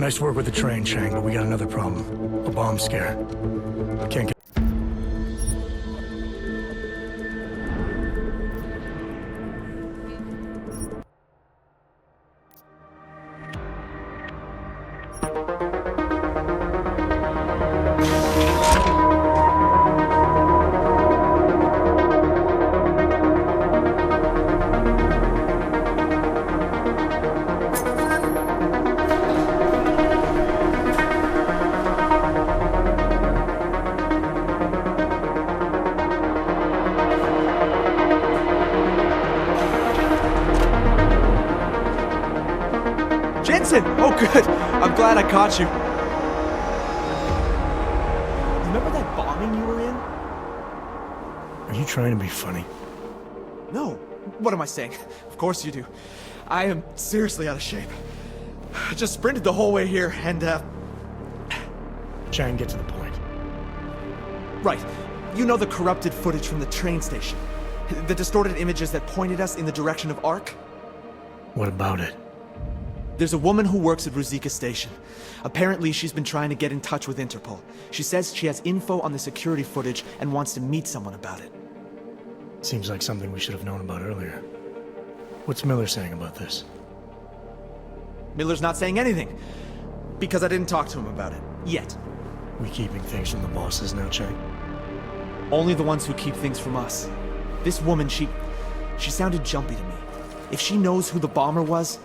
Nice work with the train, Chang, but we got another problem. A bomb scare. Can't get... Jensen! Oh good! I'm glad I caught you. Remember that bombing you were in? Are you trying to be funny? No. What am I saying? Of course you do. I am seriously out of shape. I just sprinted the whole way here and, Chang, get to the point. Right. You know the corrupted footage from the train station? The distorted images that pointed us in the direction of Ark? What about it? There's a woman who works at Ruzicka Station. Apparently, she's been trying to get in touch with Interpol. She says she has info on the security footage and wants to meet someone about it. Seems like something we should have known about earlier. What's Miller saying about this? Miller's not saying anything. Because I didn't talk to him about it. Yet. We keeping things from the bosses now, Chang? Only the ones who keep things from us. This woman, she sounded jumpy to me. If she knows who the bomber was...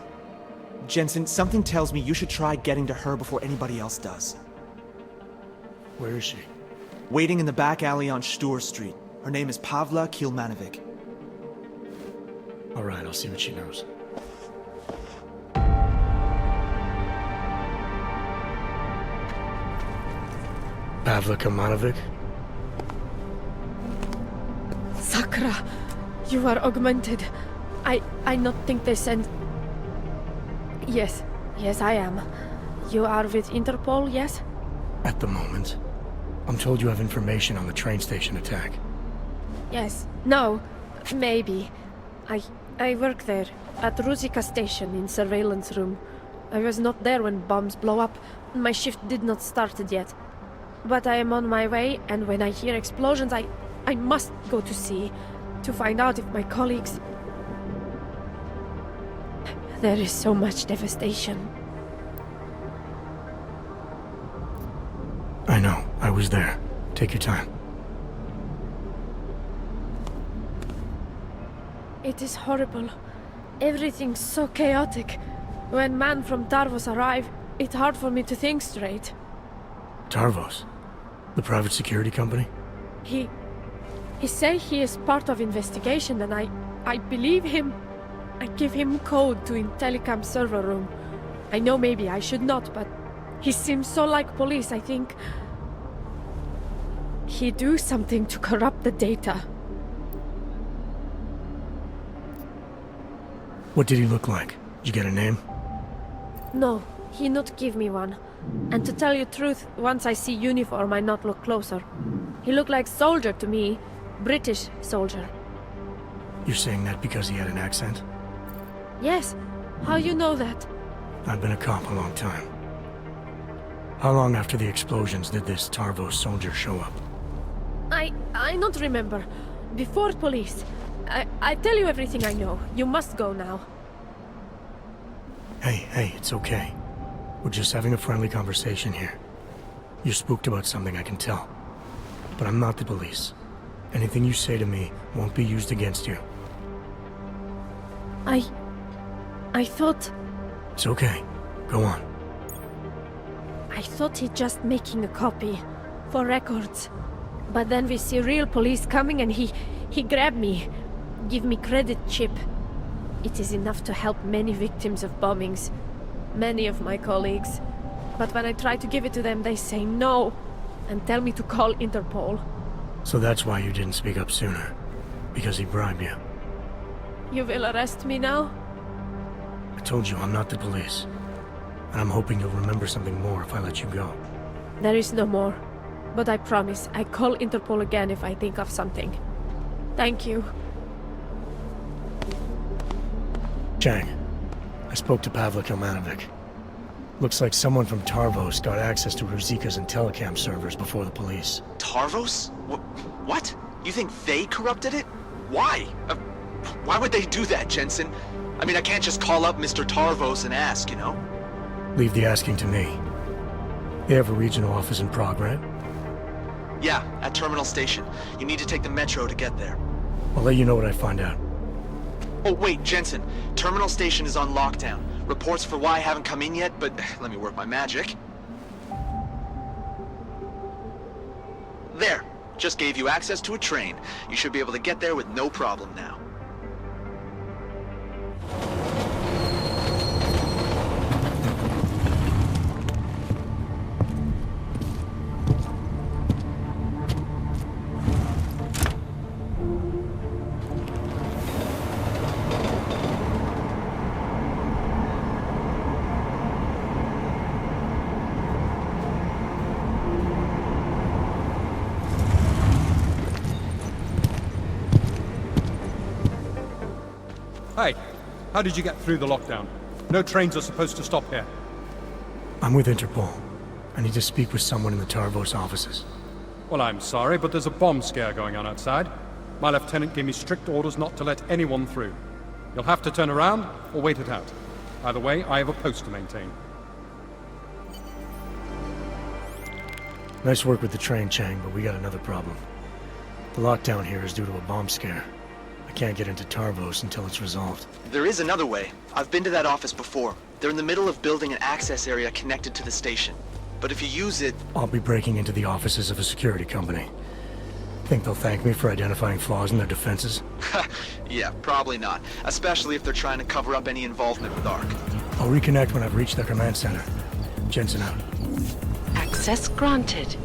Jensen, something tells me you should try getting to her before anybody else does. Where is she? Waiting in the back alley on Stur Street. Her name is Pavla Kilmanovic. All right, I'll see what she knows. Pavla Kilmanovic? Sakra, you are augmented. I not think they sent... Yes, I am. You are with Interpol, yes? At the moment. I'm told you have information on the train station attack. Yes. No. Maybe. I work there, at Ruzicka Station in surveillance room. I was not there when bombs blow up. My shift did not started yet. But I am on my way, and when I hear explosions, I must go to see, to find out if my colleagues... There is so much devastation. I know. I was there. Take your time. It is horrible. Everything's so chaotic. When man from Tarvos arrive, it's hard for me to think straight. Tarvos? The private security company? He say he is part of investigation, and I believe him. I give him code to Intellicam server room. I know maybe I should not, but he seems so like police, I think. He do something to corrupt the data. What did he look like? Did you get a name? No, he not give me one. And to tell you truth, once I see uniform, I not look closer. He look like soldier to me. British soldier. You're saying that because he had an accent? Yes. How you know that? I've been a cop a long time. How long after the explosions did this Tarvos soldier show up? I not remember. Before police. I tell you everything I know. You must go now. Hey, it's okay. We're just having a friendly conversation here. You're spooked about something, I can tell. But I'm not the police. Anything you say to me won't be used against you. I thought... It's okay. Go on. I thought he just making a copy. For records. But then we see real police coming and he grabbed me. Give me credit chip. It is enough to help many victims of bombings. Many of my colleagues. But when I try to give it to them, they say no. And tell me to call Interpol. So that's why you didn't speak up sooner. Because he bribed you. You will arrest me now? I told you I'm not the police. And I'm hoping you'll remember something more if I let you go. There is no more. But I promise, I call Interpol again if I think of something. Thank you. Chang, I spoke to Pavla Kilmanovic. Looks like someone from Tarvos got access to Ruzika's and telecam servers before the police. Tarvos? What? You think they corrupted it? Why? Why would they do that, Jensen? I mean, I can't just call up Mr. Tarvos and ask, you know? Leave the asking to me. They have a regional office in Prague, right? Yeah, at Terminal Station. You need to take the metro to get there. I'll let you know what I find out. Oh, wait, Jensen. Terminal Station is on lockdown. Reports for why haven't come in yet, but let me work my magic. There. Just gave you access to a train. You should be able to get there with no problem now. Hey, how did you get through the lockdown? No trains are supposed to stop here. I'm with Interpol. I need to speak with someone in the Tarvos offices. Well, I'm sorry, but there's a bomb scare going on outside. My lieutenant gave me strict orders not to let anyone through. You'll have to turn around or wait it out. Either way, I have a post to maintain. Nice work with the train, Chang, but we got another problem. The lockdown here is due to a bomb scare. I can't get into Tarvos until it's resolved. There is another way. I've been to that office before. They're in the middle of building an access area connected to the station. But if you use it... I'll be breaking into the offices of a security company. Think they'll thank me for identifying flaws in their defenses? Yeah, probably not. Especially if they're trying to cover up any involvement with ARC. I'll reconnect when I've reached their command center. Jensen out. Access granted.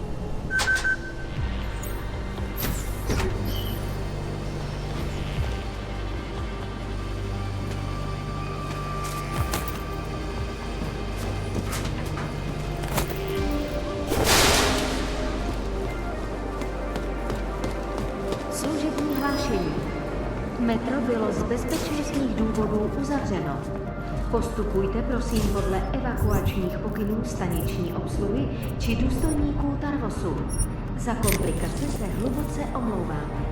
Služební hlášení. Metro bylo z bezpečnostních důvodů uzavřeno. Postupujte prosím podle evakuačních pokynů staniční obsluhy či důstojníků Tarvosu. Za komplikace se hluboce omlouváme.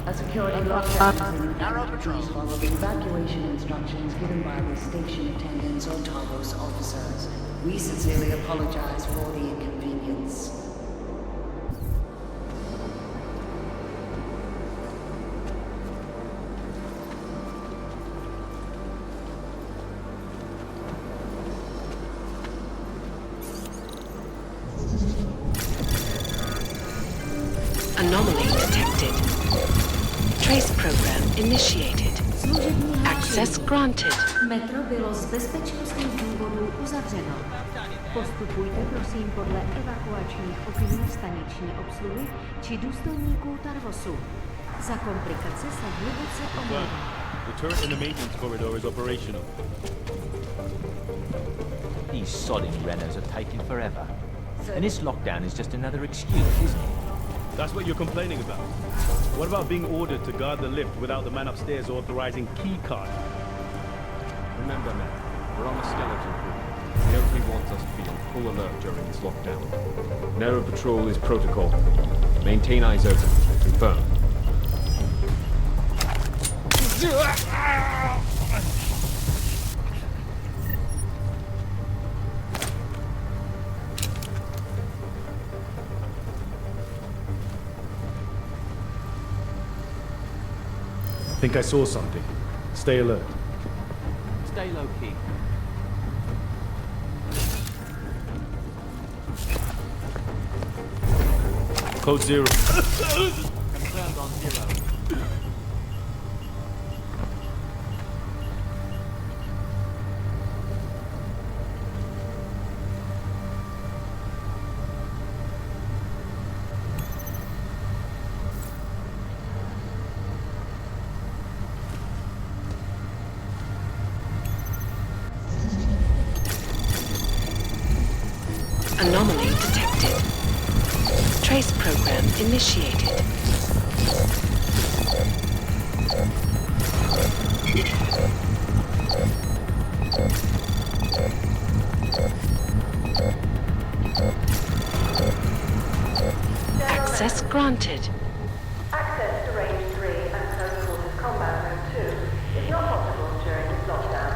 A security lockdown. Narrow patrols follow the evacuation instructions given by the station attendants or Tarvos officers. We sincerely apologize for the inconvenience. Anomaly detected. Trace program initiated. Access granted. Metro bylo z bezpečnostních důvodů uzavřeno. Postupujte prosím podle evakuačních pokynů staniční obsluhy či důstojníků Tarvosu. Za komplikace se hluboce omlouváme. The turret in the maintenance corridor is operational. These sodding Renos are taking forever. And this lockdown is just another excuse, isn't it? That's what you're complaining about. What about being ordered to guard the lift without the man upstairs authorizing key card? Remember, man, we're on a skeleton crew. The LP wants us to be on full alert during this lockdown. Narrow patrol is protocol. Maintain eyes open. Confirm. I think I saw something. Stay alert. Stay low-key. Code 0. Confirmed on 0. Anomaly detected. Trace program initiated. Access granted. Access to Range 3 and Close Quarters Combat Zone 2 is not possible during this lockdown.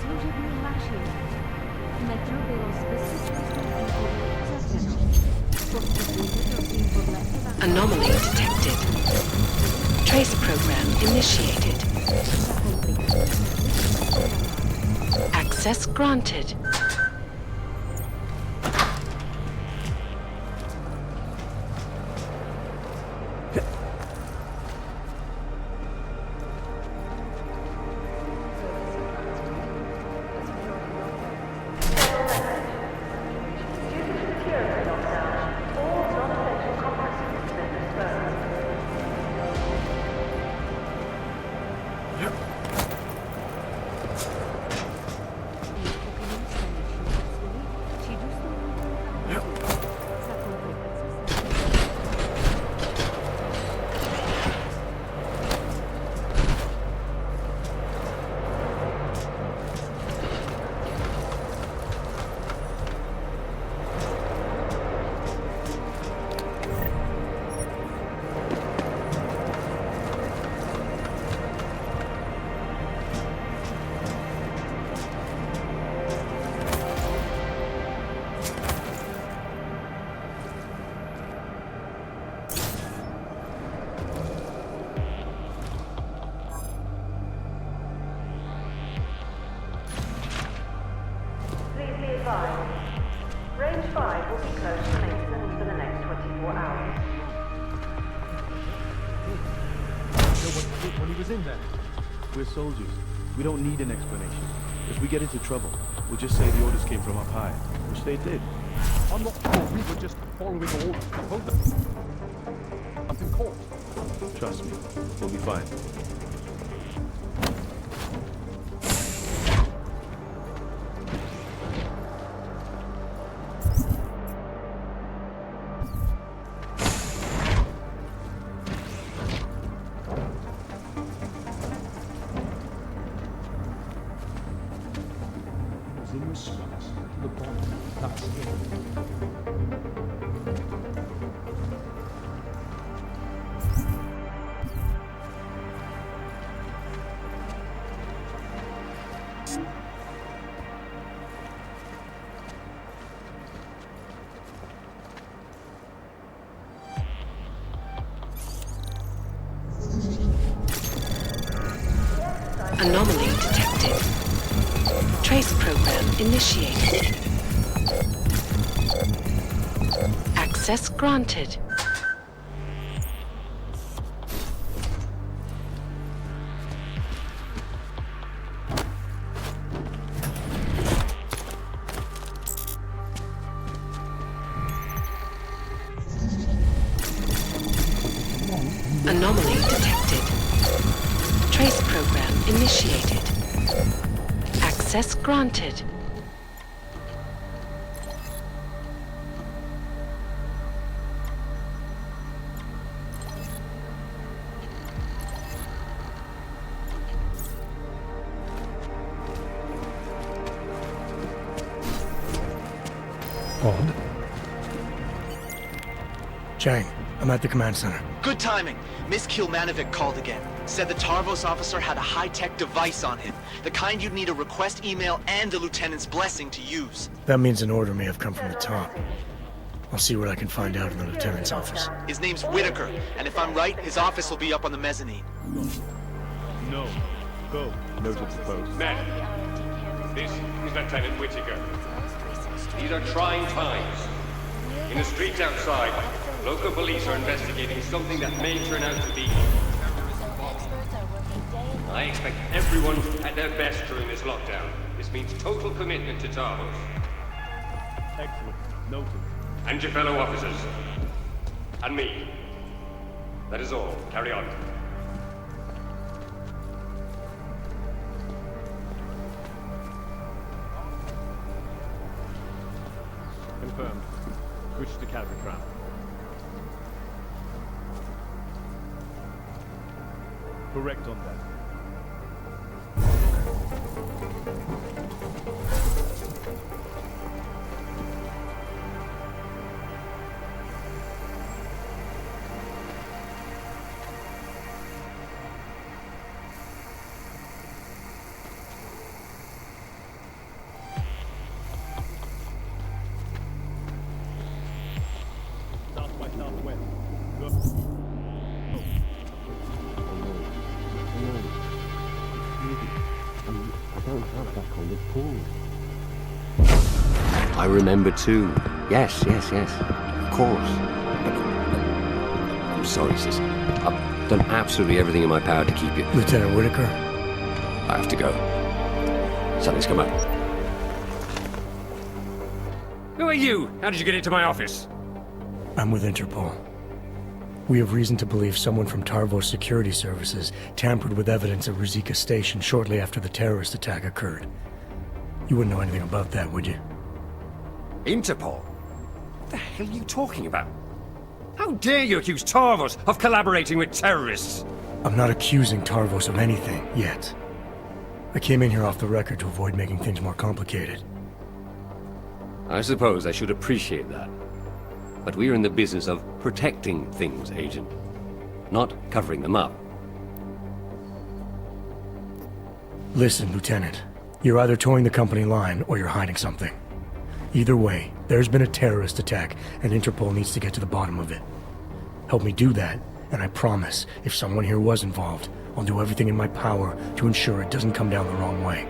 Služební hlášení. Metro bylo z bezpečnostních důvodů uzavřeno. Postupujte prosím podle evakuace. Anomaly detected. Trace program initiated. Access granted. Range 5 will be closed for maintenance for the next 24 hours. When he was in there? We're soldiers. We don't need an explanation. If we get into trouble, we'll just say the orders came from up high, which they did. I'm not sure we were just following orders. Hold them. Up in court. Trust me, we'll be fine. In response to the bomb. That's it. Anomaly detected. Trace program initiated. Access granted. Anomaly detected. Trace program initiated. Access granted. Chang, I'm at the command center. Good timing. Miss Kilmanovic called again. Said the Tarvos officer had a high-tech device on him. The kind you'd need a request email and the lieutenant's blessing to use. That means an order may have come from the top. I'll see what I can find out in the lieutenant's office. His name's Whitaker, and if I'm right, his office will be up on the mezzanine. No. Go. Noted to post. Men, this is Lieutenant Whitaker. These are trying times. In the streets outside, local police are investigating something that may turn out to be... I expect everyone at their best during this lockdown. This means total commitment to Tarvos. Excellent. Noted. And your fellow officers. And me. That is all. Carry on. Confirmed. Switch to Kazakran. Correct on that. South by southwest. Good. I remember too. Yes. Of course. I'm sorry, sis. I've done absolutely everything in my power to keep you. Lieutenant Whitaker? I have to go. Something's come up. Who are you? How did you get into my office? I'm with Interpol. We have reason to believe someone from Tarvos Security Services tampered with evidence at Rizika Station shortly after the terrorist attack occurred. You wouldn't know anything about that, would you? Interpol? What the hell are you talking about? How dare you accuse Tarvos of collaborating with terrorists? I'm not accusing Tarvos of anything, yet. I came in here off the record to avoid making things more complicated. I suppose I should appreciate that. But we're in the business of protecting things, Agent. Not covering them up. Listen, Lieutenant. You're either towing the company line, or you're hiding something. Either way, there's been a terrorist attack, and Interpol needs to get to the bottom of it. Help me do that, and I promise, if someone here was involved, I'll do everything in my power to ensure it doesn't come down the wrong way.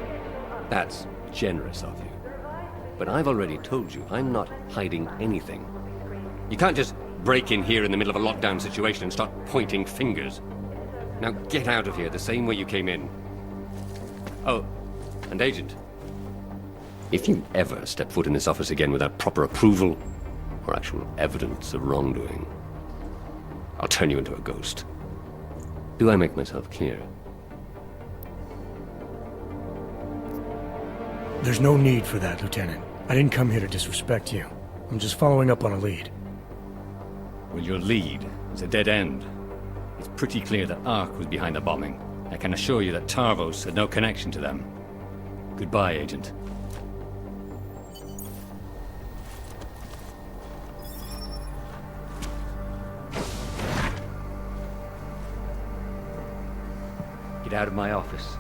That's generous of you. But I've already told you, I'm not hiding anything. You can't just break in here in the middle of a lockdown situation and start pointing fingers. Now get out of here the same way you came in. Oh, and Agent, if you ever step foot in this office again without proper approval or actual evidence of wrongdoing, I'll turn you into a ghost. Do I make myself clear? There's no need for that, Lieutenant. I didn't come here to disrespect you. I'm just following up on a lead. Well, your lead is a dead end. It's pretty clear that Ark was behind the bombing. I can assure you that Tarvos had no connection to them. Goodbye, Agent. Get out of my office.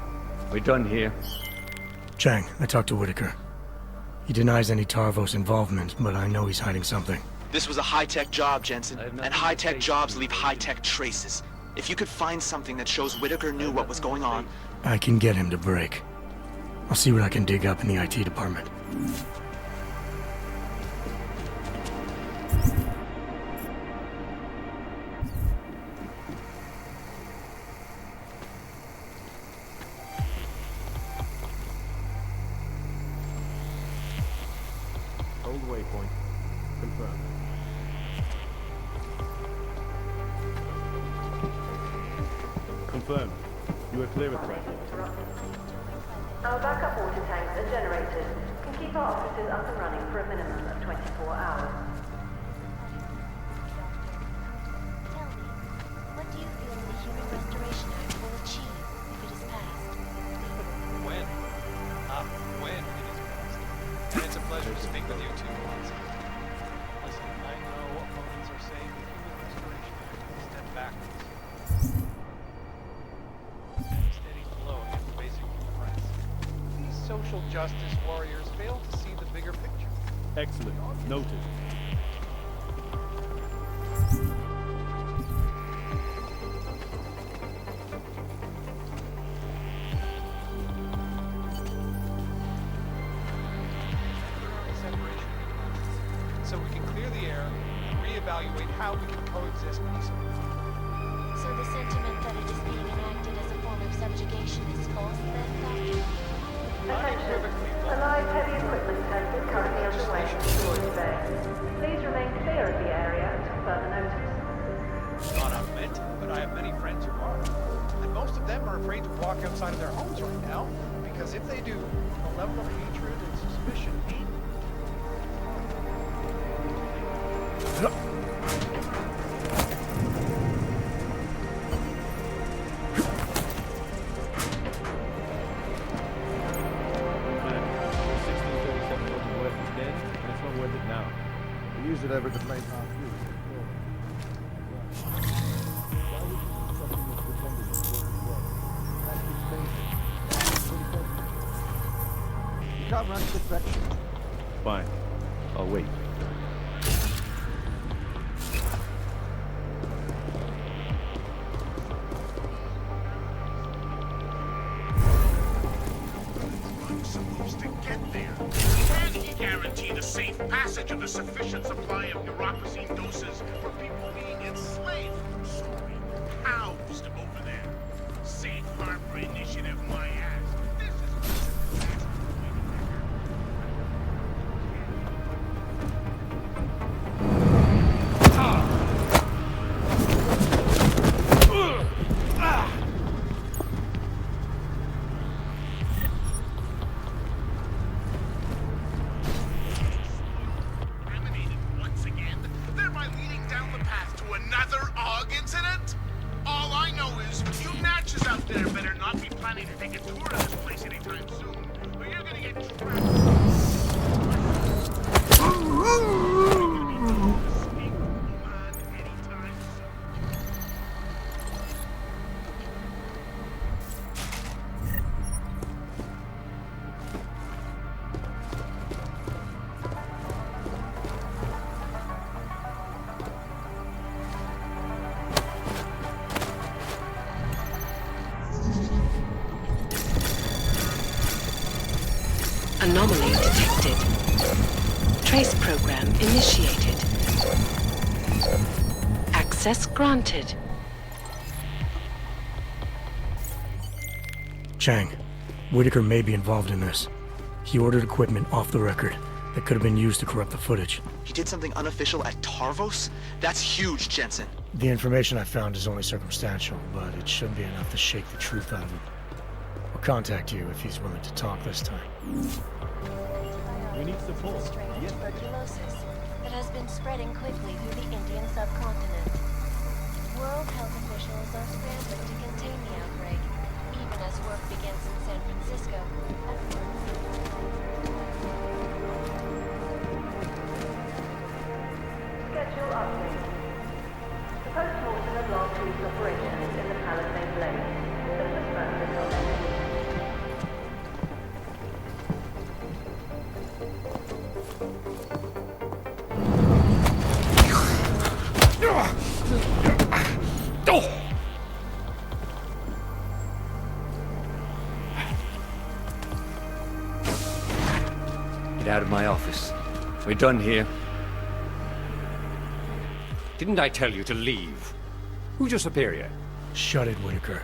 We're done here. Chang, I talked to Whitaker. He denies any Tarvos involvement, but I know he's hiding something. This was a high-tech job, Jensen, and high-tech jobs leave high-tech traces. If you could find something that shows Whitaker knew what was going on... I can get him to break. I'll see what I can dig up in the IT department. Hold waypoint. Confirmed. Confirmed. You are clear of threat. Our backup water tanks and generators can keep our offices up and running for a minimum of 24 hours. Tell me, what do you feel the Human Restoration Act will achieve if it is passed? When? When it is passed. And it's a pleasure to speak with you too, Watson. Listen, I know opponents are saying the Human social justice warriors fail to see the bigger picture. Excellent. Noted. Separation. So we can clear the air and reevaluate how we can coexist peacefully. So the sentiment that it is being enacted as a form of subjugation is false then, Doctor? Attention. A live heavy equipment test is currently underway in the storage bay. Please remain clear of the area until further notice. Not augmented, but I have many friends who are. And most of them are afraid to walk outside of their homes right now, because if they do, the level of hatred and suspicion ain't. Use it ever to play half You can't run to perfection. Fine. I'll wait. Supposed to get there? Can he guarantee the safe passage of a sufficient supply of neuropozyne doses for people being enslaved? Sorry, housed over there. Safe harbor initiative, my ass. This is Anomaly detected. Trace program initiated. Access granted. Chang, Whitaker may be involved in this. He ordered equipment off the record that could have been used to corrupt the footage. He did something unofficial at Tarvos? That's huge, Jensen. The information I found is only circumstantial, but it should be enough to shake the truth out of him. I'll contact you if he's willing to talk this time. We need support. Yes, tuberculosis that has been spreading quickly through the Indian subcontinent. World health officials are scrambling to contain the outbreak, even as work begins in San Francisco. Schedule update. The post-mortem of last week's operations in the Palisade blaze. The suspect is not ending. Get out of my office. We're done here. Didn't I tell you to leave? Who's your superior? Shut it, Whitaker.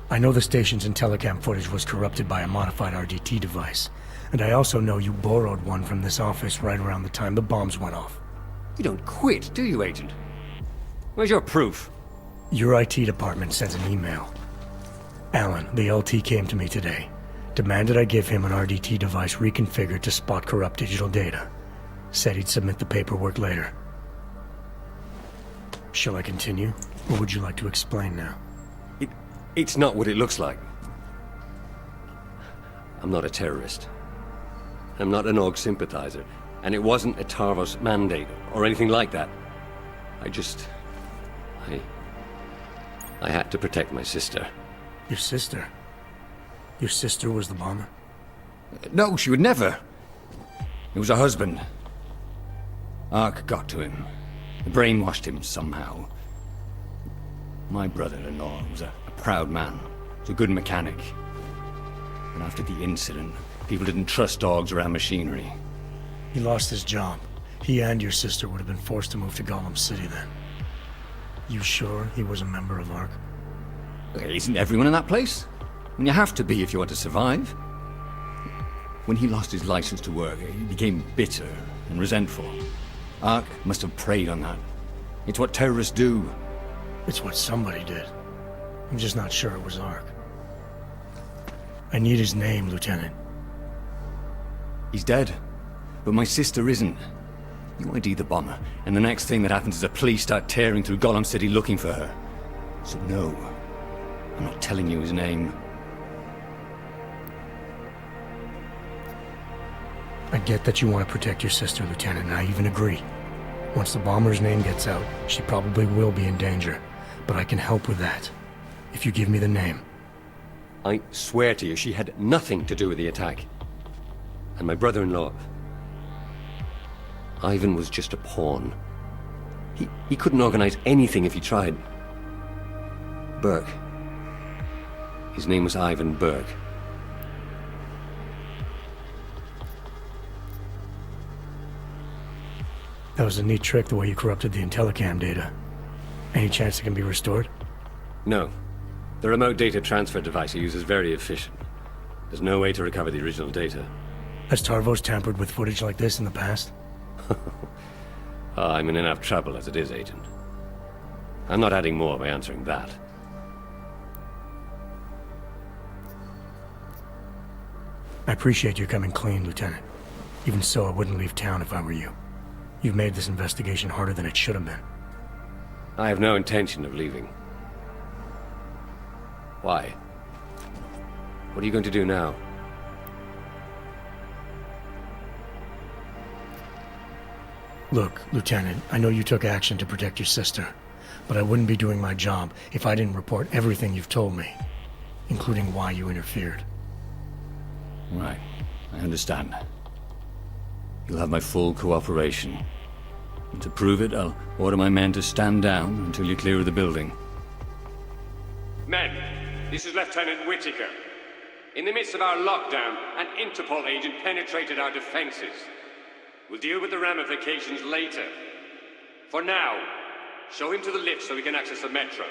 I know the station's IntelliCam footage was corrupted by a modified RDT device. And I also know you borrowed one from this office right around the time the bombs went off. You don't quit, do you, Agent? Where's your proof? Your IT department sends an email. Alan, the LT, came to me today. Demanded I give him an RDT device reconfigured to spot corrupt digital data. Said he'd submit the paperwork later. Shall I continue, or would you like to explain now? It's not what it looks like. I'm not a terrorist. I'm not an AUG sympathizer. And it wasn't a Tarvos mandate, or anything like that. I had to protect my sister. Your sister? Your sister was the bomber? No, she would never. It was her husband. Ark got to him. Brainwashed him somehow. My brother-in-law was a proud man. Was a good mechanic. And after the incident, people didn't trust dogs around machinery. He lost his job. He and your sister would have been forced to move to Gollum City then. You sure he was a member of Ark? Isn't everyone in that place? And you have to be if you want to survive. When he lost his license to work, he became bitter and resentful. Ark must have preyed on that. It's what terrorists do. It's what somebody did. I'm just not sure it was Ark. I need his name, Lieutenant. He's dead. But my sister isn't. You ID the bomber, and the next thing that happens is the police start tearing through Gollum City looking for her. So no, I'm not telling you his name. I get that you want to protect your sister, Lieutenant, and I even agree. Once the bomber's name gets out, she probably will be in danger. But I can help with that, if you give me the name. I swear to you, she had nothing to do with the attack. And my brother-in-law... Ivan was just a pawn. He couldn't organize anything if he tried. Burke. His name was Ivan Burke. That was a neat trick, the way you corrupted the Intellicam data. Any chance it can be restored? No. The remote data transfer device he uses is very efficient. There's no way to recover the original data. Has Tarvos tampered with footage like this in the past? I'm in enough trouble as it is, Agent. I'm not adding more by answering that. I appreciate you coming clean, Lieutenant. Even so, I wouldn't leave town if I were you. You've made this investigation harder than it should have been. I have no intention of leaving. Why? What are you going to do now? Look, Lieutenant, I know you took action to protect your sister, but I wouldn't be doing my job if I didn't report everything you've told me, including why you interfered. Right. I understand. You'll have my full cooperation. And to prove it, I'll order my men to stand down until you clear the building. Men, this is Lieutenant Whitaker. In the midst of our lockdown, an Interpol agent penetrated our defenses. We'll deal with the ramifications later. For now, show him to the lift so we can access the metro.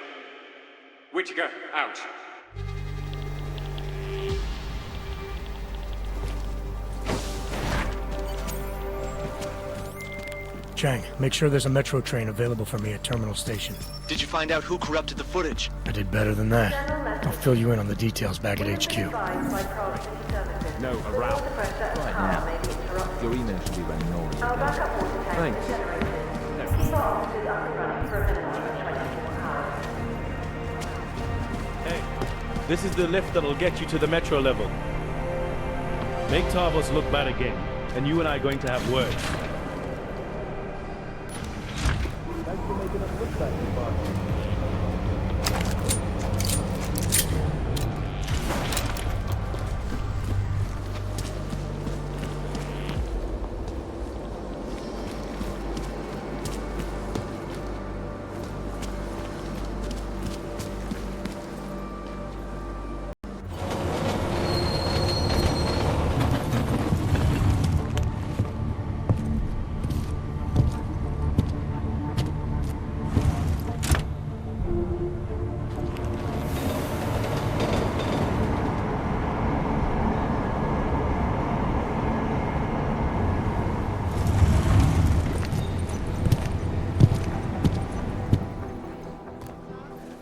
Whitaker, out. Chang, make sure there's a metro train available for me at Terminal Station. Did you find out who corrupted the footage? I did better than that. I'll fill you in on the details back at HQ. No, around. Right now. Your email should be running normally. Thanks. Hey, this is the lift that'll get you to the metro level. Make Tarvos look bad again, and you and I are going to have words. Thanks for making us look bad, boss.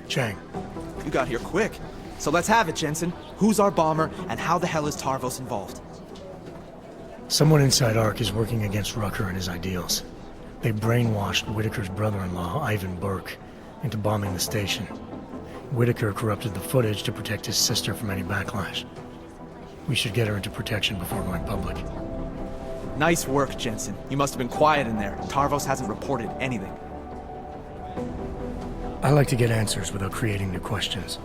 Chang. You got here quick. So let's have it, Jensen. Who's our bomber, and how the hell is Tarvos involved? Someone inside Ark is working against Rucker and his ideals. They brainwashed Whitaker's brother-in-law, Ivan Burke, into bombing the station. Whitaker corrupted the footage to protect his sister from any backlash. We should get her into protection before going public. Nice work, Jensen. You must have been quiet in there. Tarvos hasn't reported anything. I like to get answers without creating new questions.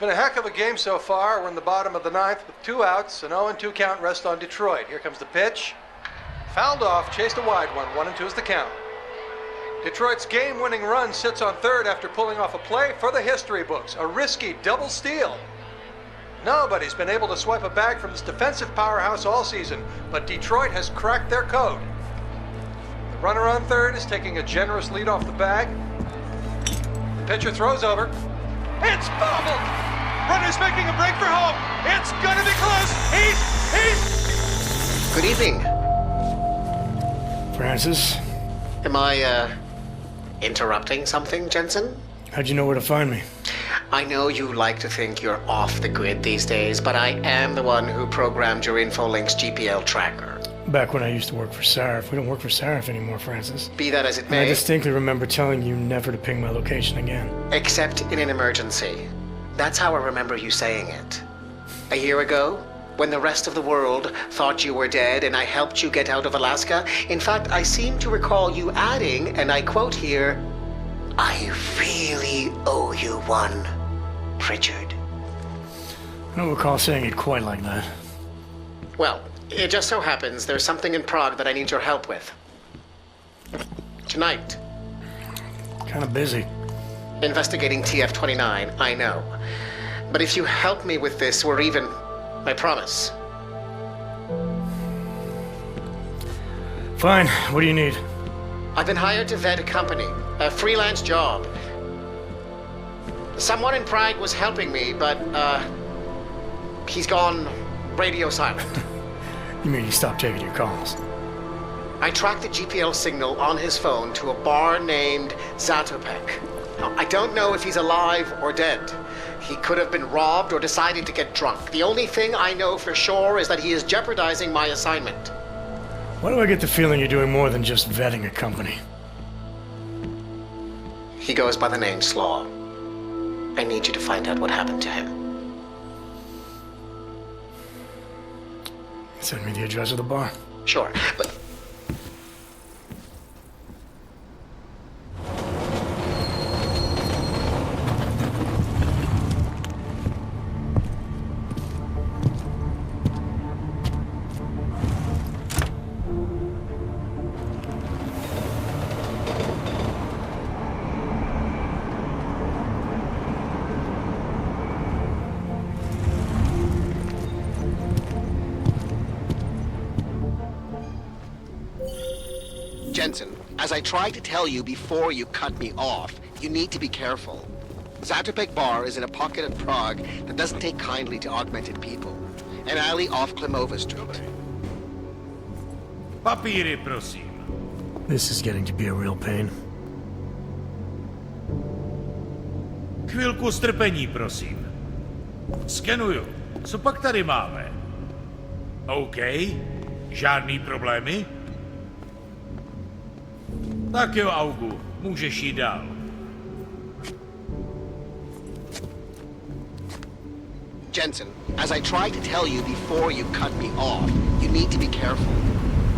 Been a heck of a game so far. We're in the bottom of the ninth with 2 outs, an 0-2 count rest on Detroit. Here comes the pitch. Fouled off, chased a wide one. 1-2 is the count. Detroit's game-winning run sits on third after pulling off a play for the history books. A risky double steal. Nobody's been able to swipe a bag from this defensive powerhouse all season, but Detroit has cracked their code. The runner on third is taking a generous lead off the bag. The pitcher throws over. It's bobbled! Runner's making a break for home. It's gonna be close. He's... Good evening. Francis? Am I, interrupting something, Jensen? How'd you know where to find me? I know you like to think you're off the grid these days, but I am the one who programmed your Infolink's GPL tracker. Back when I used to work for Sarif. We don't work for Sarif anymore, Francis. Be that as it And may. I distinctly remember telling you never to ping my location again. Except in an emergency. That's how I remember you saying it. A year ago, when the rest of the world thought you were dead and I helped you get out of Alaska, in fact, I seem to recall you adding, and I quote here, "I really owe you one, Pritchard." I don't recall saying it quite like that. Well, it just so happens there's something in Prague that I need your help with. Tonight. Kind of busy. Investigating TF-29, I know. But if you help me with this, we're even. I promise. Fine. What do you need? I've been hired to vet a company. A freelance job. Someone in Prague was helping me, but, he's gone radio silent. You mean he stopped taking your calls? I tracked the GPL signal on his phone to a bar named Zatopek. Now, I don't know if he's alive or dead. He could have been robbed or decided to get drunk. The only thing I know for sure is that he is jeopardizing my assignment. Why do I get the feeling you're doing more than just vetting a company? He goes by the name Slaw. I need you to find out what happened to him. Send me the address of the bar. Sure, but... Jensen, as I tried to tell you before you cut me off, you need to be careful. Zatopek Bar is in a pocket of Prague that doesn't take kindly to augmented people. An alley off Klimova Street. Papíry, prosím. This is getting to be a real pain. Chvilku strpení, prosím. Skenuju. Co pak tady máme? OK. Žádný problémy? Tak jo, Augu. Můžeš jít dál. Jensen, as I tried to tell you before you cut me off, you need to be careful.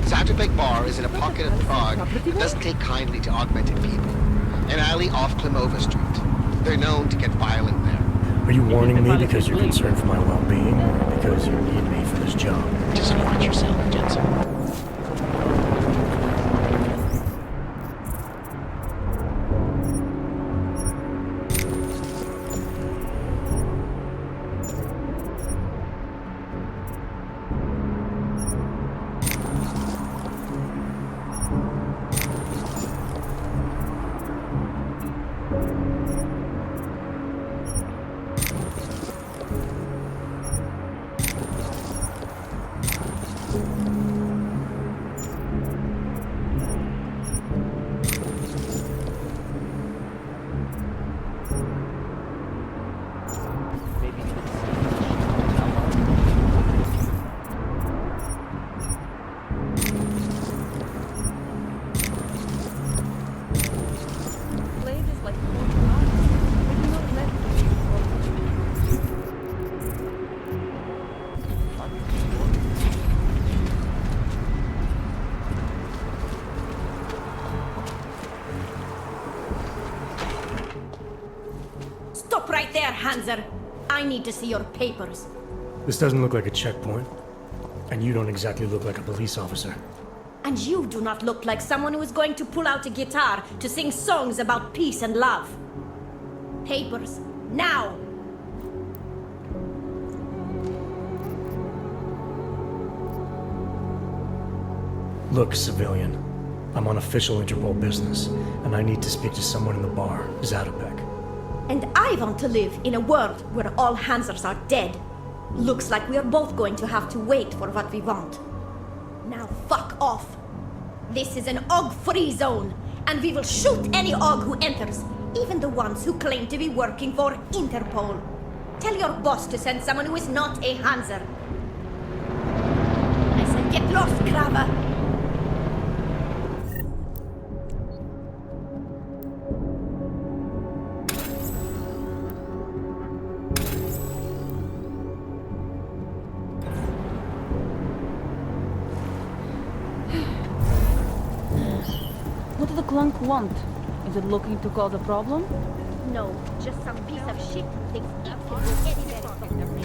Zatopek Bar is in a pocket of Prague that doesn't take kindly to augmented people. An alley off Klimova Street. They're known to get violent there. Are you warning me because you're concerned for my well-being, or because you need me for this job? Just watch yourself, Jensen. Stop right there, Hanser! I need to see your papers. This doesn't look like a checkpoint. And you don't exactly look like a police officer. And you do not look like someone who is going to pull out a guitar to sing songs about peace and love. Papers, now! Look, civilian. I'm on official Interpol business, and I need to speak to someone in the bar, Zatopek. And I want to live in a world where all Hansers are dead. Looks like we are both going to have to wait for what we want. Now fuck off. This is an AUG-free zone, and we will shoot any AUG who enters, even the ones who claim to be working for Interpol. Tell your boss to send someone who is not a Hanser. I said get lost, Krabber. What does the clunk want? Is it looking to cause a problem? No, just some piece of shit who thinks it can do anything from me.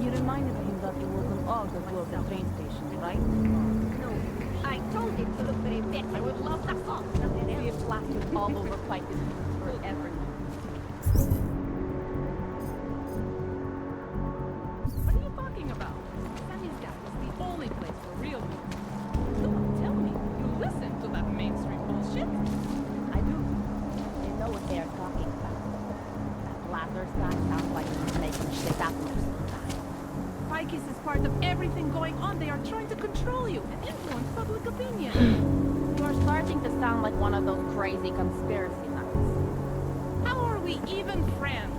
You reminded him that it was an AUG that worked at train stations, right? No, I told him to look for a vet. I would love the fuck something else. We have plastered all over fighting forever. What are you talking about? Palisade is the only place for real people. Don't tell me you listen to that mainstream bullshit. I do. They know what they are talking about. That Lazarus guy sounds like he's making shit up sometimes. Pikes is part of everything going on. They are trying to control you and influence public opinion. You are starting to sound like one of those crazy conspiracy nuts. How are we even friends?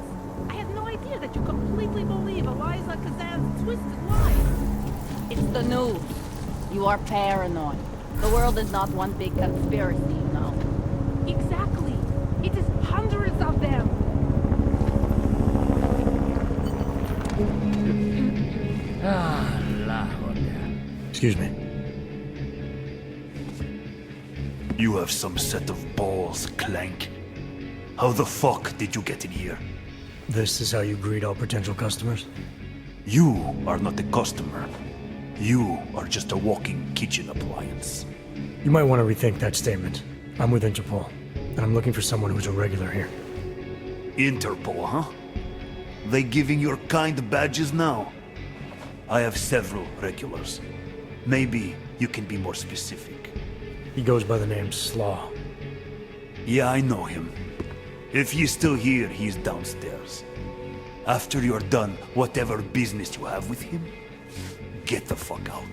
I had no idea that you completely believe Eliza Kazan's twisted lies. It's the news. You are paranoid. The world is not one big conspiracy, you know. Exactly. It is hundreds of them. Excuse me. You have some set of balls, Clank. How the fuck did you get in here? This is how you greet all potential customers? You are not a customer. You are just a walking kitchen appliance. You might want to rethink that statement. I'm with Interpol, and I'm looking for someone who's a regular here. Interpol, huh? They giving your kind badges now? I have several regulars. Maybe you can be more specific. He goes by the name Slaw. Yeah, I know him. If he's still here, he's downstairs. After you're done whatever business you have with him, get the fuck out.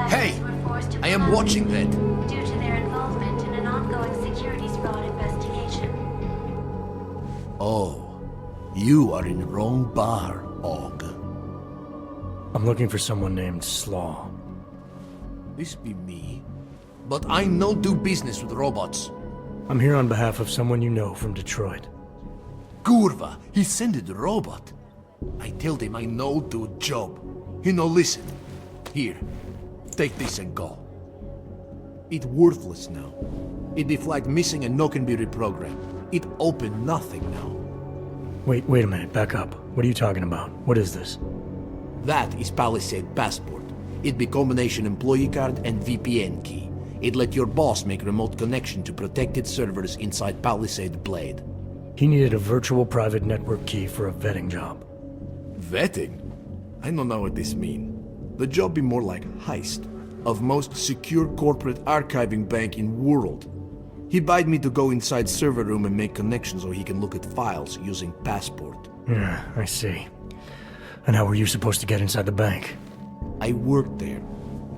Hey! I am watching that. Due to their involvement in an ongoing securities fraud investigation. Oh, you are in the wrong bar, Og. I'm looking for someone named Slaw. This be me. But I no do business with robots. I'm here on behalf of someone you know from Detroit. Kurva, he sent the robot. I told him I no do job. He no listen. Here, take this and go. It worthless now. It be flagged missing and no can be reprogrammed. It open nothing now. Wait a minute, back up. What are you talking about? What is this? That is Palisade passport. It be combination employee card and VPN key. It let your boss make remote connection to protected servers inside Palisade Blade. He needed a virtual private network key for a vetting job. Vetting? I don't know what this mean. The job be more like heist of most secure corporate archiving bank in world. He bade me to go inside server room and make connections so he can look at files using passport. Yeah, I see. And how were you supposed to get inside the bank? I worked there.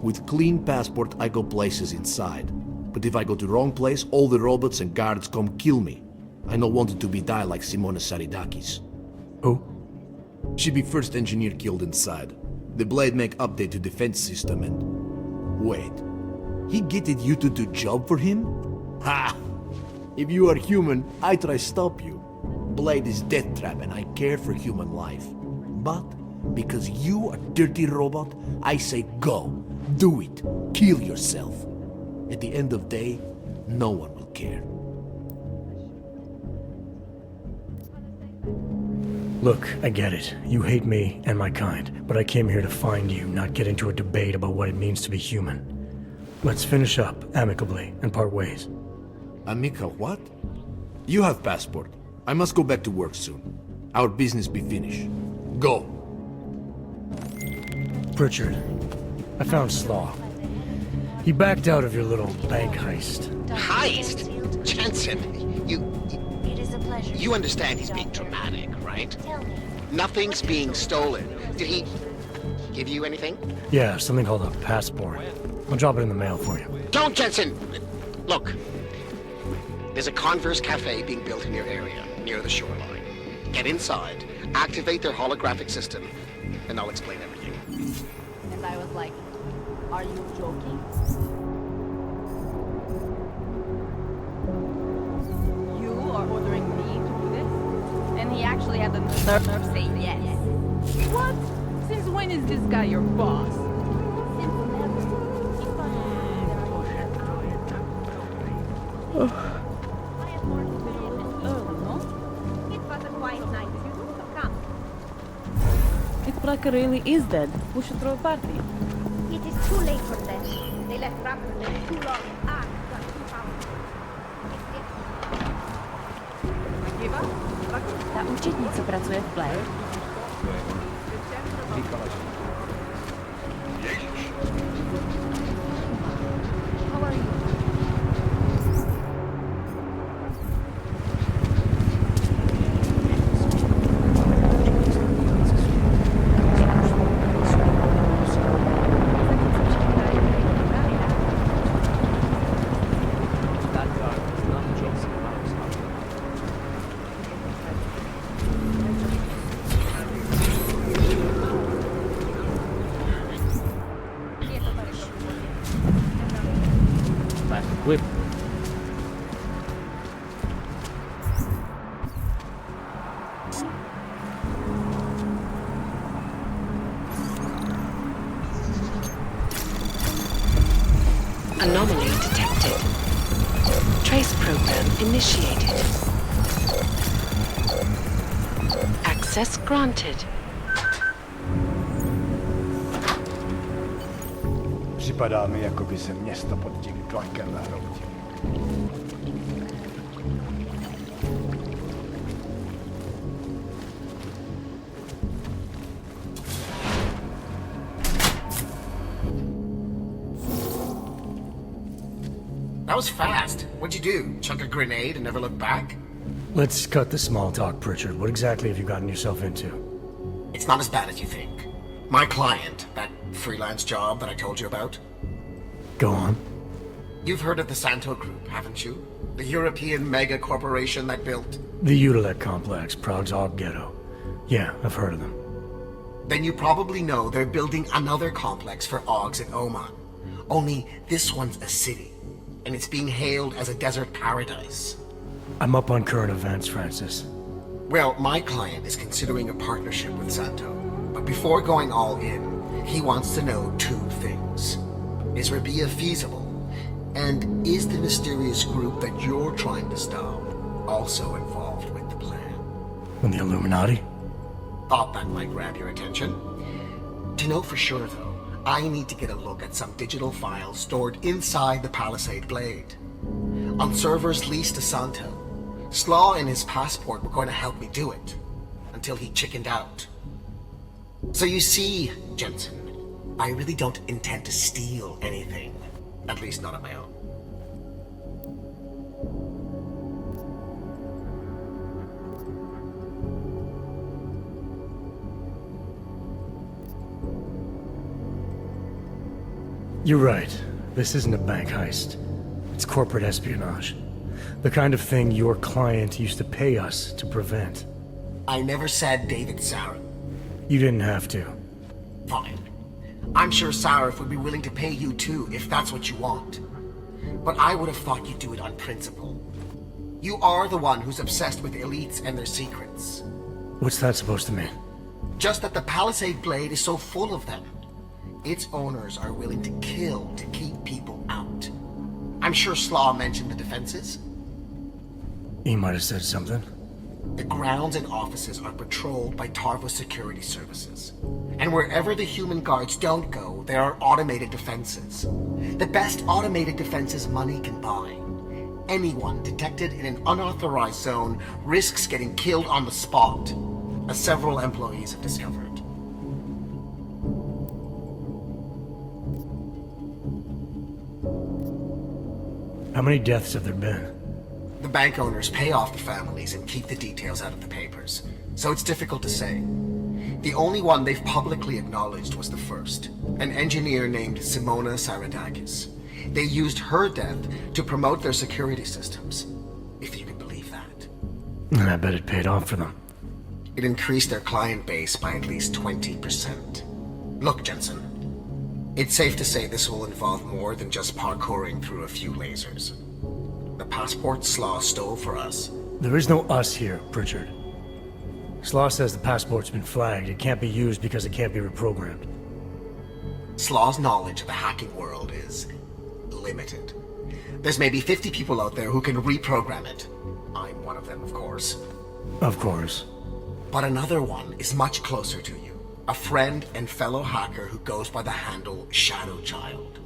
With clean passport, I go places inside. But if I go to wrong place, all the robots and guards come kill me. I no wanted to be die like Simona Saridakis. Who? She be first engineer killed inside. The Blade make update to defense system and... Wait. He getted you to do job for him? Ha! If you are human, I try stop you. Blade is death trap and I care for human life. But Because you, a dirty robot, I say go. Do it. Kill yourself. At the end of the day, no one will care. Look, I get it. You hate me and my kind, but I came here to find you, not get into a debate about what it means to be human. Let's finish up amicably and part ways. Amical what? You have passport. I must go back to work soon. Our business be finished. Go. Pritchard, I found Slaw. He backed out of your little bank heist. Heist? Jensen, It is a pleasure. you understand he's being dramatic, right? Nothing's being stolen. Did he give you anything? Yeah, something called a passport. I'll drop it in the mail for you. Don't, Jensen! Look, there's a Converse cafe being built in your area, near the shoreline. Get inside, activate their holographic system, and I'll explain everything. And I was like, are you joking? You are ordering me to do this? And he actually had the nerve to say yes. What? Since when is this guy your boss? If Braca really is dead, we should throw a party. It is too late for them. They left Raptor there too long. Got too powerful. Ta uczestnica pracuje w Blair. How are you? Whip. Anomaly detected. Trace program initiated. Access granted. Připadá mi, jako by se město pod tím tlakem nahroutilo. That was fast. What'd you do? Chuck a grenade and never look back? Let's cut the small talk, Pritchard. What exactly have you gotten yourself into? It's not as bad as you think. My client, that freelance job that I told you about. Go on. You've heard of the Santo Group, haven't you? The European mega corporation that built... The Utilec complex, Prague's Ghetto. Yeah, I've heard of them. Then you probably know they're building another complex for Augs in Oman. Only this one's a city, and it's being hailed as a desert paradise. I'm up on current events, Francis. Well, my client is considering a partnership with Santo. But before going all in, he wants to know two things. Is Rabi'ah feasible? And is the mysterious group that you're trying to stop also involved with the plan? With the Illuminati? Thought that might grab your attention. To know for sure, though, I need to get a look at some digital files stored inside the Palisade blade. On servers leased to Santo, Slaw and his passport were going to help me do it, until he chickened out. So you see, Jensen, I really don't intend to steal anything. At least not on my own. You're right. This isn't a bank heist. It's corporate espionage. The kind of thing your client used to pay us to prevent. I never said David Sarah. You didn't have to. Fine. I'm sure Sarif would be willing to pay you too, if that's what you want. But I would have thought you'd do it on principle. You are the one who's obsessed with elites and their secrets. What's that supposed to mean? Just that the Palisade blade is so full of them. Its owners are willing to kill to keep people out. I'm sure Slaw mentioned the defenses. He might have said something. The grounds and offices are patrolled by Tarvos Security services. And wherever the human guards don't go, there are automated defenses. The best automated defenses money can buy. Anyone detected in an unauthorized zone risks getting killed on the spot, as several employees have discovered. How many deaths have there been? The bank owners pay off the families and keep the details out of the papers, so it's difficult to say. The only one they've publicly acknowledged was the first, an engineer named Simona Saradakis. They used her death to promote their security systems, if you can believe that. And I bet it paid off for them. It increased their client base by at least 20%. Look, Jensen, it's safe to say this will involve more than just parkouring through a few lasers. The passport Slaw stole for us. There is no us here, Pritchard. Slaw says the passport's been flagged. It can't be used because it can't be reprogrammed. Slaw's knowledge of the hacking world is limited. There's maybe 50 people out there who can reprogram it. I'm one of them, of course. Of course. But another one is much closer to you. A friend and fellow hacker who goes by the handle Shadowchild.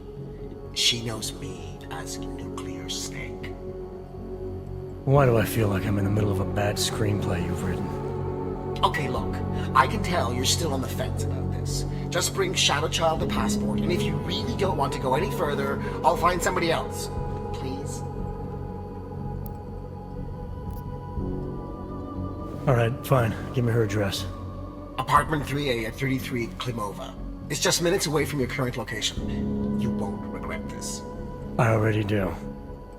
She knows me as Nuclear Snake. Why do I feel like I'm in the middle of a bad screenplay you've written? Okay, look, I can tell you're still on the fence about this. Just bring Shadowchild the passport, and if you really don't want to go any further, I'll find somebody else. Please? Alright, fine. Give me her address. Apartment 3A at 33 Klimova. It's just minutes away from your current location. You won't regret this. I already do.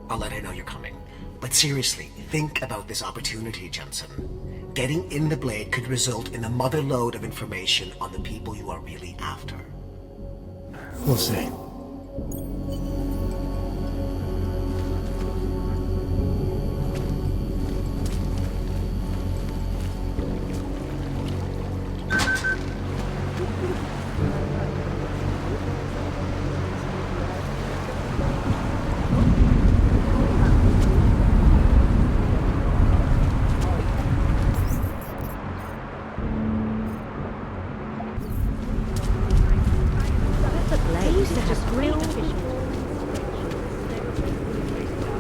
I'll let her know you're coming. But seriously, think about this opportunity, Jensen. Getting in the blade could result in a mother lode of information on the people you are really after. We'll see.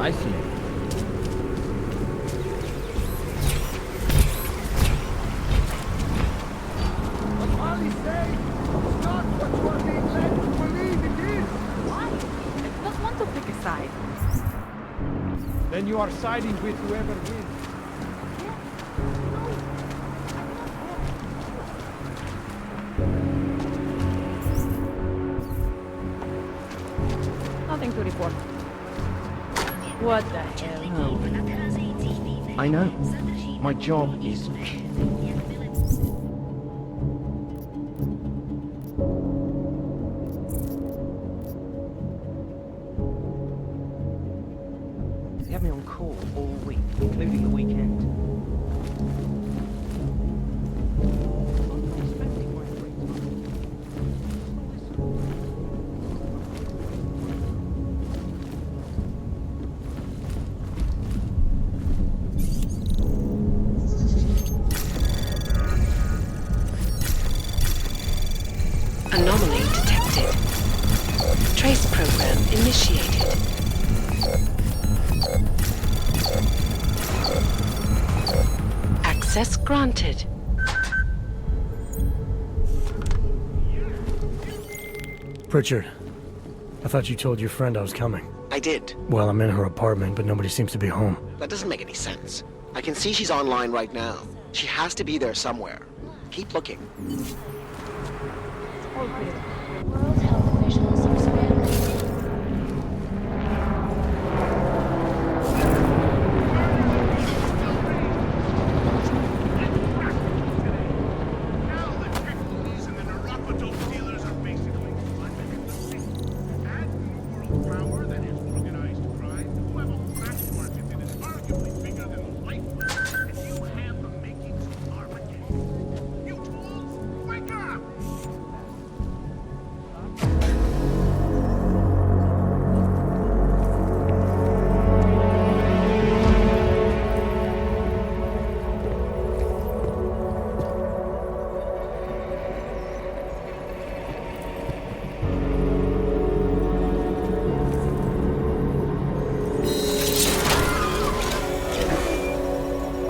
I see. But Palisade is not what you are being led to believe it is. Why? I don't want to pick a side. Then you are siding with whoever wins. Nothing to report. What the hell? I know. My job is... They have me on call all week, including the weekend. Anomaly detected. Trace program initiated. Access granted. Pritchard, I thought you told your friend I was coming. I did. Well, I'm in her apartment, but nobody seems to be home. That doesn't make any sense. I can see she's online right now. She has to be there somewhere. Keep looking. World health officials are scrambling.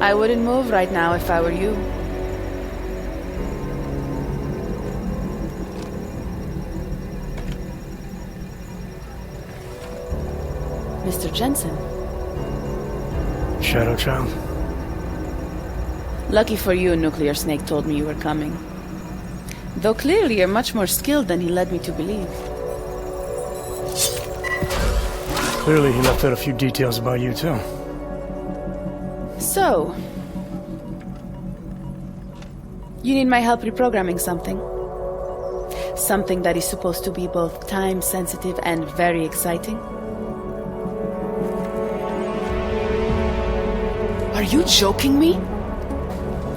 I wouldn't move right now if I were you. Mr. Jensen. Shadowchild? Lucky for you, Nuclear Snake told me you were coming. Though clearly you're much more skilled than he led me to believe. Clearly he left out a few details about you, too. So... you need my help reprogramming something. Something that is supposed to be both time-sensitive and very exciting. Are you joking me?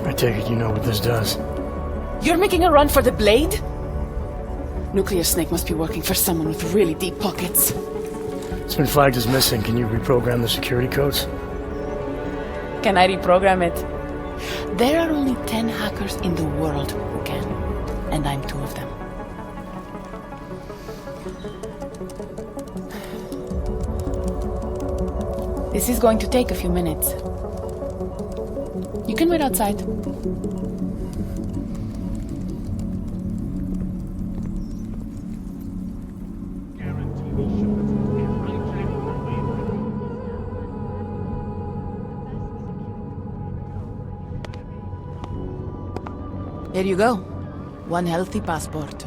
I take it you know what this does. You're making a run for the blade? Nuclear Snake must be working for someone with really deep pockets. It's been flagged as missing. Can you reprogram the security codes? Can I reprogram it? There are only 10 hackers in the world who can. And I'm 2 of them. This is going to take a few minutes. You can wait outside. There you go. 1 healthy passport.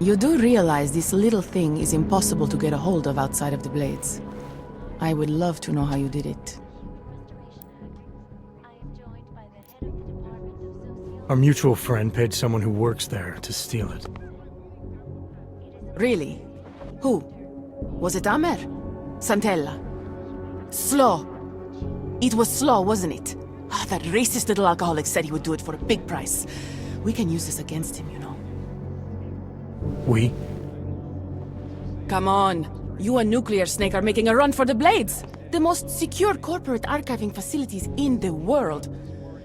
You do realize this little thing is impossible to get a hold of outside of the Blades. I would love to know how you did it. Our mutual friend paid someone who works there to steal it. Really? Who? Was it Amer? Santella? Slow? It was Slow, wasn't it? Ah, that racist little alcoholic said he would do it for a big price. We can use this against him, you know. We? Come on. You and Nuclear Snake are making a run for the Blades. The most secure corporate archiving facilities in the world.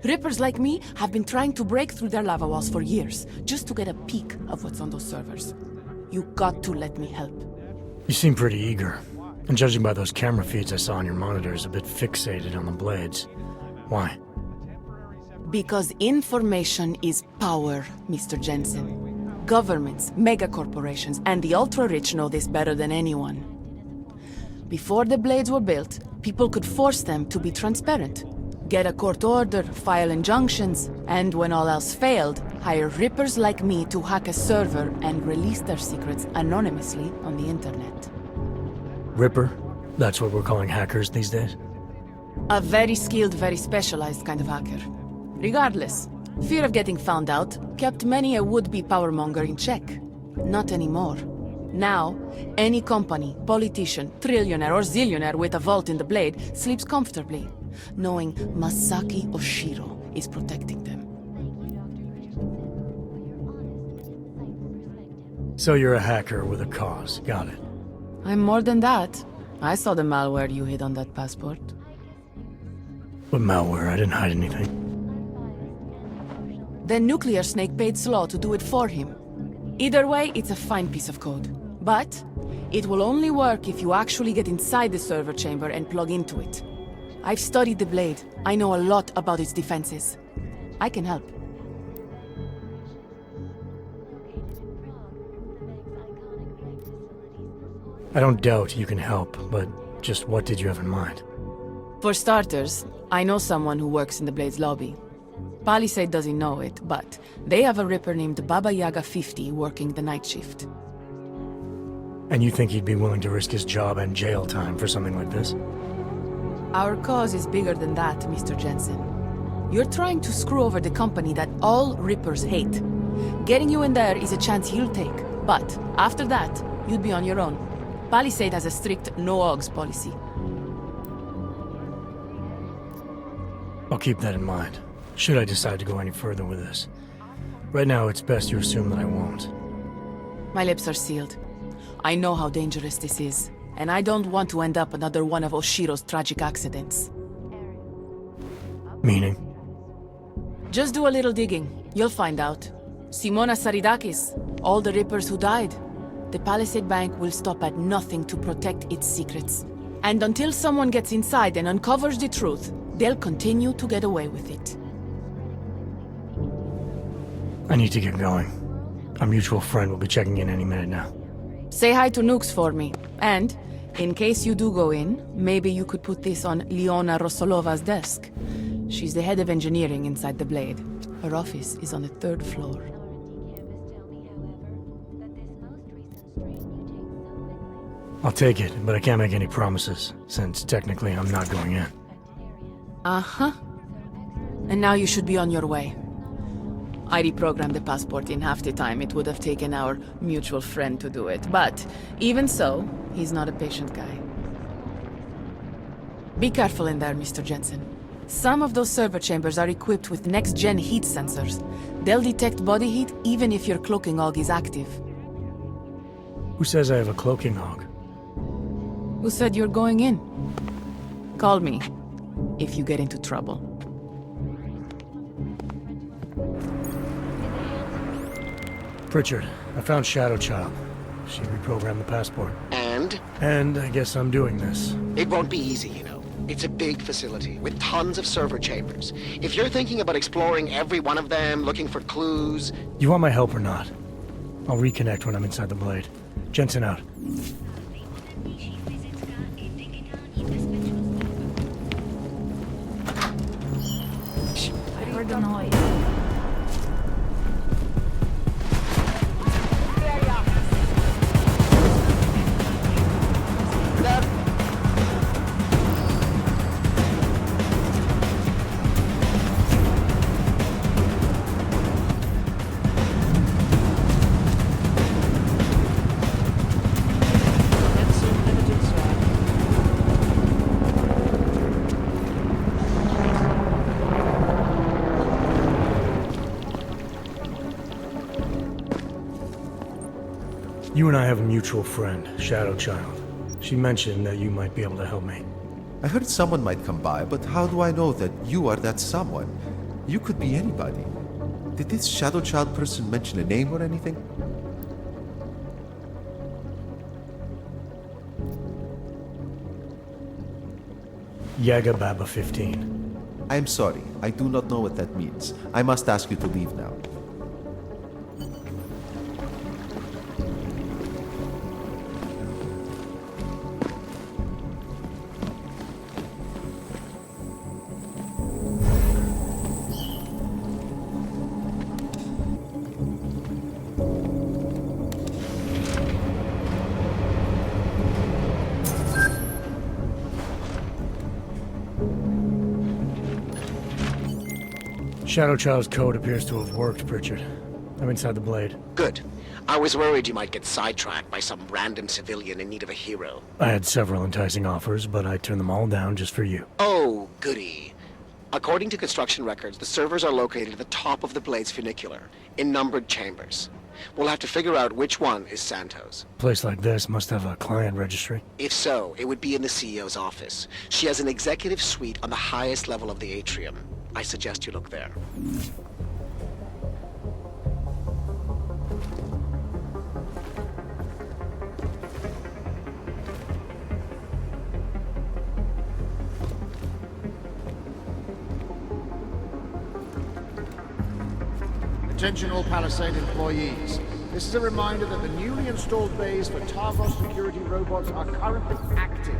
Rippers like me have been trying to break through their lava walls for years, just to get a peek of what's on those servers. You got to let me help. You seem pretty eager. And judging by those camera feeds I saw on your monitors, a bit fixated on the Blades. Why? Because information is power, Mr. Jensen. Governments, megacorporations, and the ultra-rich know this better than anyone. Before the Blades were built, people could force them to be transparent. Get a court order, file injunctions, and when all else failed, hire rippers like me to hack a server and release their secrets anonymously on the internet. Ripper? That's what we're calling hackers these days? A very skilled, very specialized kind of hacker. Regardless, fear of getting found out kept many a would-be powermonger in check. Not anymore. Now, any company, politician, trillionaire or zillionaire with a vault in the Blade sleeps comfortably, knowing Masaki Oshiro is protecting them. So you're a hacker with a cause. Got it. I'm more than that. I saw the malware you hid on that passport. What malware? I didn't hide anything. Then Nuclear Snake paid Slaw to do it for him. Either way, it's a fine piece of code. But it will only work if you actually get inside the server chamber and plug into it. I've studied the Blade. I know a lot about its defenses. I can help. I don't doubt you can help, but just what did you have in mind? For starters, I know someone who works in the Blade's lobby. Palisade doesn't know it, but they have a Ripper named Baba Yaga 50 working the night shift. And you think he'd be willing to risk his job and jail time for something like this? Our cause is bigger than that, Mr. Jensen. You're trying to screw over the company that all Rippers hate. Getting you in there is a chance he'll take, but after that, you'd be on your own. Palisade has a strict no-augs policy. I'll keep that in mind, should I decide to go any further with this. Right now, it's best you assume that I won't. My lips are sealed. I know how dangerous this is, and I don't want to end up another one of Oshiro's tragic accidents. Meaning? Just do a little digging. You'll find out. Simona Saridakis, all the Rippers who died. The Palisade Bank will stop at nothing to protect its secrets. And until someone gets inside and uncovers the truth, they'll continue to get away with it. I need to get going. Our mutual friend will be checking in any minute now. Say hi to Nukes for me. And, in case you do go in, maybe you could put this on Leona Rosolova's desk. She's the head of engineering inside the Blade. Her office is on the 3rd floor. I'll take it, but I can't make any promises, since technically I'm not going in. Uh-huh. And now you should be on your way. I reprogrammed the passport in half the time it would have taken our mutual friend to do it. But, even so, he's not a patient guy. Be careful in there, Mr. Jensen. Some of those server chambers are equipped with next-gen heat sensors. They'll detect body heat even if your cloaking aug is active. Who says I have a cloaking aug? Who said you're going in? Call me, if you get into trouble. Pritchard, I found Shadowchild. She reprogrammed the passport. And? And I guess I'm doing this. It won't be easy, you know. It's a big facility with tons of server chambers. If you're thinking about exploring every one of them, looking for clues... You want my help or not? I'll reconnect when I'm inside the Blade. Jensen out. I heard the noise. You and I have a mutual friend, Shadowchild. She mentioned that you might be able to help me. I heard someone might come by, but how do I know that you are that someone? You could be anybody. Did this Shadowchild person mention a name or anything? Yaga Baba 15. I am sorry. I do not know what that means. I must ask you to leave now. Shadowchild's code appears to have worked, Pritchard. I'm inside the Blade. Good. I was worried you might get sidetracked by some random civilian in need of a hero. I had several enticing offers, but I turned them all down just for you. Oh, goody. According to construction records, the servers are located at the top of the Blade's funicular, in numbered chambers. We'll have to figure out which one is Santos. A place like this must have a client registry. If so, it would be in the CEO's office. She has an executive suite on the highest level of the atrium. I suggest you look there. Attention all Palisade employees. This is a reminder that the newly installed bays for Tarvos Security robots are currently active.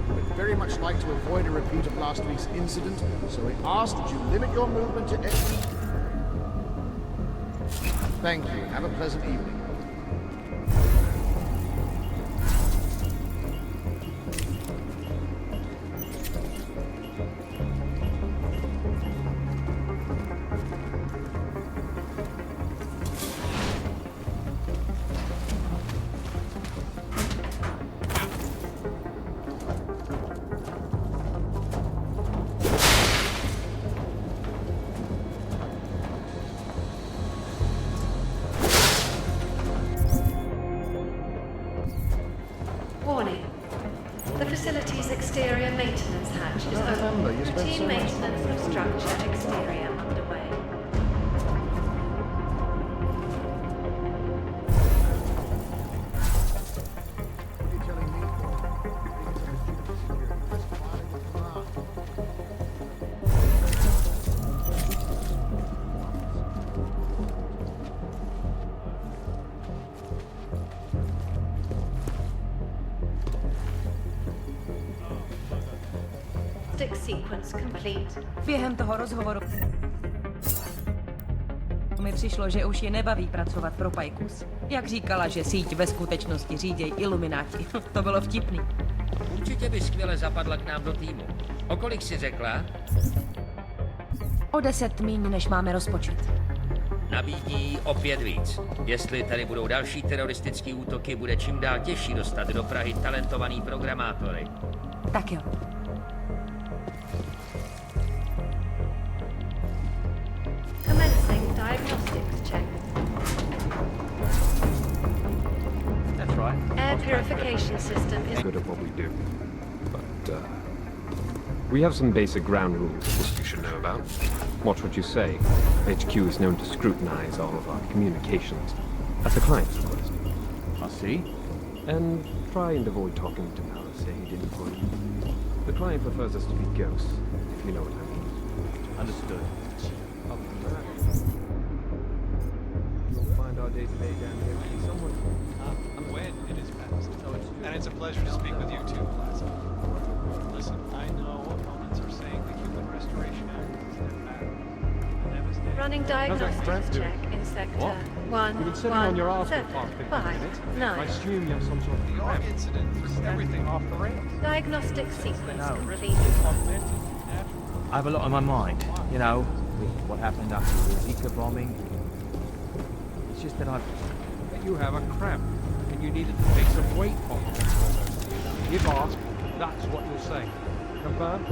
We'd very much like to avoid a repeat of last week's incident, so we ask that you limit your movement to Thank you. Have a pleasant evening. Warning. The facility's exterior maintenance hatch is open. Routine maintenance of structure exterior underway. Diagnostic sequence complete. Během toho rozhovoru mi přišlo, že už je nebaví pracovat pro Pajkus. Jak říkala, že síť ve skutečnosti říděj ilumináti. To bylo vtipný. Určitě by skvěle zapadla k nám do týmu. O kolik si řekla? O 10 míň, než máme rozpočet. Nabídí o 5 víc. Jestli tady budou další teroristické útoky, bude čím dál těžší dostat do Prahy talentovaný programátory. Tak jo. Commencing diagnostics check. That's right. Air purification system is Good at what we do. But, we have some basic ground rules you should know about. Watch what you say. HQ is known to scrutinize all of our communications. At the client's request. I see. And try and avoid talking to Palisade employees. The client prefers us to be ghosts, if you know what I mean. Understood. You'll find our day-to-day down here to be somewhat... When it is past. And it's a pleasure to speak with you too, Plaza. Listen, I know opponents are saying the Human Restoration Act is their path. running diagnostics check in sector 1, You've been sitting on your arse for the past 15 minutes. 9. I assume you have some sort of The cramp. ARC incident threw everything off the rails. Diagnostic sequence complete. I have a lot on my mind, you know, with what happened after the Zika bombing. It's just that You have a cramp, and you needed to take some weight off. If asked, that's what you'll say. Confirm?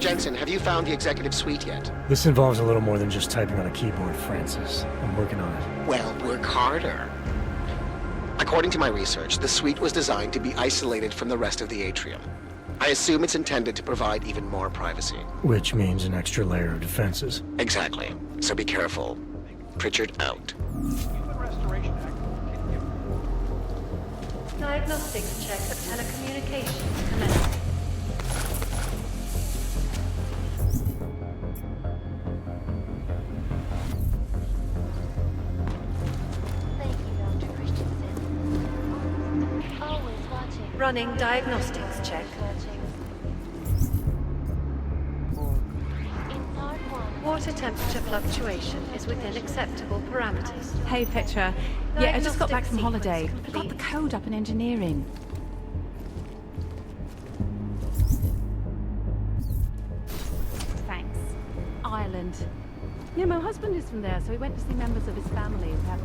Jensen, have you found the executive suite yet? This involves a little more than just typing on a keyboard, Francis. I'm working on it. Well, work harder. According to my research, the suite was designed to be isolated from the rest of the atrium. I assume it's intended to provide even more privacy. Which means an extra layer of defenses. Exactly. So be careful. Pritchard out. Human Restoration Act can give Diagnostics check of telecommunications commencing. Thank you, Dr. Christensen. Always watching. Running diagnostics check. Water temperature fluctuation is within acceptable parameters. Hey, Petra. Yeah, I just got back from Diagnostic holiday. sequence I got the complete. code up in engineering. Thanks. Ireland. Yeah, my husband is from there, so he went to see members of his family who had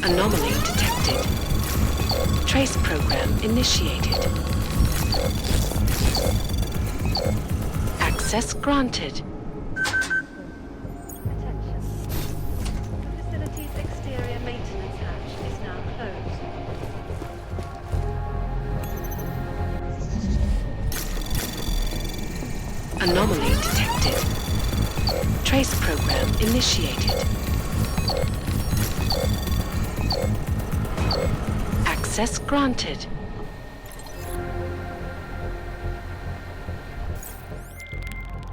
Anomaly detected. Trace program initiated. Access granted. Attention. The facility's exterior maintenance hatch is now closed. Anomaly detected. Trace program initiated. Access granted.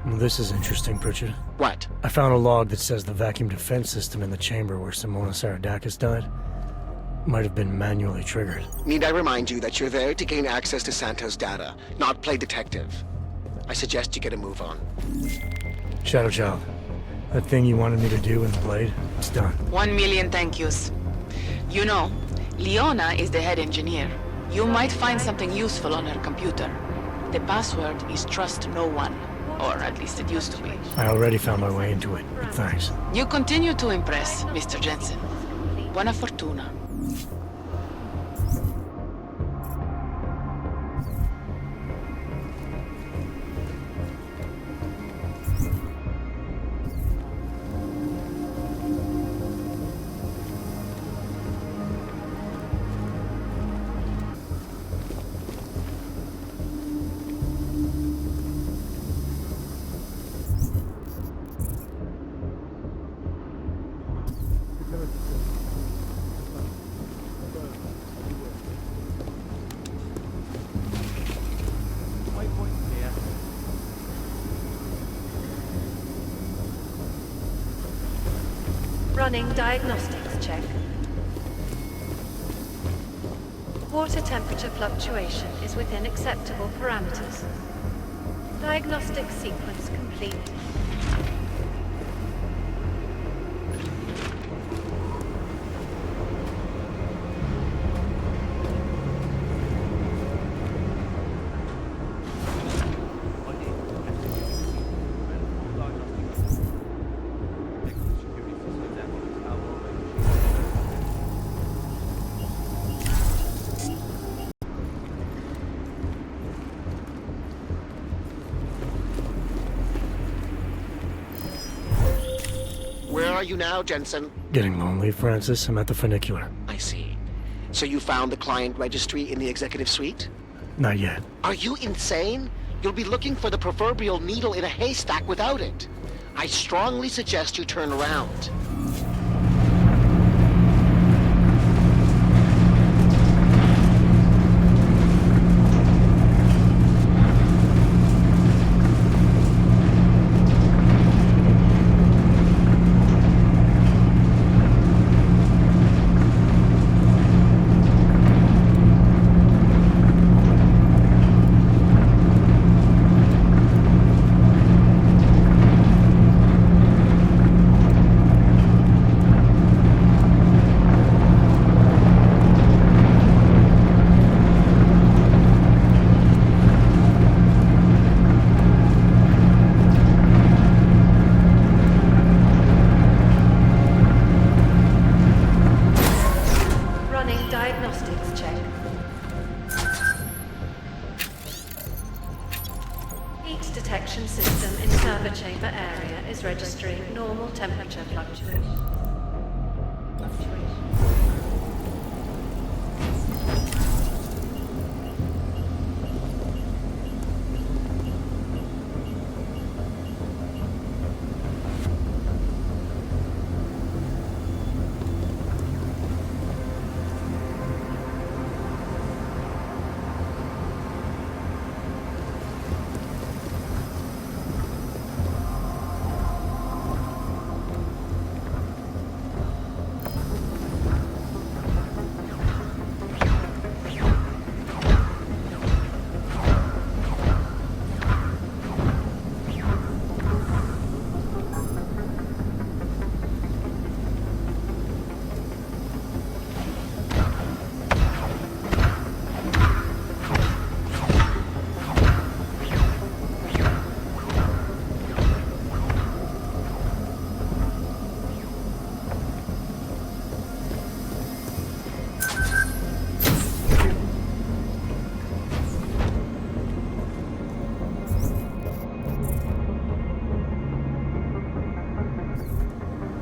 Well, this is interesting, Pritchard. What? I found a log that says the vacuum defense system in the chamber where Simona Saradakis died might have been manually triggered. Need I remind you that you're there to gain access to Santos' data, not play detective? I suggest you get a move on. Shadowchild, that thing you wanted me to do in the Blade, it's done. 1 million thank yous. You know, Leona is the head engineer. You might find something useful on her computer. The password is trust no one, or at least it used to be. I already found my way into it, but thanks. You continue to impress, Mr. Jensen. Buona fortuna. Running diagnostics check. Water temperature fluctuation is within acceptable parameters. Diagnostic sequence complete. Where are you now, Jensen? Getting lonely, Francis. I'm at the funicular. I see. So you found the client registry in the executive suite? Not yet. Are you insane? You'll be looking for the proverbial needle in a haystack without it. I strongly suggest you turn around.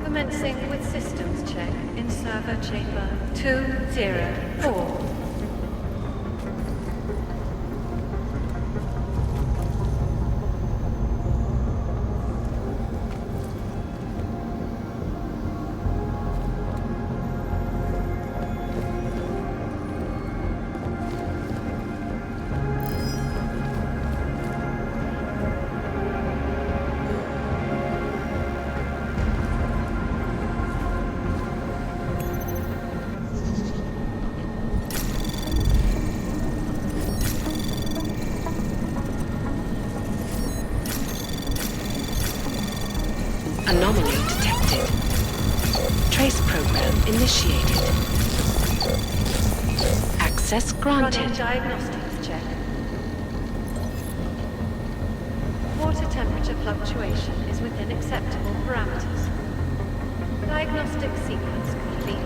Commencing with systems check in server chamber 204. Anomaly detected. Trace program initiated. Access granted. Running diagnostics check. Water temperature fluctuation is within acceptable parameters. Diagnostic sequence complete.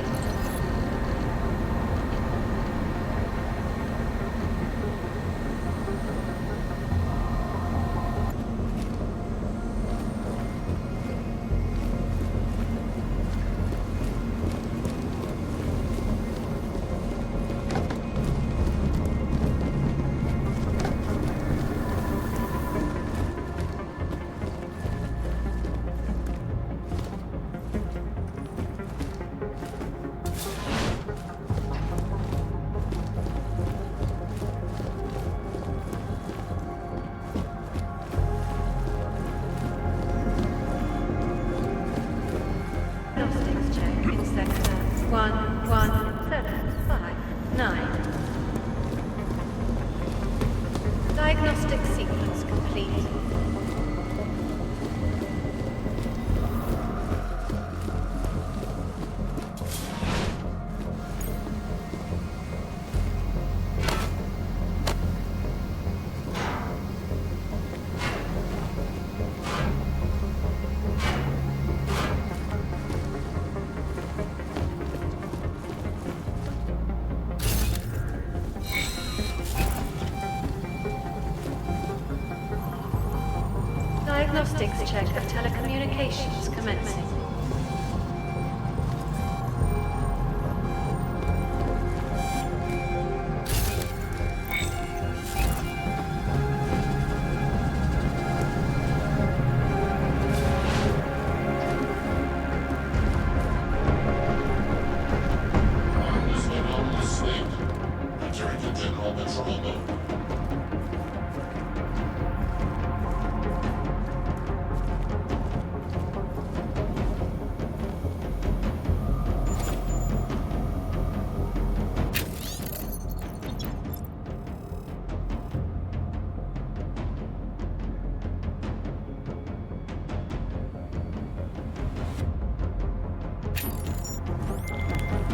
Diagnostic sequence complete. Diagnostics check of telecommunications commencing.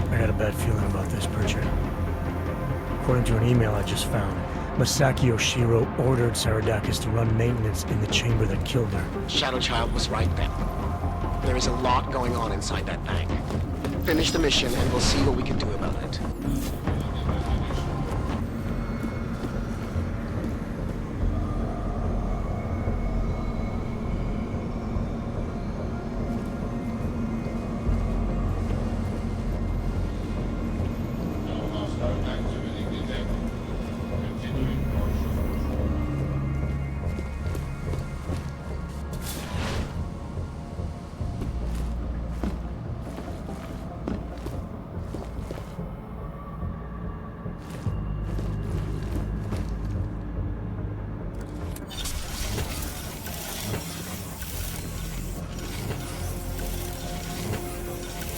I got a bad feeling about this, Pritchard. According to an email I just found, Masaki Oshiro ordered Saradakis to run maintenance in the chamber that killed her. Shadowchild was right then. There is a lot going on inside that bank. Finish the mission and we'll see what we can do about it.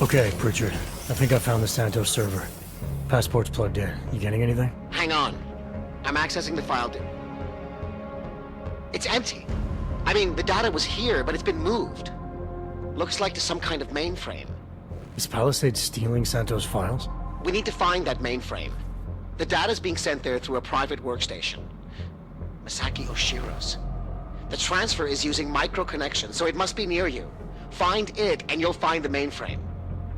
Okay, Pritchard. I think I found the Santos server. Passport's plugged in. You getting anything? Hang on. I'm accessing the file. It's empty. I mean, the data was here, but it's been moved. Looks like to some kind of mainframe. Is Palisade stealing Santos files? We need to find that mainframe. The data's being sent there through a private workstation. Masaki Oshiro's. The transfer is using micro-connections, so it must be near you. Find it, and you'll find the mainframe.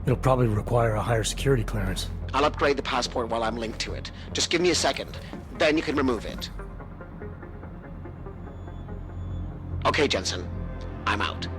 It'll probably require a higher security clearance. I'll upgrade the passport while I'm linked to it. Just give me a second. Then you can remove it. Okay, Jensen. I'm out.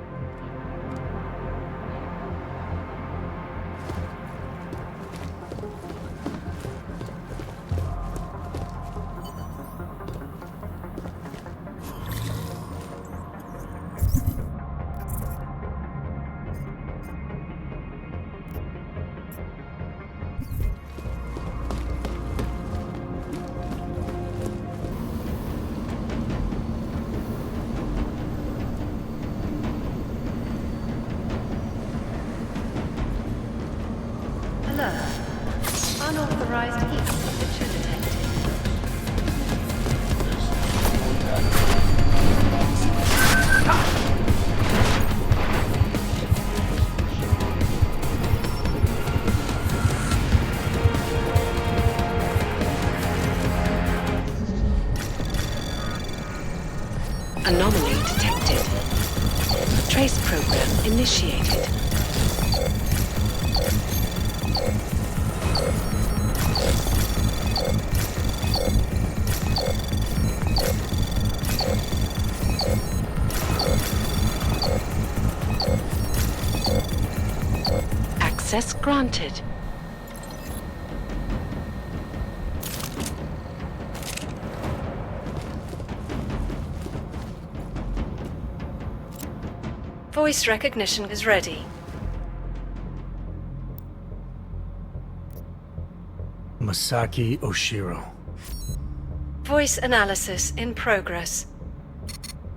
Unauthorized heat signature detected. Anomaly detected. Trace program initiated. Access granted. Voice recognition is ready. Masaki Oshiro. Voice analysis in progress.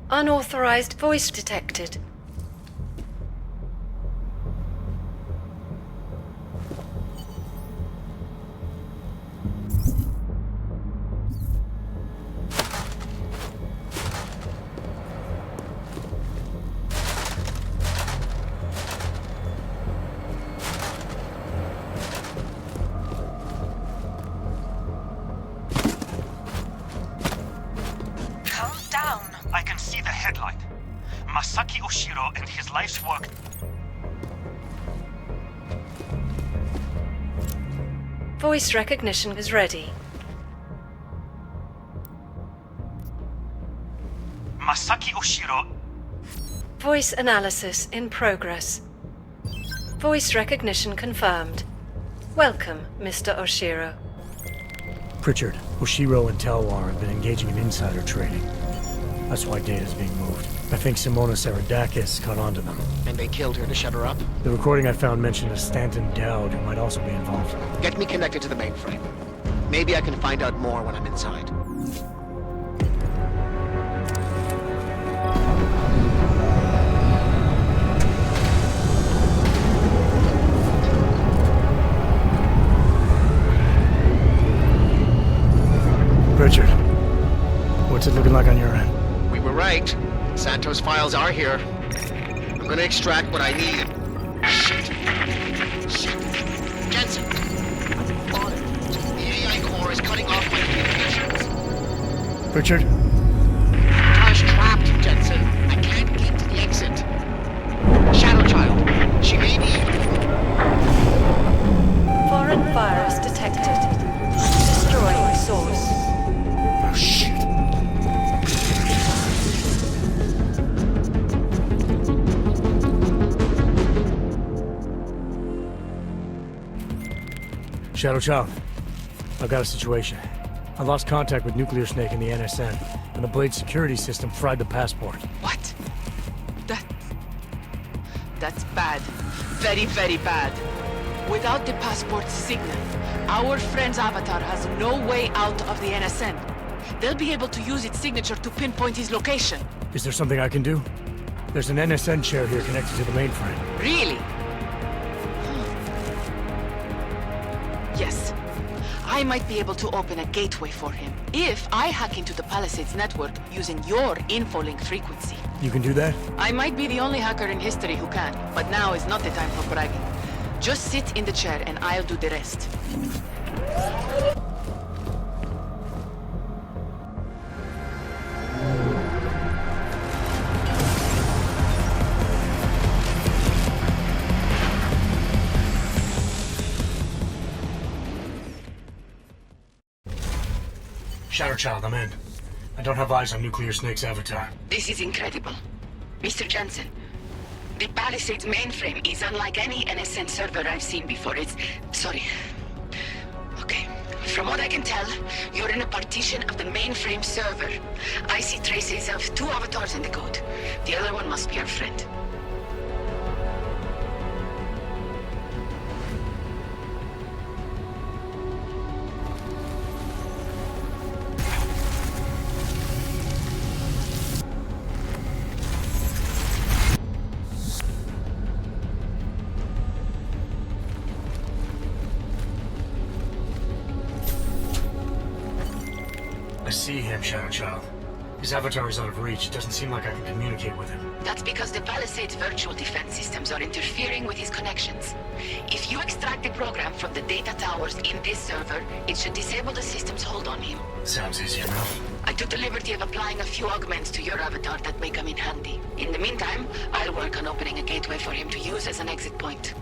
Unauthorized voice detected. Calm down. I can see the headlight. Masaki Oshiro and his life's work. Voice recognition is ready. Masaki Oshiro. Voice analysis in progress. Voice recognition confirmed. Welcome, Mr. Oshiro. Pritchard, Oshiro and Talwar have been engaging in insider trading. That's why data's being moved. I think Simona Saradakis caught on to them. And they killed her to shut her up? The recording I found mentioned a Stanton Dowd who might also be involved. Get me connected to the mainframe. Maybe I can find out more when I'm inside. Pritchard, what's it looking like on your end? We were right. Santos' files are here. I'm gonna extract what I need. Shit. Jensen! The AI core is cutting off my communications. Pritchard? Car's trapped, Jensen. I can't get to the exit. Shadowchild. She may be... Foreign virus detected. Destroying source. Oh, shit. Shadowchild, I've got a situation. I lost contact with Nuclear Snake and the NSN, and the Blade security system fried the passport. What? That's bad. Very, very bad. Without the passport signal, our friend's avatar has no way out of the NSN. They'll be able to use its signature to pinpoint his location. Is there something I can do? There's an NSN chair here connected to the mainframe. Really? Yes. I might be able to open a gateway for him if I hack into the Palisade's network using your infolink frequency. You can do that? I might be the only hacker in history who can, but now is not the time for bragging. Just sit in the chair and I'll do the rest. Shadowchild, I'm in. I don't have eyes on Nuclear Snake's avatar. This is incredible. Mr. Jensen, the Palisade's mainframe is unlike any NSN server I've seen before. Sorry. Okay. From what I can tell, you're in a partition of the mainframe server. I see traces of 2 avatars in the code. The other one must be our friend. I see him, Shadowchild. His avatar is out of reach. It doesn't seem like I can communicate with him. That's because the Palisade's virtual defense systems are interfering with his connections. If you extract the program from the data towers in this server, it should disable the system's hold on him. Sounds easy enough. I took the liberty of applying a few augments to your avatar that may come in handy. In the meantime, I'll work on opening a gateway for him to use as an exit point.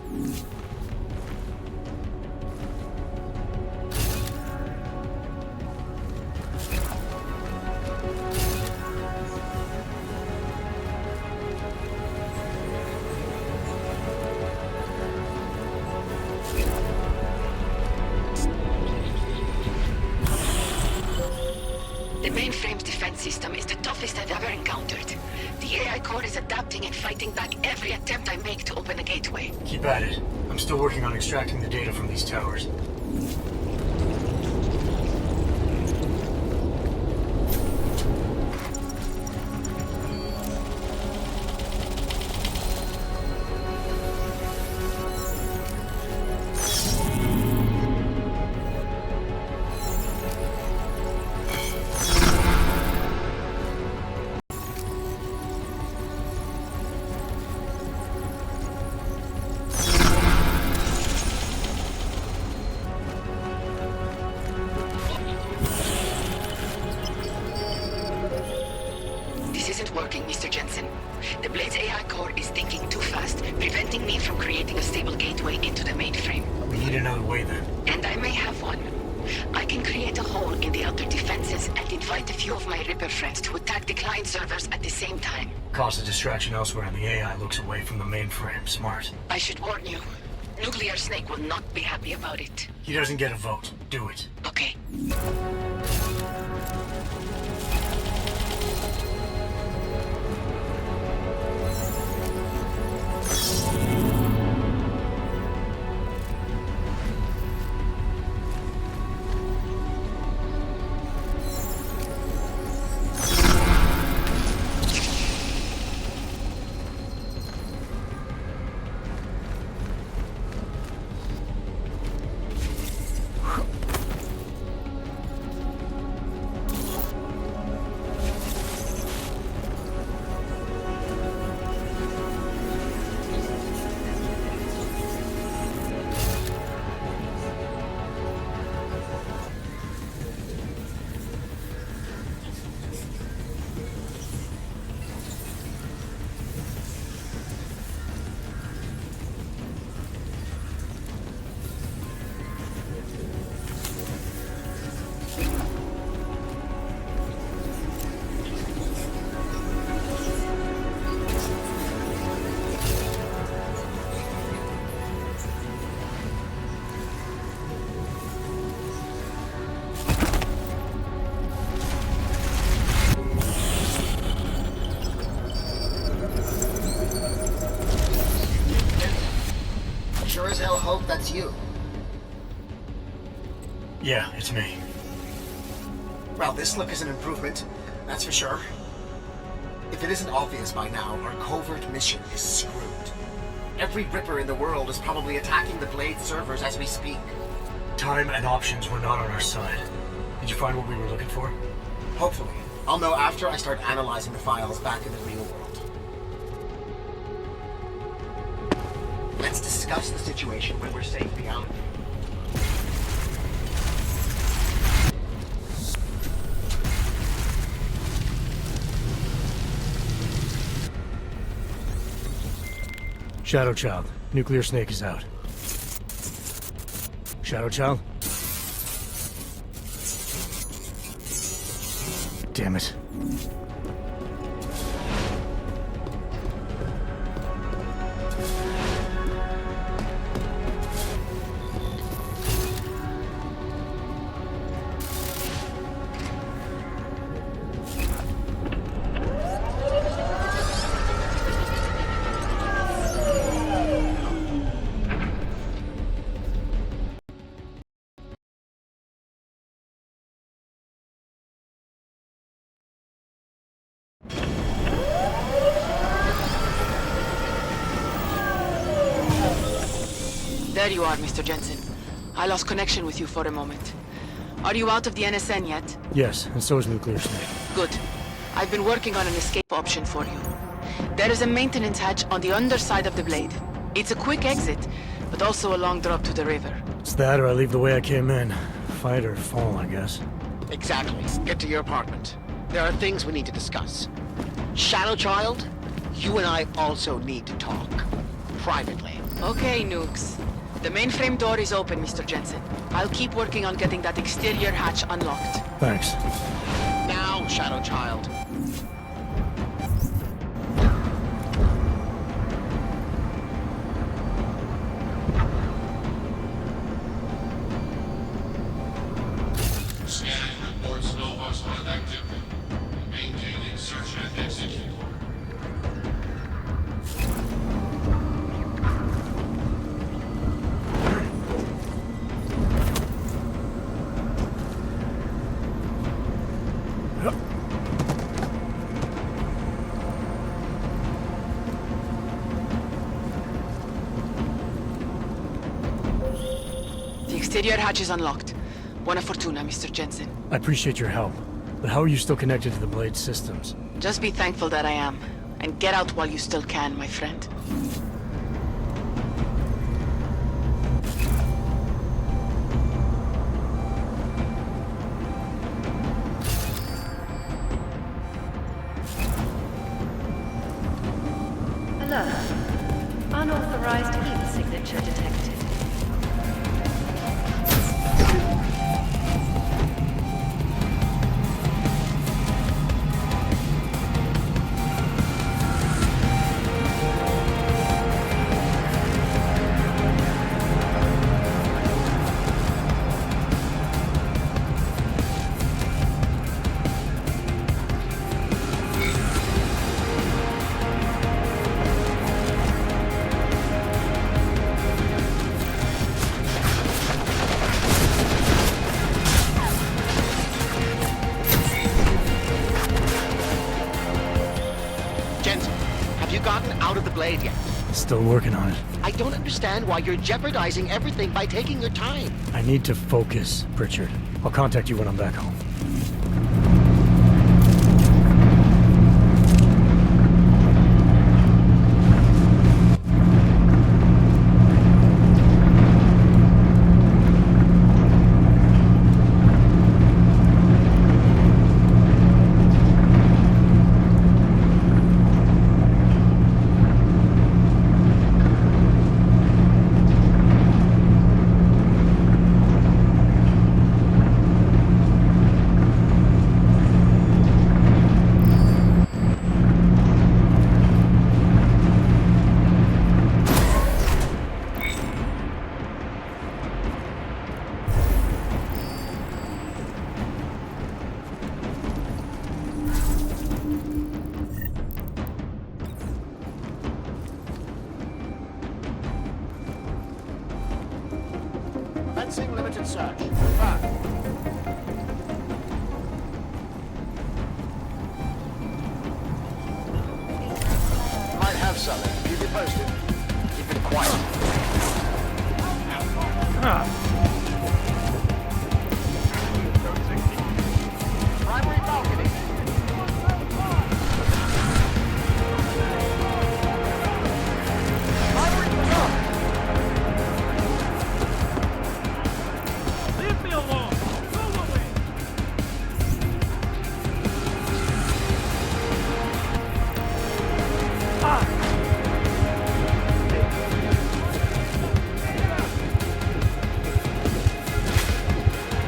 The mainframe's defense system is the toughest I've ever encountered. The AI core is adapting and fighting back every attempt I make to open a gateway. Keep at it. I'm still working on extracting the data from these towers. isn't working, Mr. Jensen. The Blade's AI core is thinking too fast, preventing me from creating a stable gateway into the mainframe. We need another way then. And I may have one. I can create a hole in the outer defenses and invite a few of my Ripper friends to attack the client servers at the same time. Cause a distraction elsewhere and the AI looks away from the mainframe. Smart. I should warn you. Nuclear Snake will not be happy about it. He doesn't get a vote. Do it. Okay. Sure as hell hope that's you. Yeah, it's me. Well, this look is an improvement, that's for sure. If it isn't obvious by now, our covert mission is screwed. Every Ripper in the world is probably attacking the Blade servers as we speak. Time and options were not on our side. Did you find what we were looking for? Hopefully. I'll know after I start analyzing the files back in the real world. Let's discuss the situation when we're safe beyond it. Shadowchild. Nuclear Snake is out. Shadowchild? Damn it. There you are, Mr. Jensen. I lost connection with you for a moment. Are you out of the NSN yet? Yes, and so is Nuclear Snake. Good. I've been working on an escape option for you. There is a maintenance hatch on the underside of the Blade. It's a quick exit, but also a long drop to the river. It's that or I leave the way I came in. Fight or fall, I guess. Exactly. Get to your apartment. There are things we need to discuss. Shadowchild, you and I also need to talk. Privately. Okay, Nukes. The mainframe door is open, Mr. Jensen. I'll keep working on getting that exterior hatch unlocked. Thanks. Now, Shadowchild. Scanning reports Nova's unactive. Maintaining search and execute. The exterior hatch is unlocked. Buona fortuna, Mr. Jensen. I appreciate your help, but how are you still connected to the Blade systems? Just be thankful that I am. And get out while you still can, my friend. unauthorized heat signature detected. Jensen, have you gotten out of the blade yet? Still working on it. I don't understand why you're jeopardizing everything by taking your time. I need to focus, Pritchard. I'll contact you when I'm back home. Commencing limited search. Confirmed. Might have something. Keep it posted. Keep it quiet. Primary balcony. Leave me alone! Go away!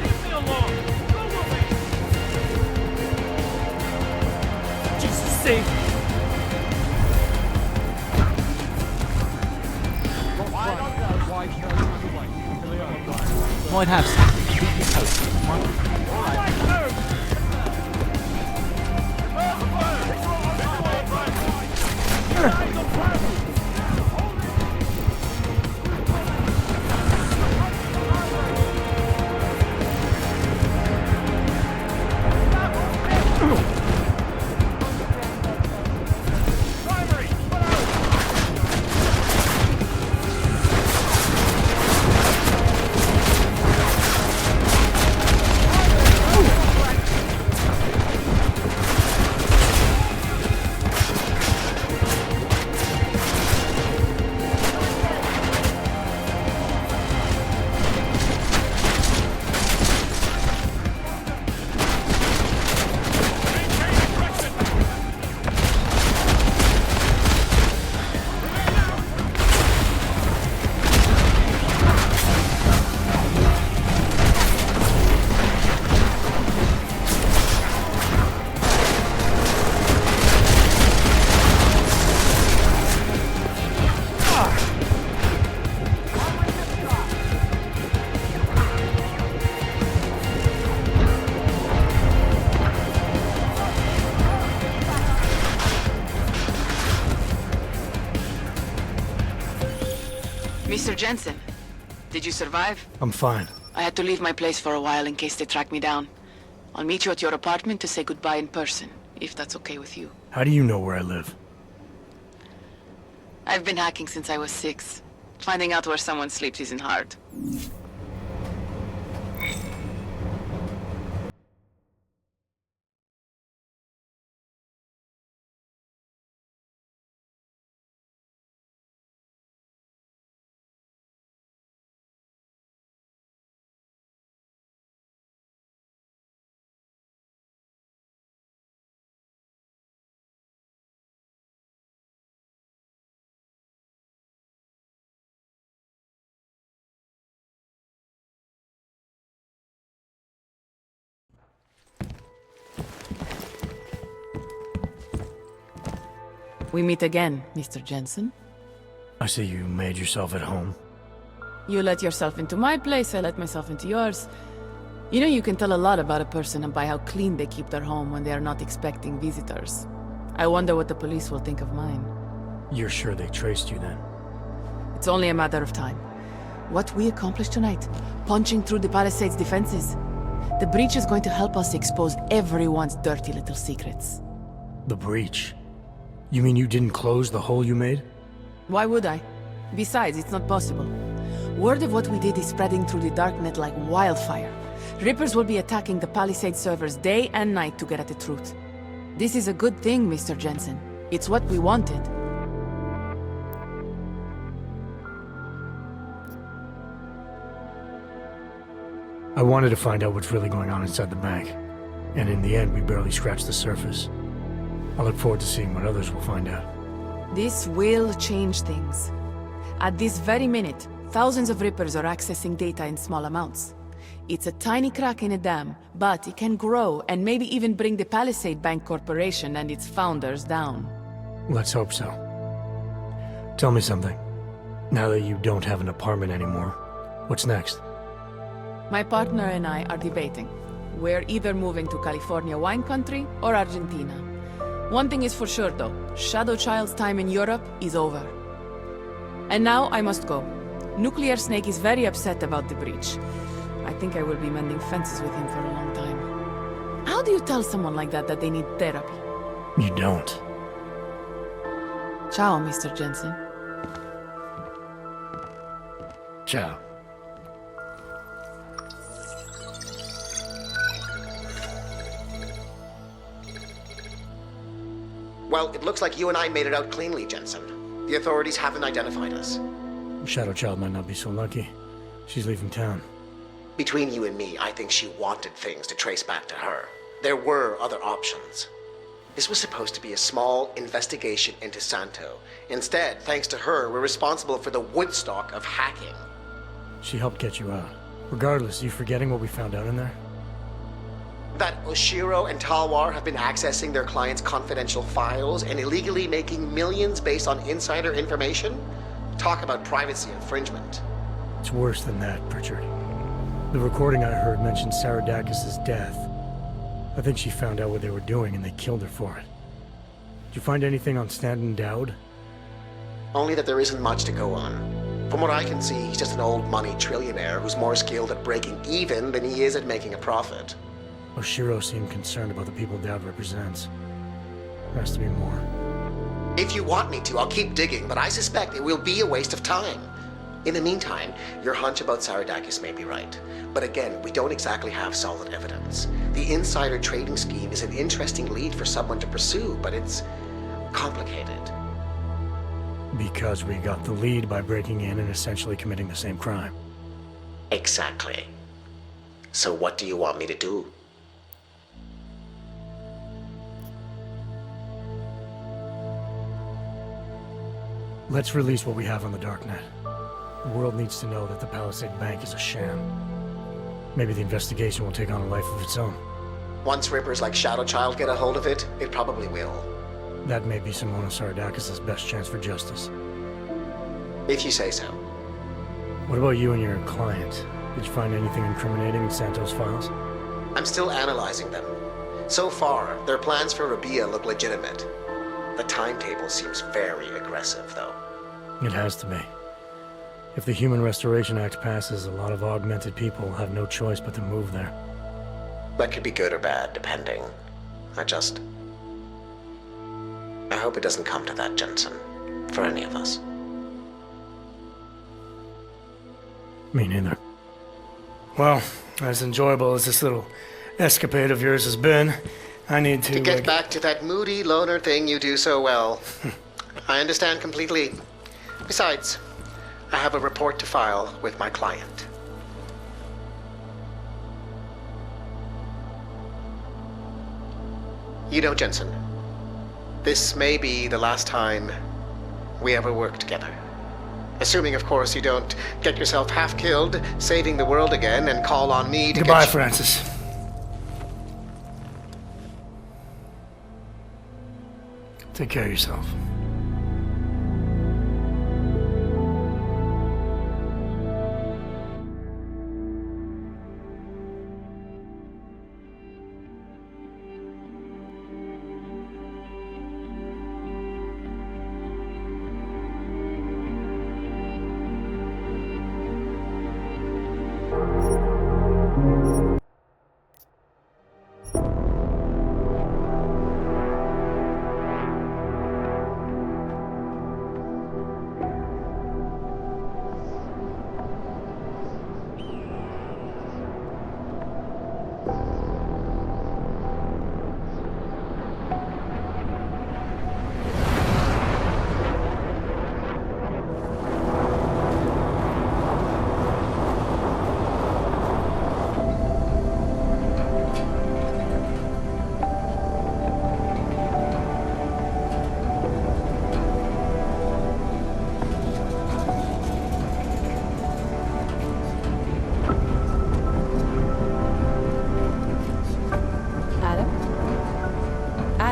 Leave me alone! Go away! Jesus, save me! Might have something. Keep me posted. Mr. Jensen, did you survive? I'm fine. I had to leave my place for a while in case they track me down. I'll meet you at your apartment to say goodbye in person, if that's okay with you. How do you know where I live? I've been hacking since I was 6. Finding out where someone sleeps isn't hard. We meet again, Mr. Jensen. I see you made yourself at home. You let yourself into my place, I let myself into yours. You know, you can tell a lot about a person by how clean they keep their home when they are not expecting visitors. I wonder what the police will think of mine. You're sure they traced you then? It's only a matter of time. What we accomplished tonight, punching through the Palisade's defenses. The breach is going to help us expose everyone's dirty little secrets. The breach? You mean you didn't close the hole you made? Why would I? Besides, it's not possible. Word of what we did is spreading through the darknet like wildfire. Rippers will be attacking the Palisade servers day and night to get at the truth. This is a good thing, Mr. Jensen. It's what we wanted. I wanted to find out what's really going on inside the bank. And in the end, we barely scratched the surface. I look forward to seeing what others will find out. This will change things. At this very minute, thousands of Rippers are accessing data in small amounts. It's a tiny crack in a dam, but it can grow and maybe even bring the Palisade Bank Corporation and its founders down. Let's hope so. Tell me something. Now that you don't have an apartment anymore, what's next? My partner and I are debating. We're either moving to California wine country or Argentina. One thing is for sure though, Shadowchild's time in Europe is over. And now I must go. Nuclear Snake is very upset about the breach. I think I will be mending fences with him for a long time. How do you tell someone like that they need therapy? You don't. Ciao, Mr. Jensen. Ciao. Well, it looks like you and I made it out cleanly, Jensen. The authorities haven't identified us. Shadowchild might not be so lucky. She's leaving town. Between you and me, I think she wanted things to trace back to her. There were other options. This was supposed to be a small investigation into Santo. Instead, thanks to her, we're responsible for the Woodstock of hacking. She helped get you out. Regardless, you forgetting what we found out in there? That Oshiro and Talwar have been accessing their clients' confidential files and illegally making millions based on insider information? Talk about privacy infringement. It's worse than that, Pritchard. The recording I heard mentioned Saradakis' death. I think she found out what they were doing and they killed her for it. Did you find anything on Stanton Dowd? Only that there isn't much to go on. From what I can see, he's just an old money trillionaire who's more skilled at breaking even than he is at making a profit. Oshiro seemed concerned about the people Dowd represents. There has to be more. If you want me to, I'll keep digging, but I suspect it will be a waste of time. In the meantime, your hunch about Saradakis may be right. But again, we don't exactly have solid evidence. The insider trading scheme is an interesting lead for someone to pursue, but it's complicated. Because we got the lead by breaking in and essentially committing the same crime. Exactly. So what do you want me to do? Let's release what we have on the darknet. The world needs to know that the Palisade Bank is a sham. Maybe the investigation will take on a life of its own. Once Rippers like Shadowchild get a hold of it, it probably will. That may be Simona Saradakis' best chance for justice. If you say so. What about you and your client? Did you find anything incriminating in Santos' files? I'm still analyzing them. So far, their plans for Rabi'ah look legitimate. The timetable seems very aggressive, though. It has to be. If the Human Restoration Act passes, a lot of augmented people will have no choice but to move there. That could be good or bad, depending. I hope it doesn't come to that, Jensen. For any of us. Me neither. Well, as enjoyable as this little escapade of yours has been, I need to... To get back to that moody loner thing you do so well. I understand completely. Besides, I have a report to file with my client. You know, Jensen, this may be the last time we ever work together. Assuming, of course, you don't get yourself half killed, saving the world again, and call on me to Goodbye, Francis. Take care of yourself.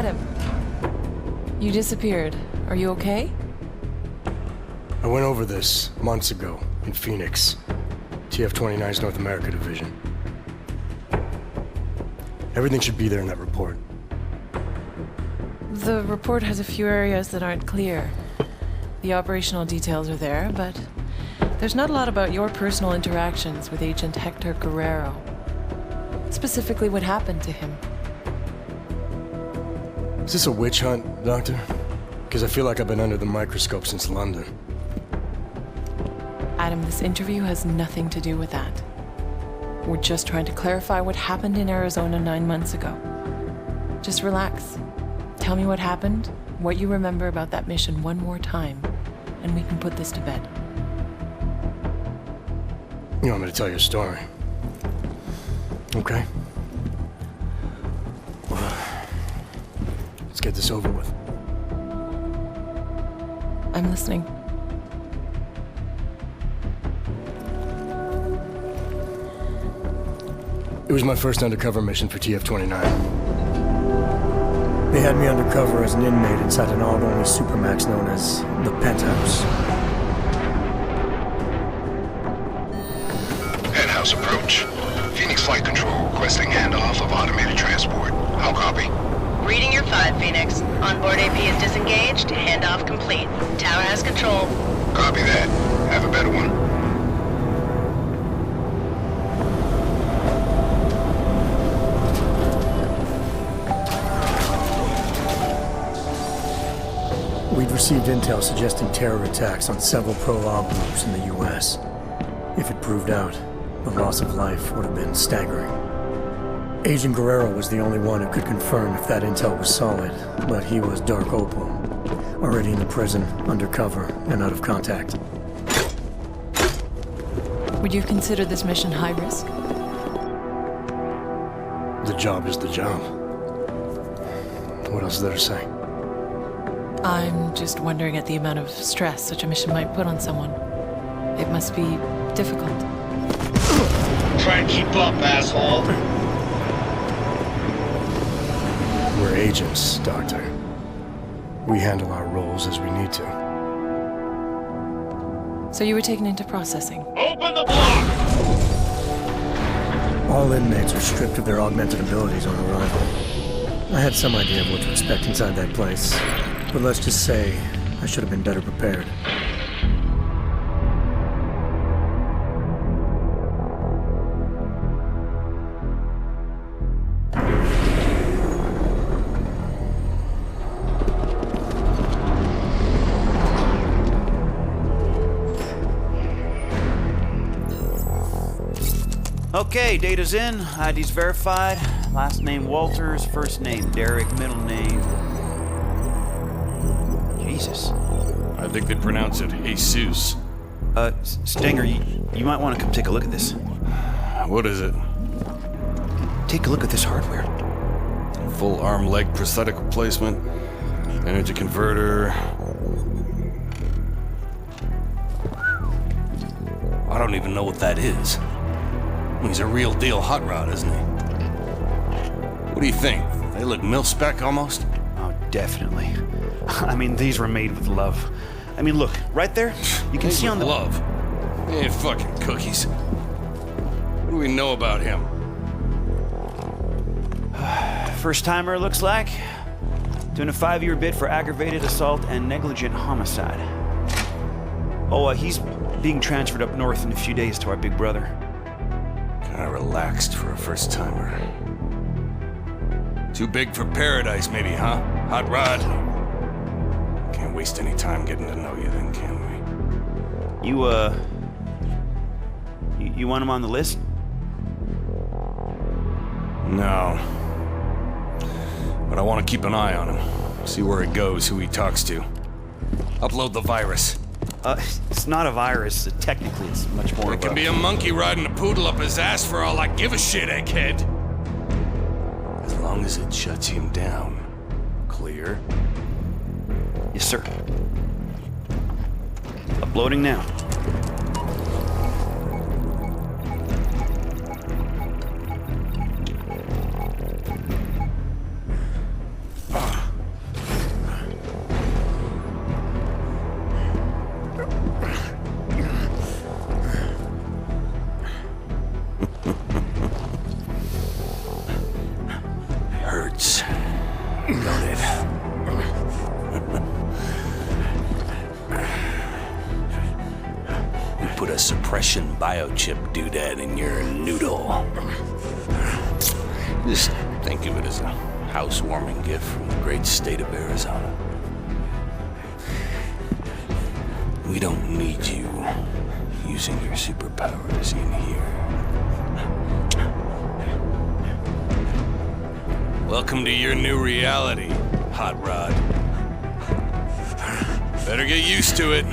Adam. You disappeared. Are you okay? I went over this months ago in Phoenix, TF-29's North America division. Everything should be there in that report. The report has a few areas that aren't clear. The operational details are there, but there's not a lot about your personal interactions with Agent Hector Guerrero. Specifically what happened to him. Is this a witch hunt, Doctor? Because I feel like I've been under the microscope since London. Adam, this interview has nothing to do with that. We're just trying to clarify what happened in Arizona 9 months ago. Just relax. Tell me what happened, what you remember about that mission one more time, and we can put this to bed. You want me to tell you a story? Okay. Well, let's get this over with. I'm listening. It was my first undercover mission for TF-29. They had me undercover as an inmate inside an AUG-only supermax known as the Pent House. Pent House approach. Phoenix Flight Control requesting handoff of automated transport. How copy? Reading your 5, Phoenix. Onboard AP is disengaged. Handoff complete. Tower has control. Copy that. Have a better one. We'd received intel suggesting terror attacks on several pro-AUG groups in the U.S. If it proved out, the loss of life would have been staggering. Agent Guerrero was the only one who could confirm if that intel was solid, but he was Dark Opal, already in the prison, undercover, and out of contact. Would you consider this mission high risk? The job is the job. What else is there to say? I'm just wondering at the amount of stress such a mission might put on someone. It must be difficult. Try and keep up, asshole. We're agents, Doctor. We handle our roles as we need to. So you were taken into processing? Open the block! All inmates are stripped of their augmented abilities on arrival. I had some idea of what to expect inside that place, but let's just say I should have been better prepared. Okay, data's in, ID's verified. Last name Walters, first name Derek, middle name... Jesus. I think they pronounce it Jesus. Stinger, you might want to come take a look at this. What is it? Take a look at this hardware. Full arm-leg prosthetic replacement, energy converter. I don't even know what that is. He's a real deal hot rod, isn't he? What do you think? They look mil-spec almost? Oh, definitely. I mean, these were made with love. I mean, look, right there, you can see on the... love? They ain't fucking cookies. What do we know about him? First timer, looks like. Doing a 5-year bid for aggravated assault and negligent homicide. Oh, he's being transferred up north in a few days to our big brother. Kinda relaxed for a first-timer. Too big for paradise, maybe, huh? Hot rod? Can't waste any time getting to know you then, can we? You want him on the list? No. But I want to keep an eye on him. See where he goes, who he talks to. Upload the virus. It's not a virus. Technically, it's much more It can be a monkey riding a poodle up his ass for all I give a shit, egghead. As long as it shuts him down. Clear? Yes, sir. Uploading now. Noted. We put a suppression biochip doodad in your noodle. Just think of it as a housewarming gift from the great state of Arizona. We don't need you using your superpowers in here. Welcome to your new reality, Hot Rod. Better get used to it.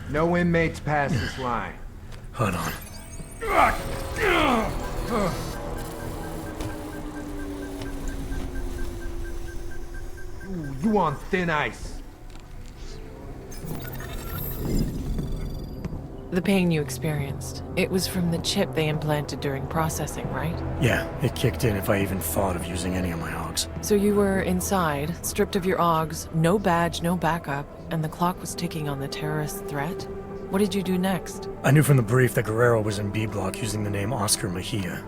No inmates pass this line. Hold on. You on thin ice. The pain you experienced, it was from the chip they implanted during processing, right? Yeah, it kicked in if I even thought of using any of my augs. So you were inside, stripped of your augs, no badge, no backup, and the clock was ticking on the terrorist threat? What did you do next? I knew from the brief that Guerrero was in B Block using the name Oscar Mejia.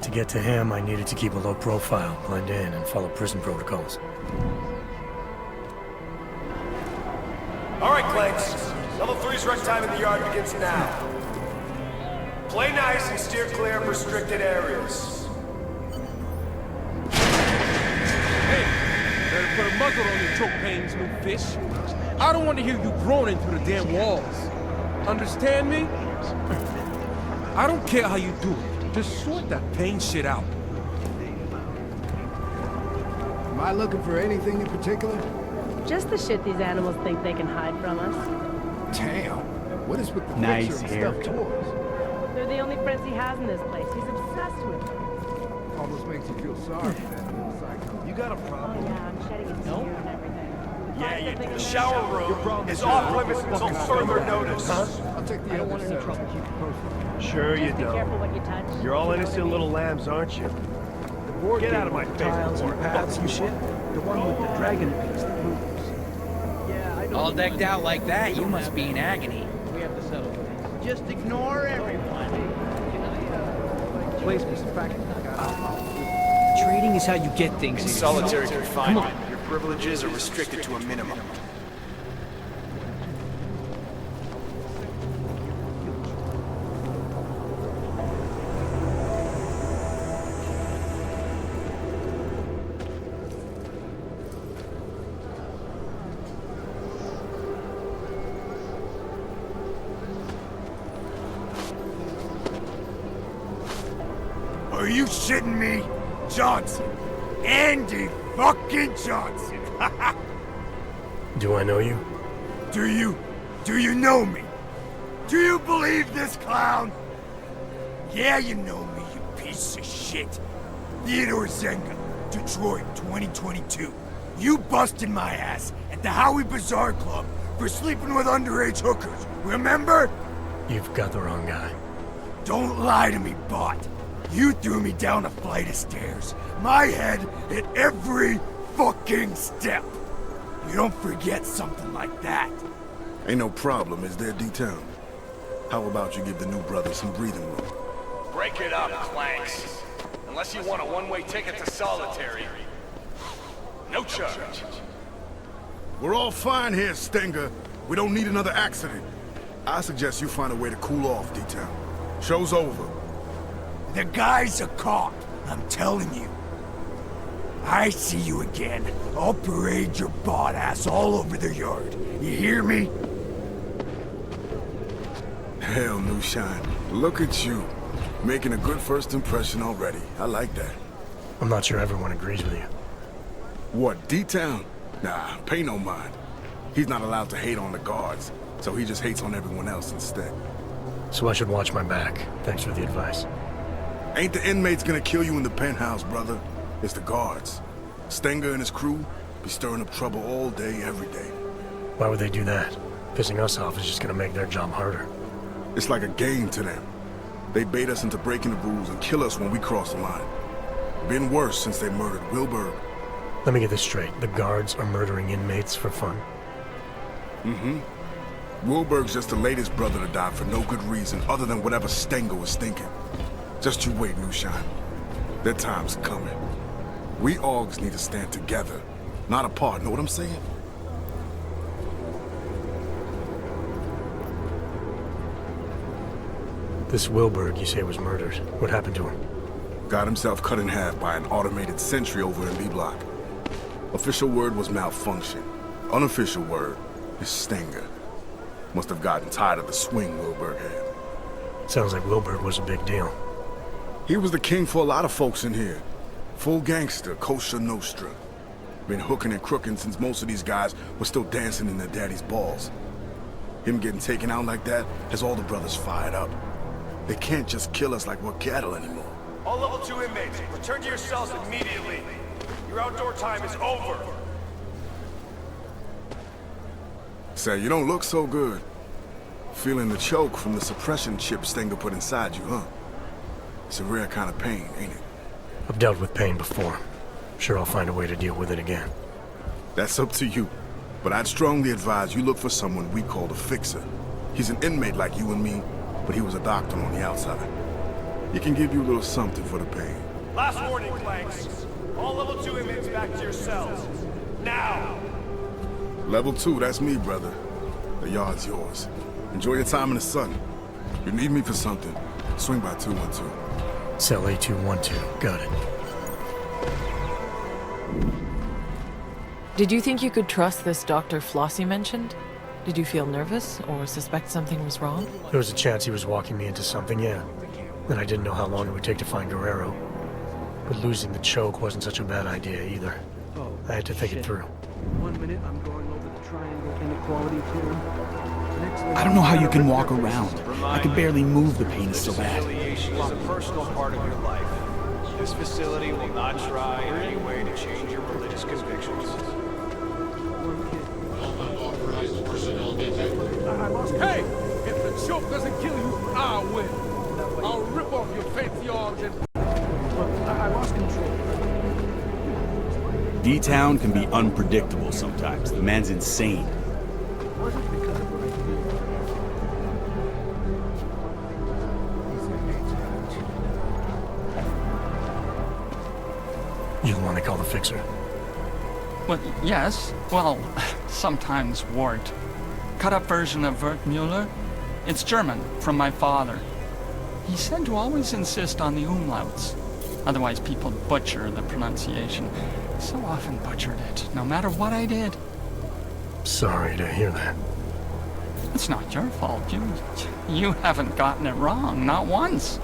To get to him, I needed to keep a low profile, blend in, and follow prison protocols. All right, Clanks. Level 3's rec time in the yard begins now. Play nice and steer clear of restricted areas. Hey, better put a muzzle on your choke pains, new fish. I don't want to hear you groaning through the damn walls. Understand me? I don't care how you do it. Just sort that pain shit out. Am I looking for anything in particular? Just the shit these animals think they can hide from us. Damn. What is with the Nice picture and haircut. stuffed toys? They're the only friends he has in this place. He's obsessed with them. Almost makes you feel sorry for that little psycho. You got a Oh problem? yeah, I'm shedding his tear and everything. Yeah, you do. The shower room is off limits until further notice. I'll take the I don't other want any set. trouble. Keep you posted. Sure you Just be careful what you touch. You're all You know innocent what I mean? little lambs, aren't you? Get out of my face, tiles and paths and shit. The one with the dragon piece that moves. All decked out like that, you must be in agony. We have to settle things. Just ignore everyone. Place was back. Trading is how you get things In here. solitary Come confinement, on. your privileges are restricted to a minimum. Are you shitting me? Johnson. Andy fucking Johnson. Do I know you? Do you know me? Do you believe this clown? Yeah, you know me, you piece of shit. Theodore Zenga, Detroit, 2022. You busted my ass at the Howie Bazaar Club for sleeping with underage hookers, remember? You've got the wrong guy. Don't lie to me, bot. You threw me down a flight of stairs. My head hit every fucking step. You don't forget something like that. Ain't no problem, is there, D-Town? How about you give the new brother some breathing room? Break it up, Clanks. Unless you want a one-way ticket to solitary. No charge. We're all fine here, Stinger. We don't need another accident. I suggest you find a way to cool off, D-Town. Show's over. The guy's a cop, I'm telling you. I see you again. I'll parade your bot ass all over the yard. You hear me? Hell, new shine. Look at you. Making a good first impression already. I like that. I'm not sure everyone agrees with you. What, D-Town? Nah, pay no mind. He's not allowed to hate on the guards, so he just hates on everyone else instead. So I should watch my back. Thanks for the advice. Ain't the inmates gonna kill you in the penthouse, brother. It's the guards. Stenger and his crew be stirring up trouble all day, every day. Why would they do that? Pissing us off is just gonna make their job harder. It's like a game to them. They bait us into breaking the rules and kill us when we cross the line. Been worse since they murdered Wilbur. Let me get this straight. The guards are murdering inmates for fun? Mm-hmm. Wilbur's just the latest brother to die for no good reason other than whatever Stenger was thinking. Just you wait, Newshine. Their time's coming. We Augs need to stand together, not apart, know what I'm saying? This Wilbur, you say, was murdered. What happened to him? Got himself cut in half by an automated sentry over in B Block. Official word was malfunction. Unofficial word is Stenger. Must have gotten tired of the swing Wilbur had. Sounds like Wilbur was a big deal. He was the king for a lot of folks in here. Full gangster, Kosher Nostra. Been hooking and crooking since most of these guys were still dancing in their daddy's balls. Him getting taken out like that has all the brothers fired up. They can't just kill us like we're cattle anymore. All level 2 inmates, return to your cells immediately. Your outdoor time is over. Say, you don't look so good. Feeling the choke from the suppression chip Stenger put inside you, huh? It's a rare kind of pain, ain't it? I've dealt with pain before. Sure, I'll find a way to deal with it again. That's up to you. But I'd strongly advise you look for someone we call the Fixer. He's an inmate like you and me, but he was a doctor on the outside. He can give you a little something for the pain. Last warning, Clanks. All level 2 inmates back to your cells. Now! Level 2, that's me, brother. The yard's yours. Enjoy your time in the sun. If you need me for something, swing by 212. Cell A212. Got it. Did you think you could trust this Dr. Flossie mentioned? Did you feel nervous or suspect something was wrong? There was a chance he was walking me into something, yeah. And I didn't know how long it would take to find Guerrero. But losing the choke wasn't such a bad idea either. I had to think it through. 1 minute I'm going over the triangle inequality theorem. I don't know how you can walk around. I can barely move, the pain is so bad. Humiliation is a personal part of your life. This facility will not try in any way to change your religious convictions. Hey! If the choke doesn't kill you, I'll win. I'll rip off your fancy arms and... I lost control. D-Town can be unpredictable sometimes. The man's insane. You the one they call the Fixer? Well, yes. Well, sometimes Wart. Cut-up version of Wertmüller. It's German, from my father. He said to always insist on the umlauts. Otherwise people butcher the pronunciation. So often butchered it, no matter what I did. Sorry to hear that. It's not your fault. You haven't gotten it wrong, not once.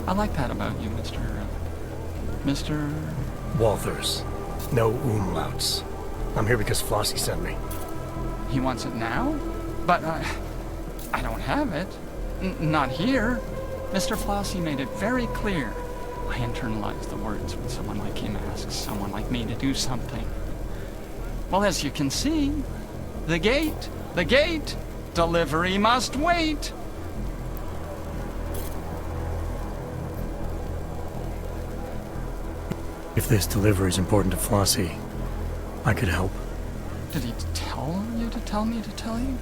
I like that about you, Mr. Walthers. No umlauts. I'm here because Flossie sent me. He wants it now? But I don't have it. Not here. Mr. Flossie made it very clear. I internalize the words when someone like him asks someone like me to do something. Well, as you can see, the gate, delivery must wait. If this delivery is important to Flossie, I could help. Did he tell you to tell me to tell you?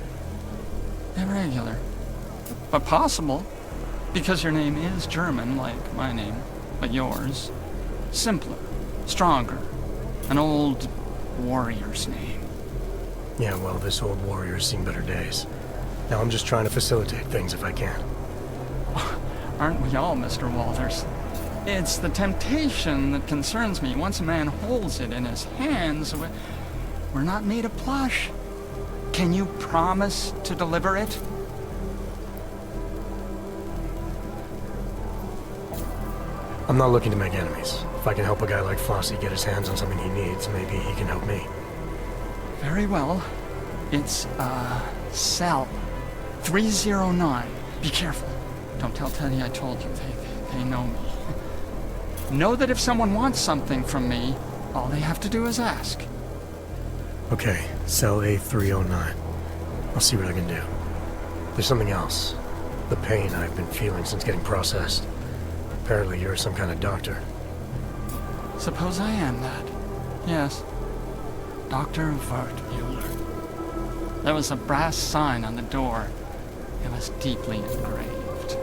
Irregular. But possible, because your name is German, like my name, but yours. Simpler, stronger, an old warrior's name. Yeah, well, this old warrior's seen better days. Now I'm just trying to facilitate things if I can. Aren't we all, Mr. Walters? It's the temptation that concerns me. Once a man holds it in his hands, we're not made of plush. Can you promise to deliver it? I'm not looking to make enemies. If I can help a guy like Flossie get his hands on something he needs, maybe he can help me. Very well. It's, cell 309. Be careful. Don't tell Teddy I told you. They know me. Know that if someone wants something from me, all they have to do is ask. Okay, cell A309. I'll see what I can do. There's something else. The pain I've been feeling since getting processed. Apparently you're some kind of doctor. Suppose I am that. Yes. Dr. Wertmuller. There was a brass sign on the door. It was deeply engraved.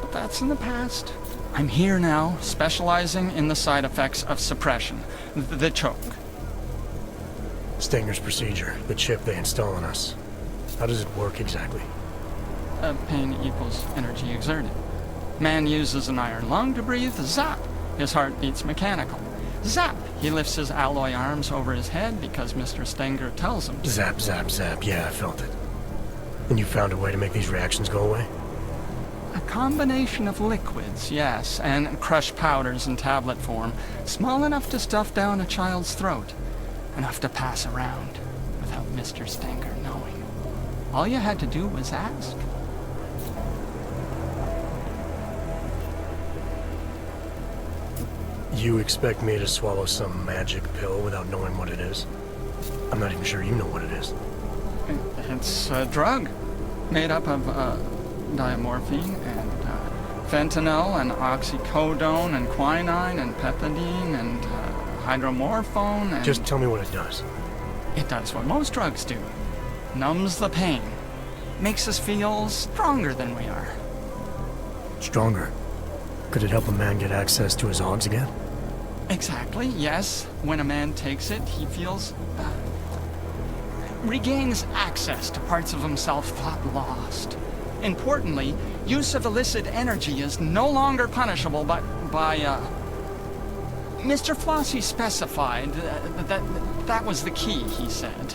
But that's in the past. I'm here now, specializing in the side effects of suppression. The choke. Stenger's procedure, the chip they install on us. How does it work exactly? Pain equals energy exerted. Man uses an iron lung to breathe, zap! His heart beats mechanical. Zap! He lifts his alloy arms over his head because Mr. Stenger tells him to. Zap, zap, zap. Yeah, I felt it. And you found a way to make these reactions go away? A combination of liquids, yes, and crushed powders in tablet form, small enough to stuff down a child's throat, enough to pass around without Mr. Stenger knowing. All you had to do was ask. You expect me to swallow some magic pill without knowing what it is? I'm not even sure you know what it is. It's a drug made up of diamorphine and fentanyl and oxycodone and quinine and pethidine and hydromorphone and... Just tell me what it does. It does what most drugs do. Numbs the pain. Makes us feel stronger than we are. Stronger? Could it help a man get access to his augs again? Exactly, yes. When a man takes it, he feels... regains access to parts of himself thought lost. Importantly, use of illicit energy is no longer punishable by Mr. Flossie specified that was the key, he said.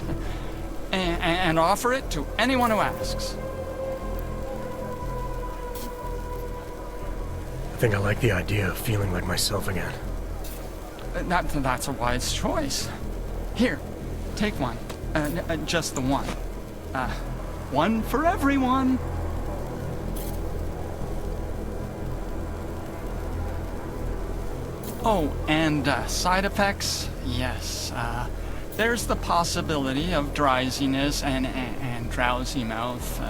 And offer it to anyone who asks. I think I like the idea of feeling like myself again. That's a wise choice. Here, take one. Just the one. One for everyone. Oh, and side effects? Yes. There's the possibility of drowsiness and drowsy mouth.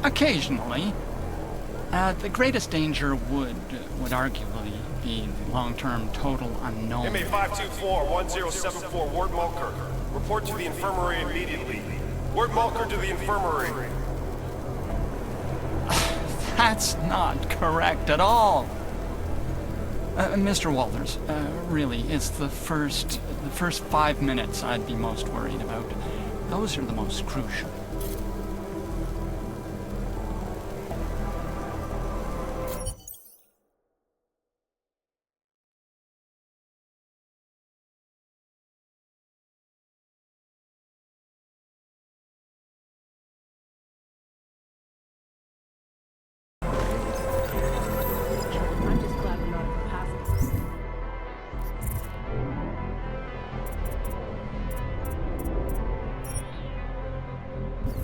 Occasionally. The greatest danger would arguably be long-term total unknown. MA 524-1074, Ward Mulker. Report to the infirmary immediately. Ward Mulker to the infirmary. That's not correct at all. Mr. Walters, really, it's the first 5 minutes I'd be most worried about. Those are the most crucial.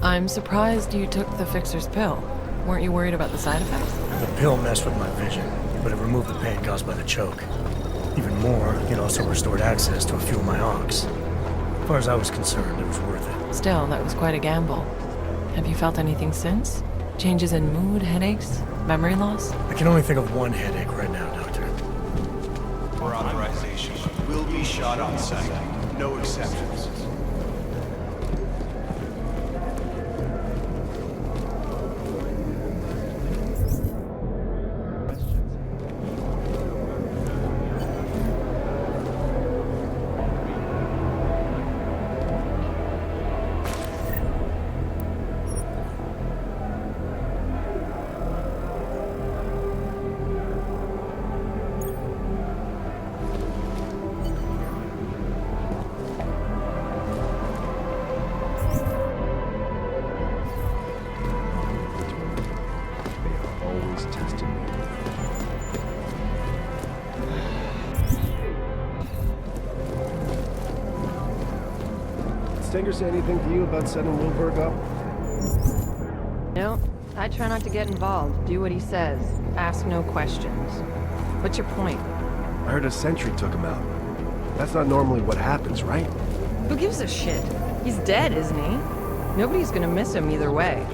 I'm surprised you took the fixer's pill. Weren't you worried about the side effects? The pill messed with my vision, but it removed the pain caused by the choke. Even more, it also restored access to a few of my augs. As far as I was concerned, it was worth it. Still, that was quite a gamble. Have you felt anything since? Changes in mood, headaches, memory loss? I can only think of one headache right now, Doctor. For authorization, will be shot on sight. No exceptions. Stenger say anything to you about setting Wilberg up? No, I try not to get involved. Do what he says. Ask no questions. What's your point? I heard a sentry took him out. That's not normally what happens, right? Who gives a shit? He's dead, isn't he? Nobody's gonna miss him either way.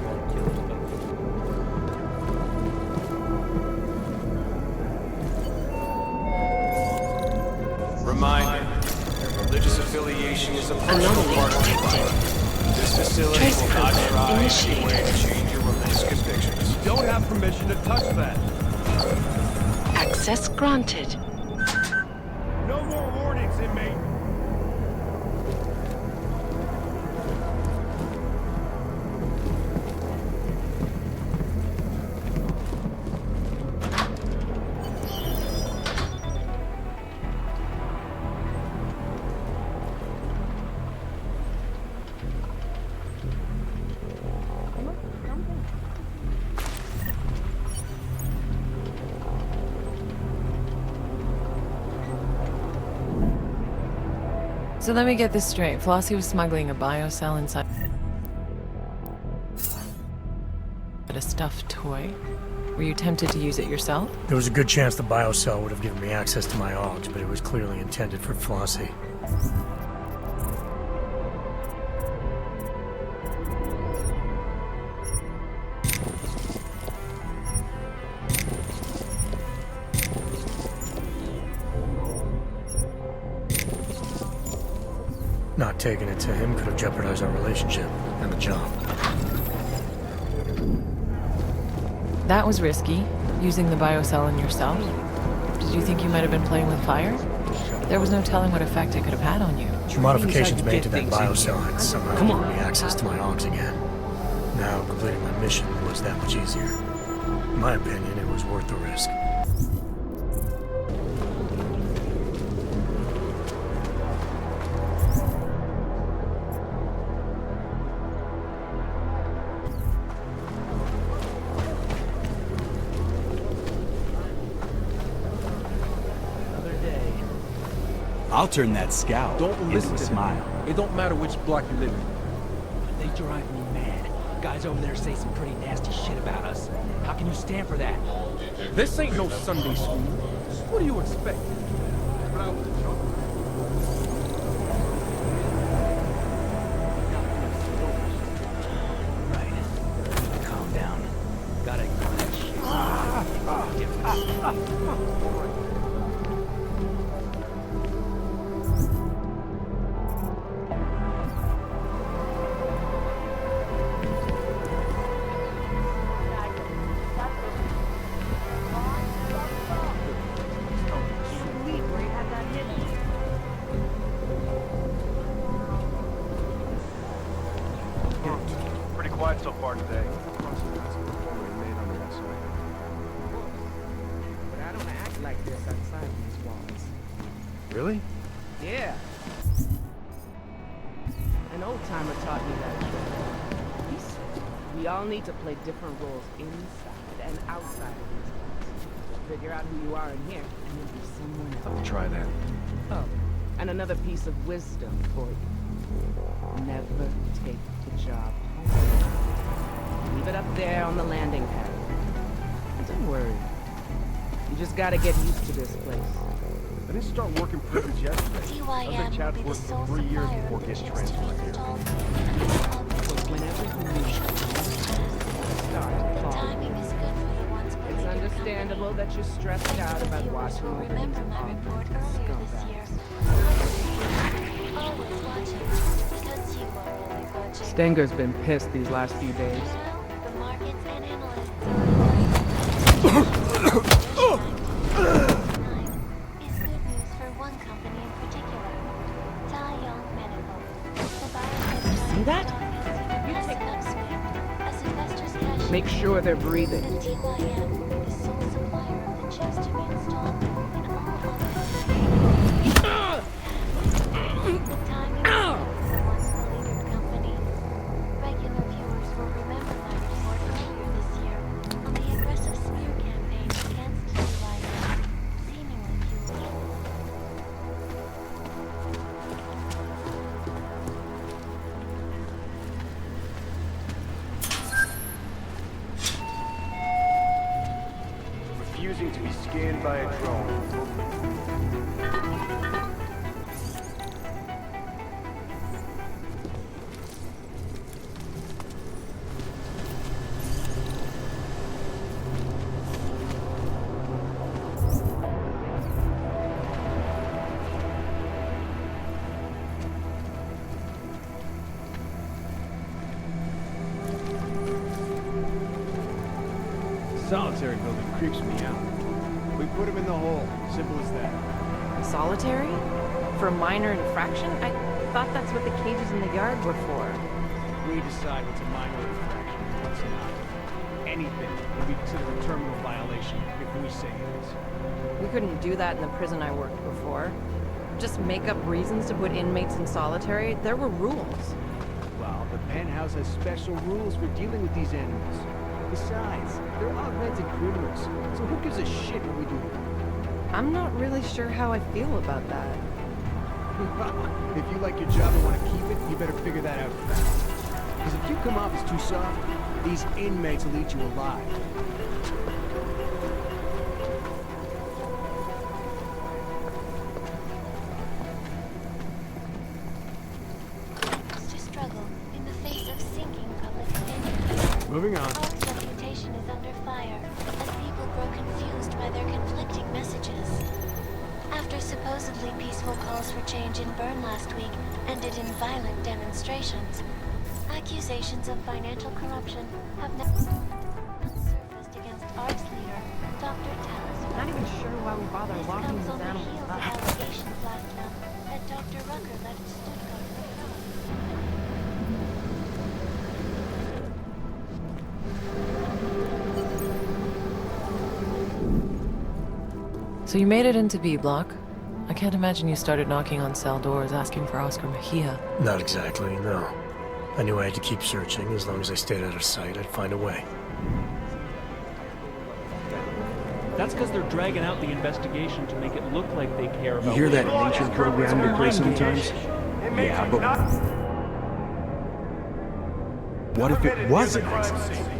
Reminder, religious affiliation is a personal part of your life. This facility will not try in any way to change your religious convictions. You don't have permission to touch that. Access granted. No more warnings, inmate. So let me get this straight. Flossie was smuggling a biocell inside a stuffed toy. Were you tempted to use it yourself? There was a good chance the biocell would have given me access to my augs, but it was clearly intended for Flossie. Not taking it to him could have jeopardized our relationship and the job. That was risky, using the biocell on yourself. Did you think you might have been playing with fire? There was no telling what effect it could have had on you. Modifications made to that biocell had somehow given me access to my augs again. Now, completing my mission was that much easier. In my opinion, it was worth the risk. I'll turn that scowl Don't listen into a to smile. them. It don't matter which block you live in. They drive me mad. Guys over there say some pretty nasty shit about us. How can you stand for that? This ain't no Sunday school. What do you expect? Right. Calm down. Gotta ignore that shit. So far today. But I don't act like this outside these walls. Really? Yeah. An old timer taught me that. He said we all need to play different roles inside and outside of these walls. Figure out who you are in here, and you'll be someone else. Try that. Oh, and another piece of wisdom for you. Never take the job home. Leave it up there on the landing pad. And don't worry. You just gotta get used to this place. I didn't start working prisons yesterday. I was at Chad's work for 3 years before getting transferred here. Whenever you need start calling. It's understandable that you're stressed out about watching over these scumbags. Stenger's been pissed these last few days. See that? Make sure they're breathing. Refusing to be scanned by a drone. Solitary building creeps me out. We put him in the hole. Simple as that. Solitary? For a minor infraction? I thought that's what the cages in the yard were for. We decide what's a minor infraction and what's not. Anything would be considered a terminal violation if we say it is. We couldn't do that in the prison I worked before. Just make up reasons to put inmates in solitary. There were rules. Well, the Pent House has special rules for dealing with these animals. Besides, they're augmented criminals, so who gives a shit what we do? I'm not really sure how I feel about that. If you like your job and want to keep it, you better figure that out fast. Because if you come off as too soft, these inmates will eat you alive. To struggle in the face of sinking public opinion. Moving on. Aug's reputation is under fire as people grow confused by their conflicting messages. After supposedly peaceful calls for change in Bern last week ended in violent demonstrations, accusations of financial corruption have now surfaced against Aug's leader, Dr. Tarvos. Not even sure why we bother locking these animals up. Allegations last month that Dr. Rucker left Stuttgart for So you made it into B Block. I can't imagine you started knocking on cell doors asking for Oscar Mejia. Not exactly, no. I knew I had to keep searching. As long as I stayed out of sight, I'd find a way. That's because they're dragging out the investigation to make it look like they care about... You hear that nature program they play sometimes? Yeah, but... what if it was an accident?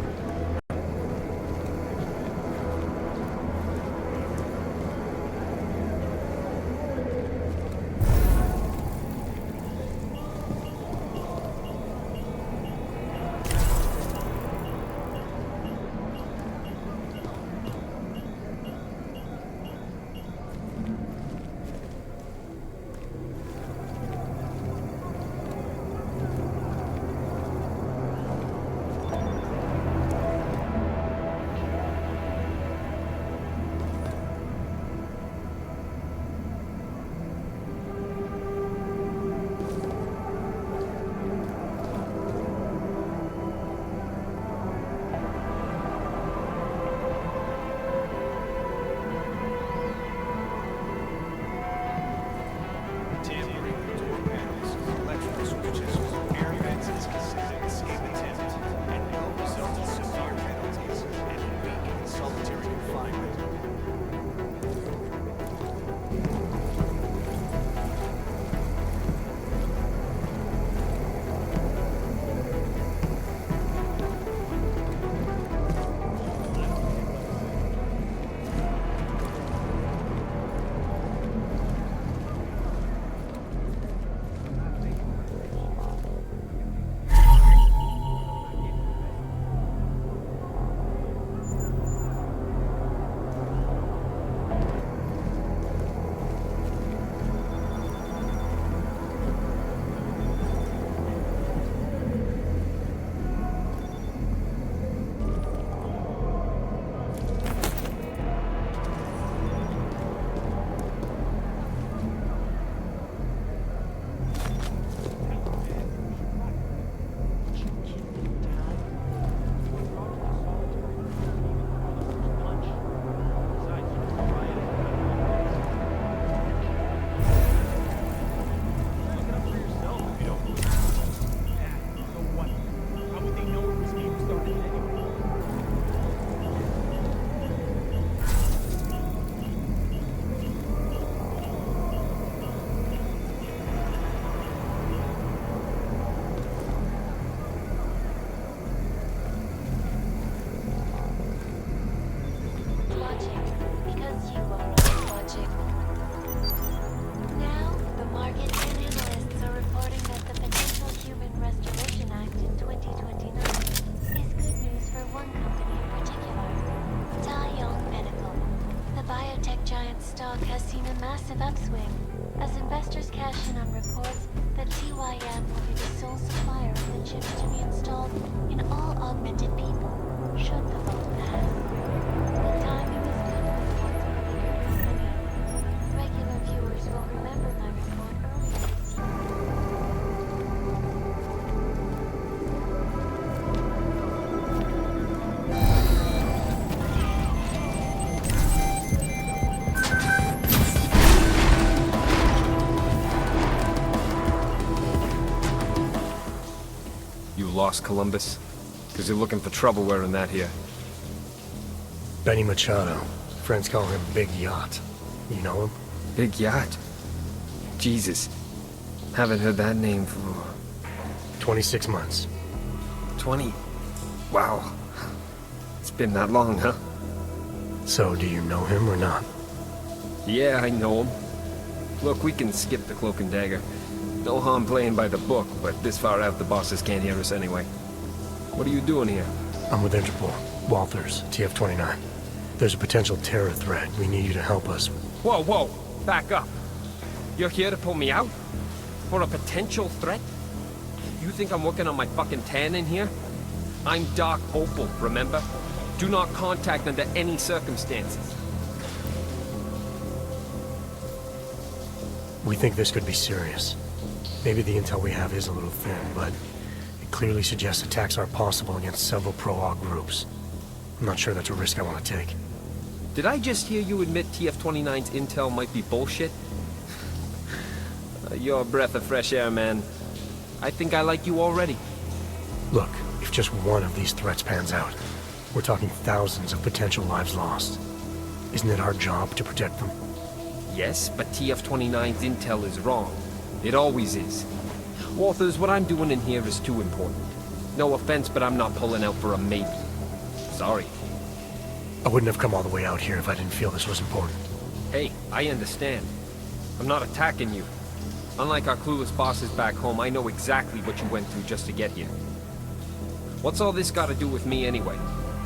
massive upswing as investors cash in on reports that TYM will be the sole supplier of the chips to be installed in all augmented people, should the vote pass. boss, Columbus. Because you're looking for trouble wearing that here. Benny Machado. Friends call him Big Yacht. You know him? Big Yacht? Jesus. Haven't heard that name for... 26 months. 20? Wow. It's been that long, huh? So, do you know him or not? Yeah, I know him. Look, we can skip the cloak and dagger. No harm playing by the book, but this far out the bosses can't hear us anyway. What are you doing here? I'm with Interpol. Walters, TF-29. There's a potential terror threat. We need you to help us. Whoa, whoa! Back up! You're here to pull me out? For a potential threat? You think I'm working on my fucking tan in here? I'm Dark Opal, remember? Do not contact under any circumstances. We think this could be serious. Maybe the intel we have is a little thin, but it clearly suggests attacks are possible against several pro-Aug groups. I'm not sure that's a risk I want to take. Did I just hear you admit TF-29's intel might be bullshit? You're a breath of fresh air, man. I think I like you already. Look, if just one of these threats pans out, we're talking thousands of potential lives lost. Isn't it our job to protect them? Yes, but TF-29's intel is wrong. It always is. Walters, what I'm doing in here is too important. No offense, but I'm not pulling out for a maybe. Sorry. I wouldn't have come all the way out here if I didn't feel this was important. Hey, I understand. I'm not attacking you. Unlike our clueless bosses back home, I know exactly what you went through just to get here. What's all this got to do with me anyway?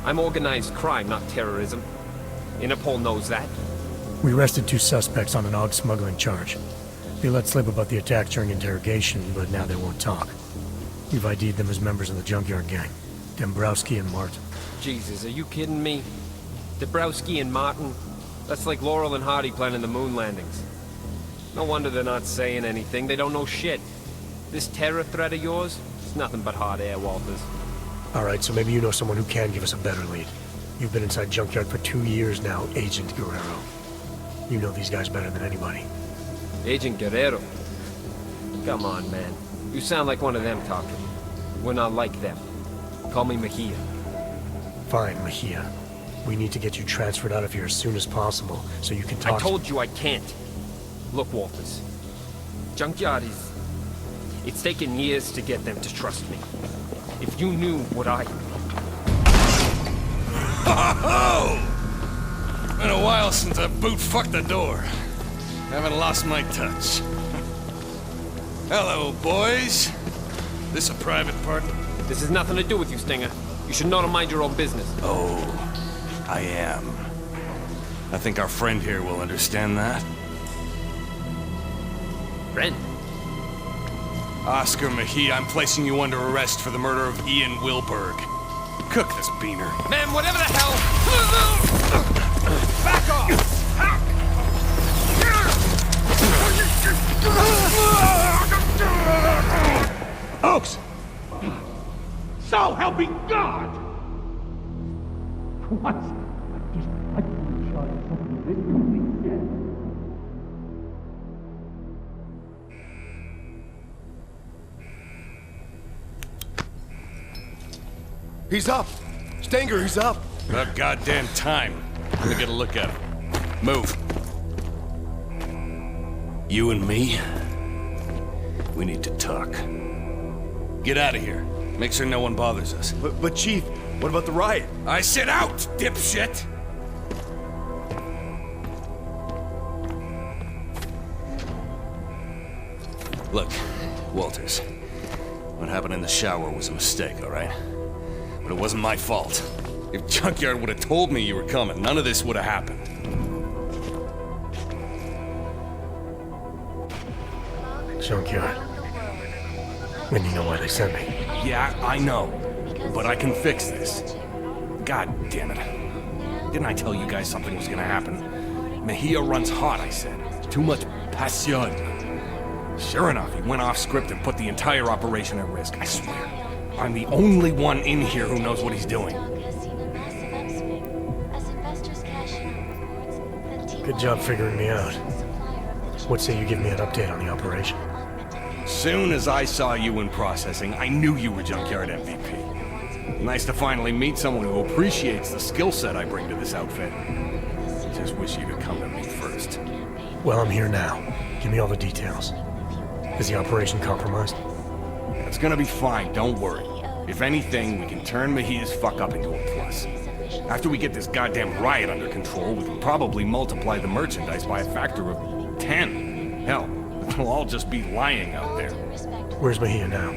I'm organized crime, not terrorism. Interpol knows that. We arrested 2 suspects on an Aug smuggling charge. They let slip about the attack during interrogation, but now they won't talk. We've ID'd them as members of the Junkyard Gang. Dombrowski and Martin. Jesus, are you kidding me? Dombrowski and Martin? That's like Laurel and Hardy planning the moon landings. No wonder they're not saying anything. They don't know shit. This terror threat of yours? It's nothing but hot air, Walters. Alright, so maybe you know someone who can give us a better lead. You've been inside Junkyard for 2 years now, Agent Guerrero. You know these guys better than anybody. Agent Guerrero? Come on, man. You sound like one of them talking. We're not like them. Call me Mejia. Fine, Mejia. We need to get you transferred out of here as soon as possible, so you can talk. I told you I can't. Look, Walters. Junkyard is... It's taken years to get them to trust me. If you knew what I... Ho-ho-ho! Been a while since I boot-fucked the door. Haven't lost my touch. Hello, boys. This a private part? This has nothing to do with you, Stinger. You should know to mind your own business. Oh, I am. I think our friend here will understand that. Friend? Oscar Mejia, I'm placing you under arrest for the murder of Ian Wilberg. Cook this beaner. Man, whatever the hell... Back off! Oaks! So help me God! What? He's up! Stinger, he's up! About goddamn time. Let me get a look at him. Move. You and me? We need to talk. Get out of here. Make sure no one bothers us. But Chief, what about the riot? I said out, dipshit! Look, Walters. What happened in the shower was a mistake, all right? But it wasn't my fault. If Junkyard would have told me you were coming, none of this would have happened. Junkyard. When you know why they sent me. Yeah, I know. But I can fix this. God damn it. Didn't I tell you guys something was gonna happen? Mejia runs hot, I said. Too much passion. Sure enough, he went off script and put the entire operation at risk, I swear. I'm the only one in here who knows what he's doing. Good job figuring me out. What say you give me an update on the operation? Soon as I saw you in processing, I knew you were Junkyard MVP. Nice to finally meet someone who appreciates the skill set I bring to this outfit. Just wish you'd have come to me first. Well, I'm here now. Give me all the details. Is the operation compromised? It's gonna be fine, don't worry. If anything, we can turn Mejia's fuck up into a plus. After we get this goddamn riot under control, we can probably multiply the merchandise by a factor of 10. Hell, we'll all just be lying out there. Where's Mejia now?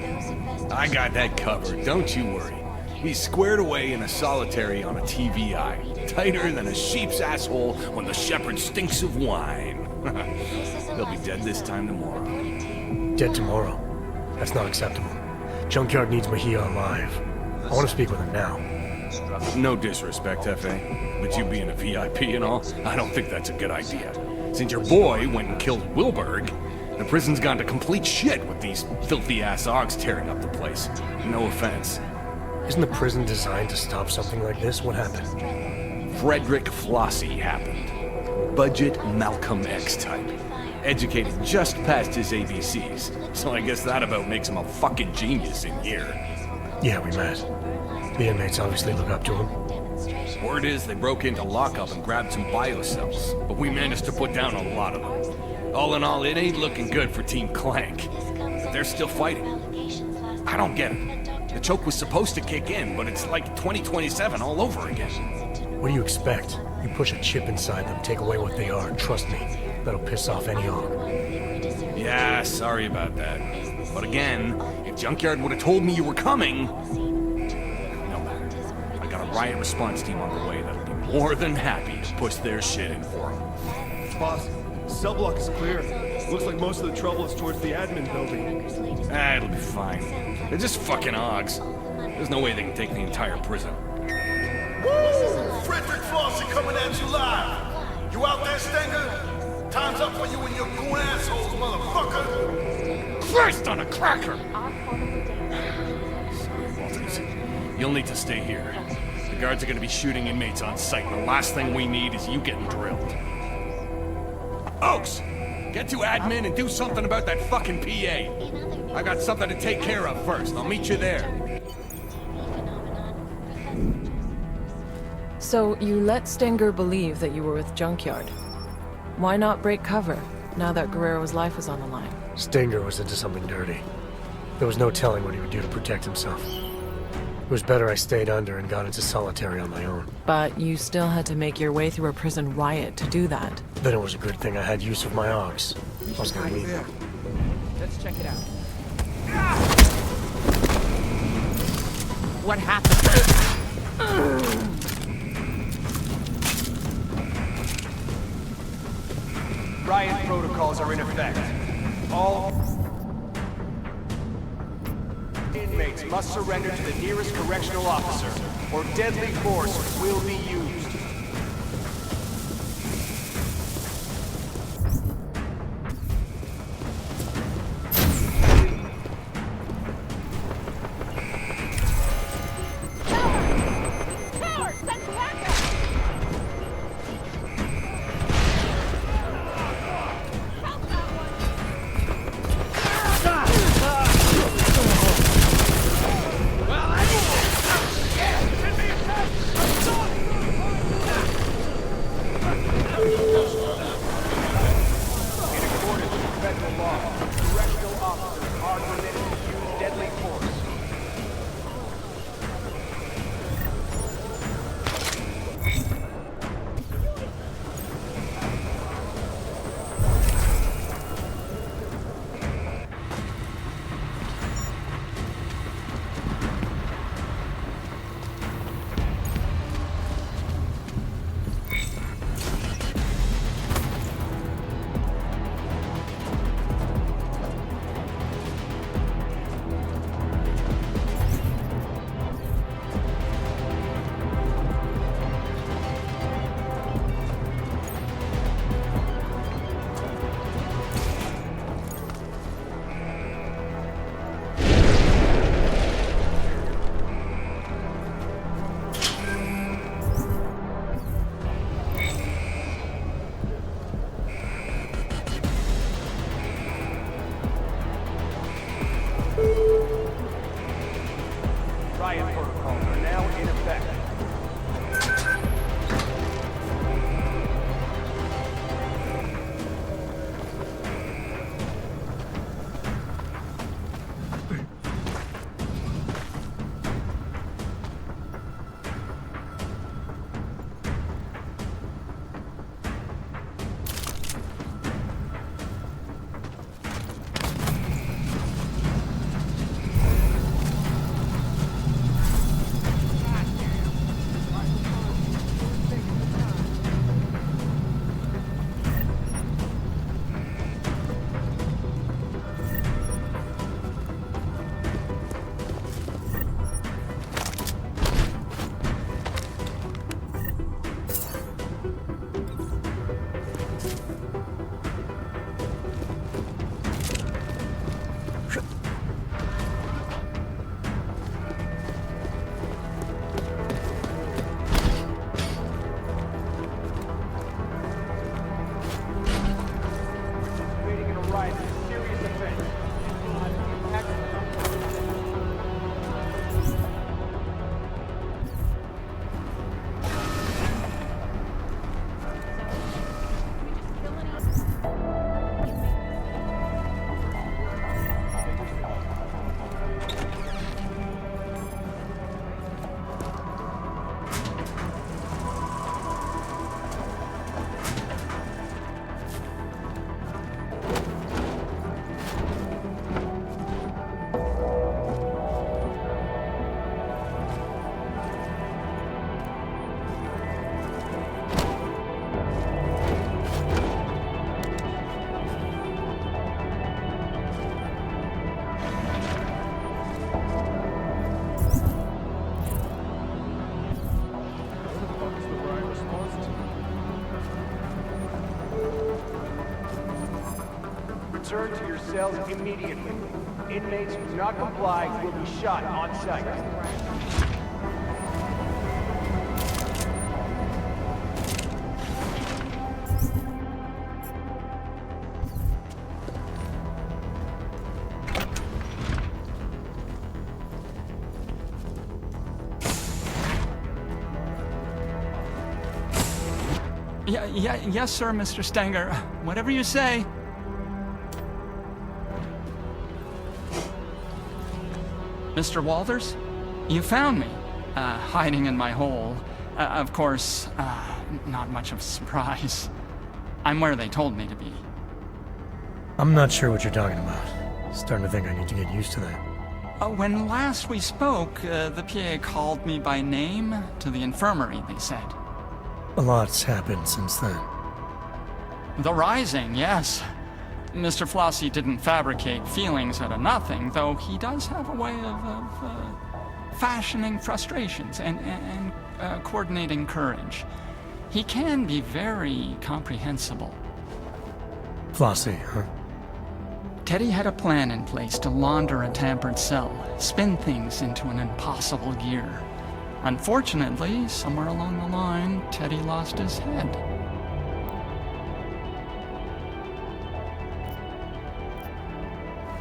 I got that covered, don't you worry. He's squared away in a solitary on a TVI, tighter than a sheep's asshole when the shepherd stinks of wine. He'll be dead this time tomorrow. Dead tomorrow? That's not acceptable. Junkyard needs Mejia alive. I want to speak with him now. No disrespect, F.A., but you being a VIP and all, I don't think that's a good idea. Since your boy went and killed Wilberg, the prison's gone to complete shit with these filthy-ass Augs tearing up the place. No offense. Isn't the prison designed to stop something like this? What happened? Frederick Flossie happened. Budget Malcolm X type. Educated just past his ABCs, so I guess that about makes him a fucking genius in here. Yeah, we met. The inmates obviously look up to him. Word is they broke into lockup and grabbed some biocells, but we managed to put down a lot of them. All in all, it ain't looking good for Team Clank. But they're still fighting. I don't get it. The choke was supposed to kick in, but it's like 2027 all over again. What do you expect? You push a chip inside them, take away what they are, trust me. That'll piss off any Aug. Yeah, sorry about that. But again, if Junkyard would have told me you were coming... No matter. I got a riot response team on the way that'll be more than happy to push their shit in for them. Boss, cell block is clear. Looks like most of the trouble is towards the admin building. It'll be fine. They're just fucking Augs. There's no way they can take the entire prison. Woo! Frederick Flossie coming at you live. You out there, Stenger? Time's up for you and your goon assholes, motherfucker! Christ on a cracker! Sorry, Walters. You'll need to stay here. The guards are gonna be shooting inmates on sight, and the last thing we need is you getting drilled. Oaks! Get to admin and do something about that fucking PA. I got something to take care of first. I'll meet you there. So you let Stenger believe that you were with Junkyard. Why not break cover, now that Guerrero's life was on the line? Stenger was into something dirty. There was no telling what he would do to protect himself. It was better I stayed under and got into solitary on my own. But you still had to make your way through a prison riot to do that. Then it was a good thing I had use of my Augs. I was gonna need them. Let's check it out. What happened? Riot protocols are in effect. All inmates must surrender to the nearest correctional officer, or deadly force will be used. Return to your cells immediately. Inmates who do not comply will be shot on sight. Yes, sir, Mr. Stenger. Whatever you say. Mr. Walters, you found me, hiding in my hole. Of course, not much of a surprise. I'm where they told me to be. I'm not sure what you're talking about. Starting to think I need to get used to that. When last we spoke, the PA called me by name to the infirmary, they said. A lot's happened since then. The Rising, yes. Mr. Flossie didn't fabricate feelings out of nothing, though he does have a way of fashioning frustrations and coordinating courage. He can be very comprehensible. Flossie, huh? Teddy had a plan in place to launder a tampered cell, spin things into an impossible gear. Unfortunately, somewhere along the line, Teddy lost his head.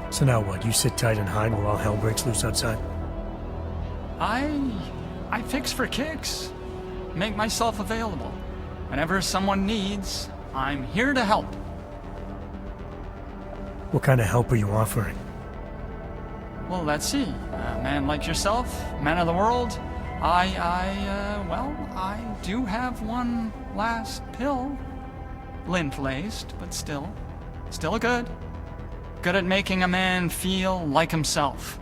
So now what? You sit tight and hide while all hell breaks loose outside? I fix for kicks. Make myself available. Whenever someone needs, I'm here to help. What kind of help are you offering? Well, let's see. A man like yourself, man of the world, I do have one last pill. Lint-laced, but still good. Good at making a man feel like himself.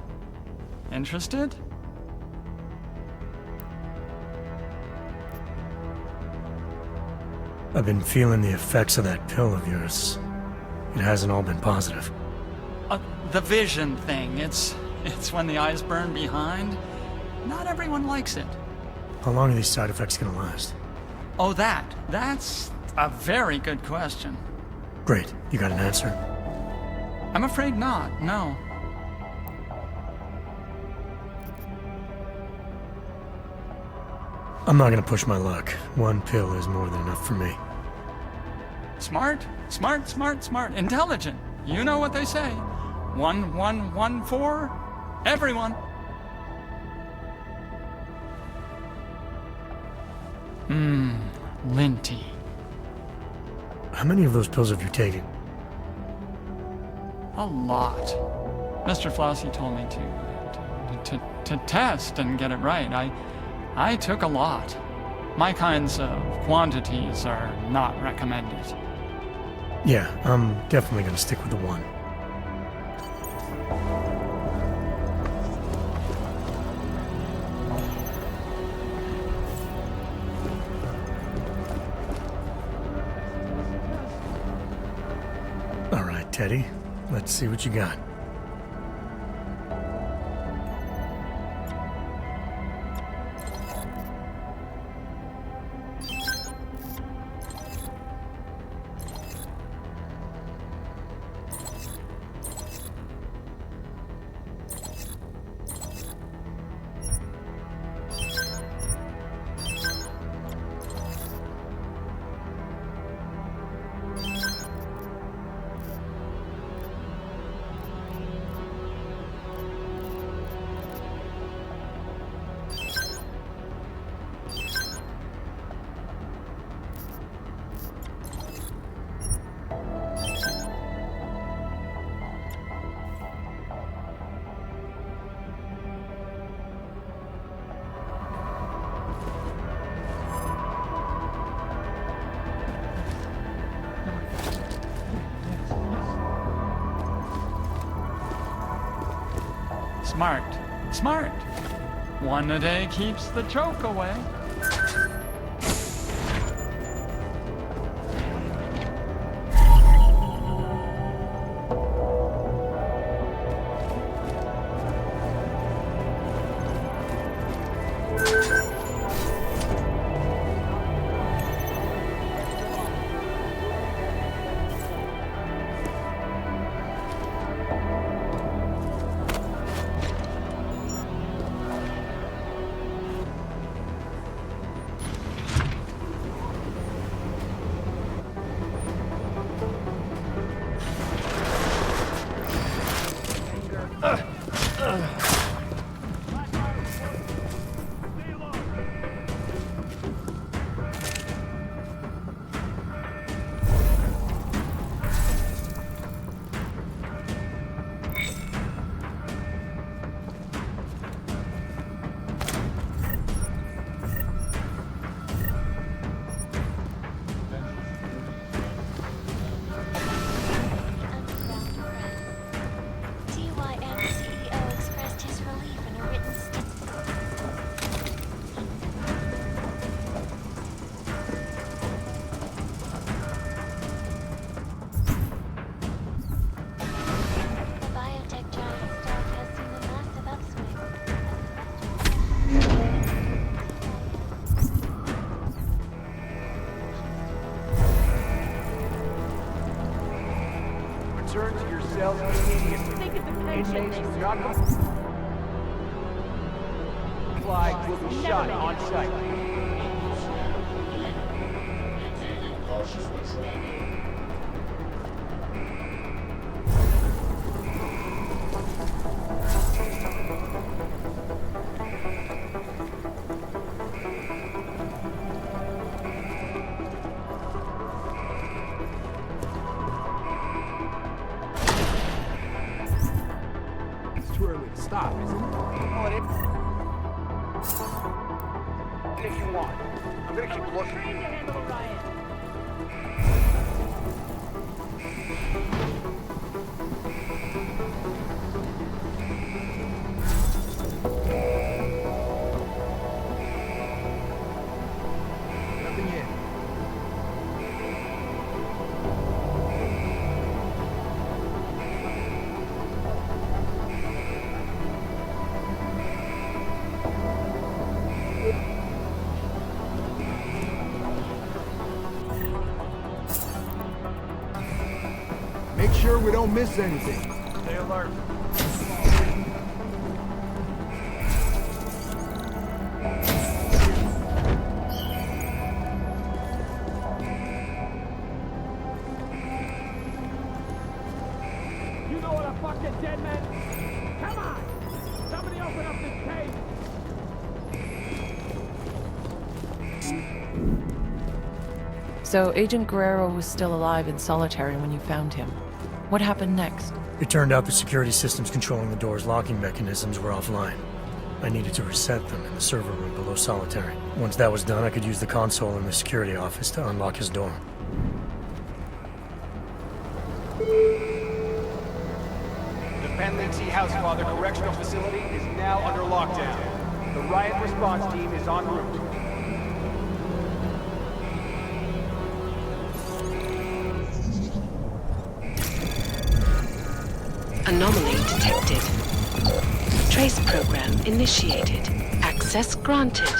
Interested? I've been feeling the effects of that pill of yours. It hasn't all been positive. The vision thing, it's when the eyes burn behind. Not everyone likes it. How long are these side effects gonna last? Oh, that's a very good question. Great. You got an answer? I'm afraid not, no. I'm not gonna push my luck. One pill is more than enough for me. Smart. Intelligent. You know what they say. 1114. Everyone. Linty. How many of those pills have you taken? A lot. Mr. Flossie told me to test and get it right. I took a lot. My kinds of quantities are not recommended. Yeah, I'm definitely gonna stick with the one. All right, Teddy. Let's see what you got. Smart. One a day keeps the choke away. return to your cells immediately. Think of the pension Inmates they do not comply will be shot on sight. It's too early to stop, isn't it? Well, it is. If you want. I'm gonna keep looking. Trained to handle a riot. Nothing yet. Make sure we don't miss anything. Stay alert. You know what a fucking dead man? Come on! Somebody open up this cage! So Agent Guerrero was still alive in solitary when you found him. What happened next? It turned out the security systems controlling the door's locking mechanisms were offline. I needed to reset them in the server room below solitary. Once that was done, I could use the console in the security office to unlock his door. The Penley T. Housefather Correctional Facility is now under lockdown. The riot response team is en route. Anomaly detected. Trace program initiated. Access granted.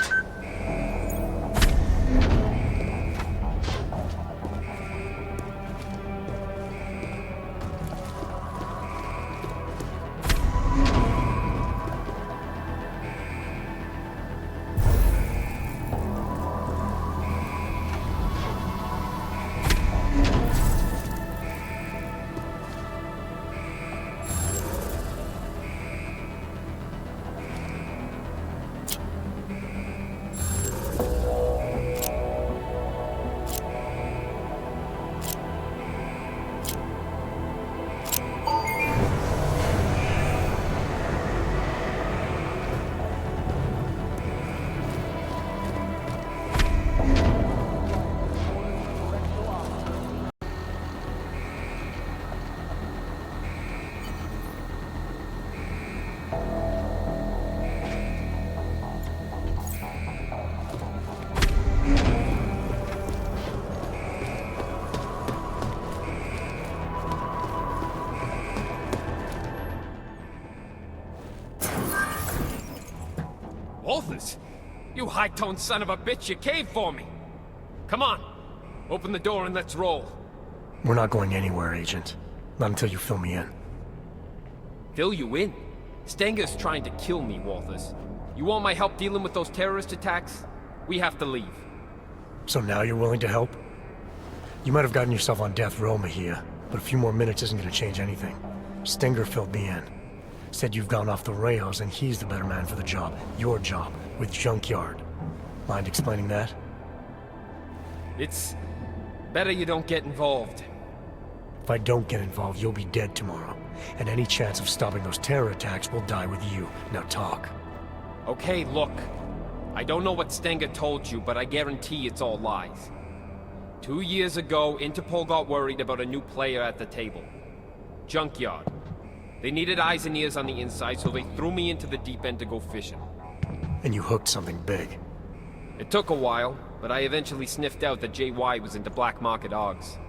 Walters! You high-toned son of a bitch, you caved for me! Come on! Open the door and let's roll. We're not going anywhere, Agent. Not until you fill me in. Fill you in? Stenger's trying to kill me, Walters. You want my help dealing with those terrorist attacks? We have to leave. So now you're willing to help? You might have gotten yourself on death row, Mejia, but a few more minutes isn't going to change anything. Stenger filled me in. Said you've gone off the rails and he's the better man for the job. Your job, with Junkyard. Mind explaining that? It's better you don't get involved. If I don't get involved, you'll be dead tomorrow. And any chance of stopping those terror attacks will die with you. Now talk. Okay, look. I don't know what Stenger told you, but I guarantee it's all lies. 2 years ago, Interpol got worried about a new player at the table. Junkyard. They needed eyes and ears on the inside, so they threw me into the deep end to go fishing. And you hooked something big. It took a while, but I eventually sniffed out that JY was into black market AUGs.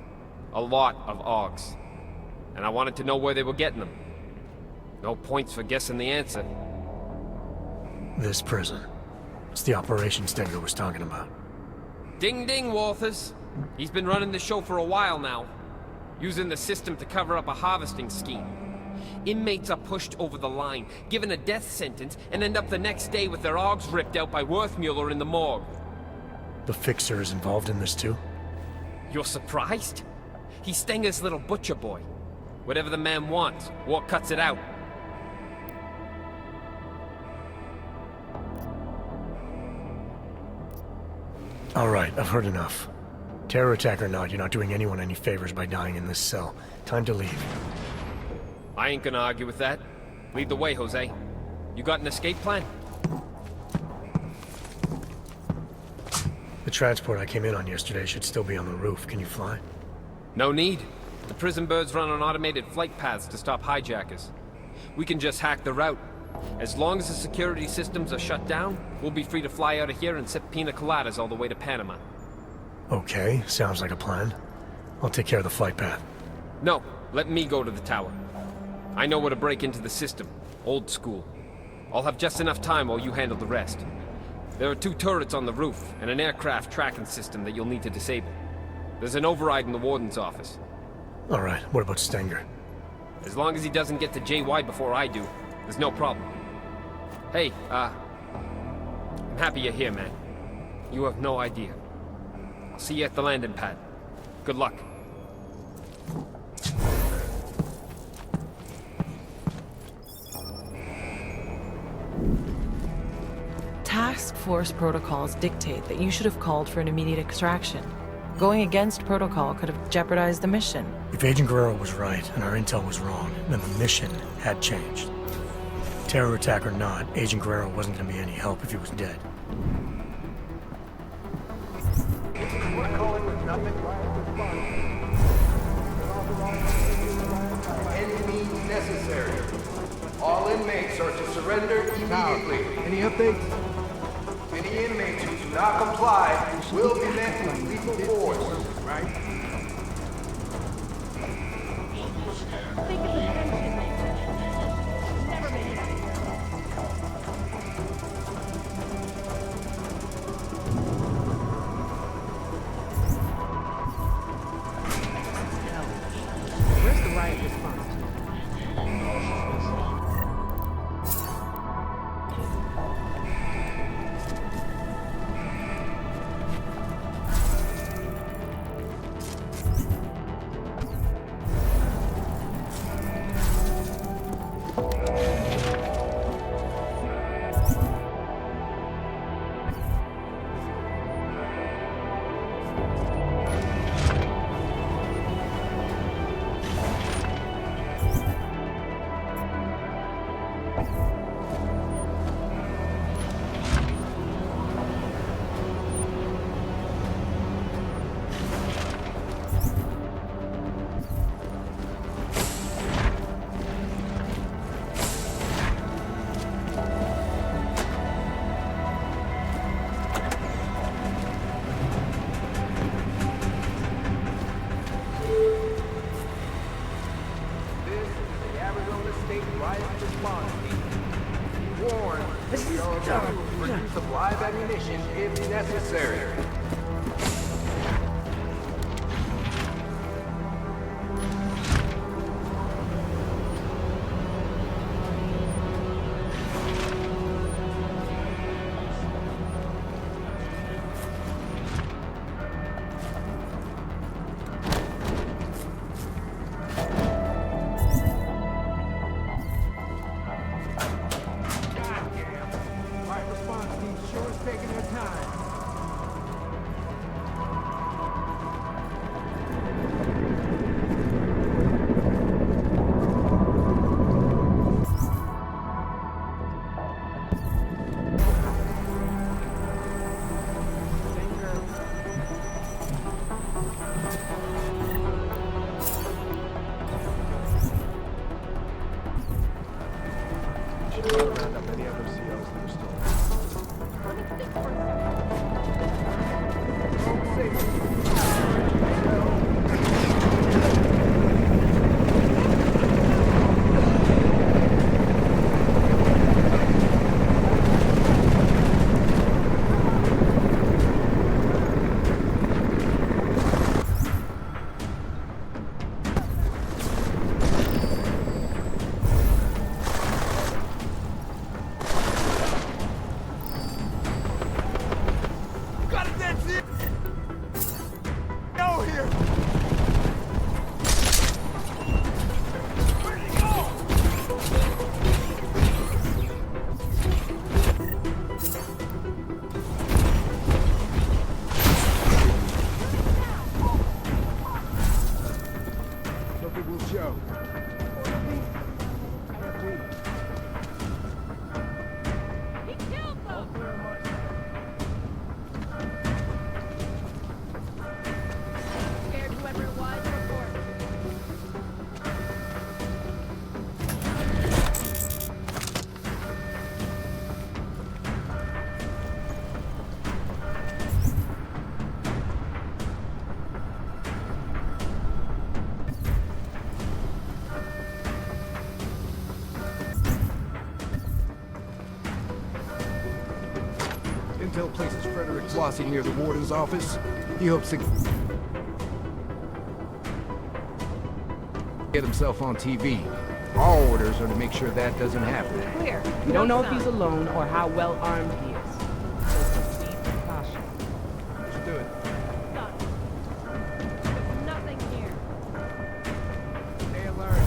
A lot of AUGs. And I wanted to know where they were getting them. No points for guessing the answer. This prison. It's the operation Stenger was talking about. Ding ding, Walters. He's been running the show for a while now. using the system to cover up a harvesting scheme. Inmates are pushed over the line, given a death sentence, and end up the next day with their augs ripped out by Worthmuller in the morgue. The Fixer is involved in this too? You're surprised? He's Stenger's little butcher boy. Whatever the man wants, war cuts it out. Alright, I've heard enough. Terror attack or not, you're not doing anyone any favors by dying in this cell. Time to leave. I ain't gonna argue with that. Lead the way, Jose. You got an escape plan? The transport I came in on yesterday should still be on the roof. Can you fly? No need. The prison birds run on automated flight paths to stop hijackers. We can just hack the route. As long as the security systems are shut down, we'll be free to fly out of here and sip pina coladas all the way to Panama. Okay, sounds like a plan. I'll take care of the flight path. No, let me go to the tower. I know where to break into the system. Old school. I'll have just enough time while you handle the rest. There are 2 turrets on the roof, and an aircraft tracking system that you'll need to disable. There's an override in the warden's office. Alright, what about Stenger? As long as he doesn't get to JY before I do, there's no problem. Hey, I'm happy you're here, man. You have no idea. I'll see you at the landing pad. Good luck. Task Force protocols dictate that you should have called for an immediate extraction. Going against protocol could have jeopardized the mission. If Agent Guerrero was right and our intel was wrong, then the mission had changed. Terror attack or not, Agent Guerrero wasn't going to be any help if he was dead. We're calling with nothing but any means necessary. All inmates are to surrender immediately. Any updates? Any inmates who do not comply will be met with lethal force. Right? Think of the tension. Never made it. Where's the riot response? Use of live ammunition if necessary. go here! Something will show. Intel places Frederick Flossie near the warden's office. He hopes to get himself on TV. Our orders are to make sure that doesn't happen. Clear. We don't know if he's alone or how well armed he is. So proceed with caution. Let's do it. There's nothing here. Stay alert.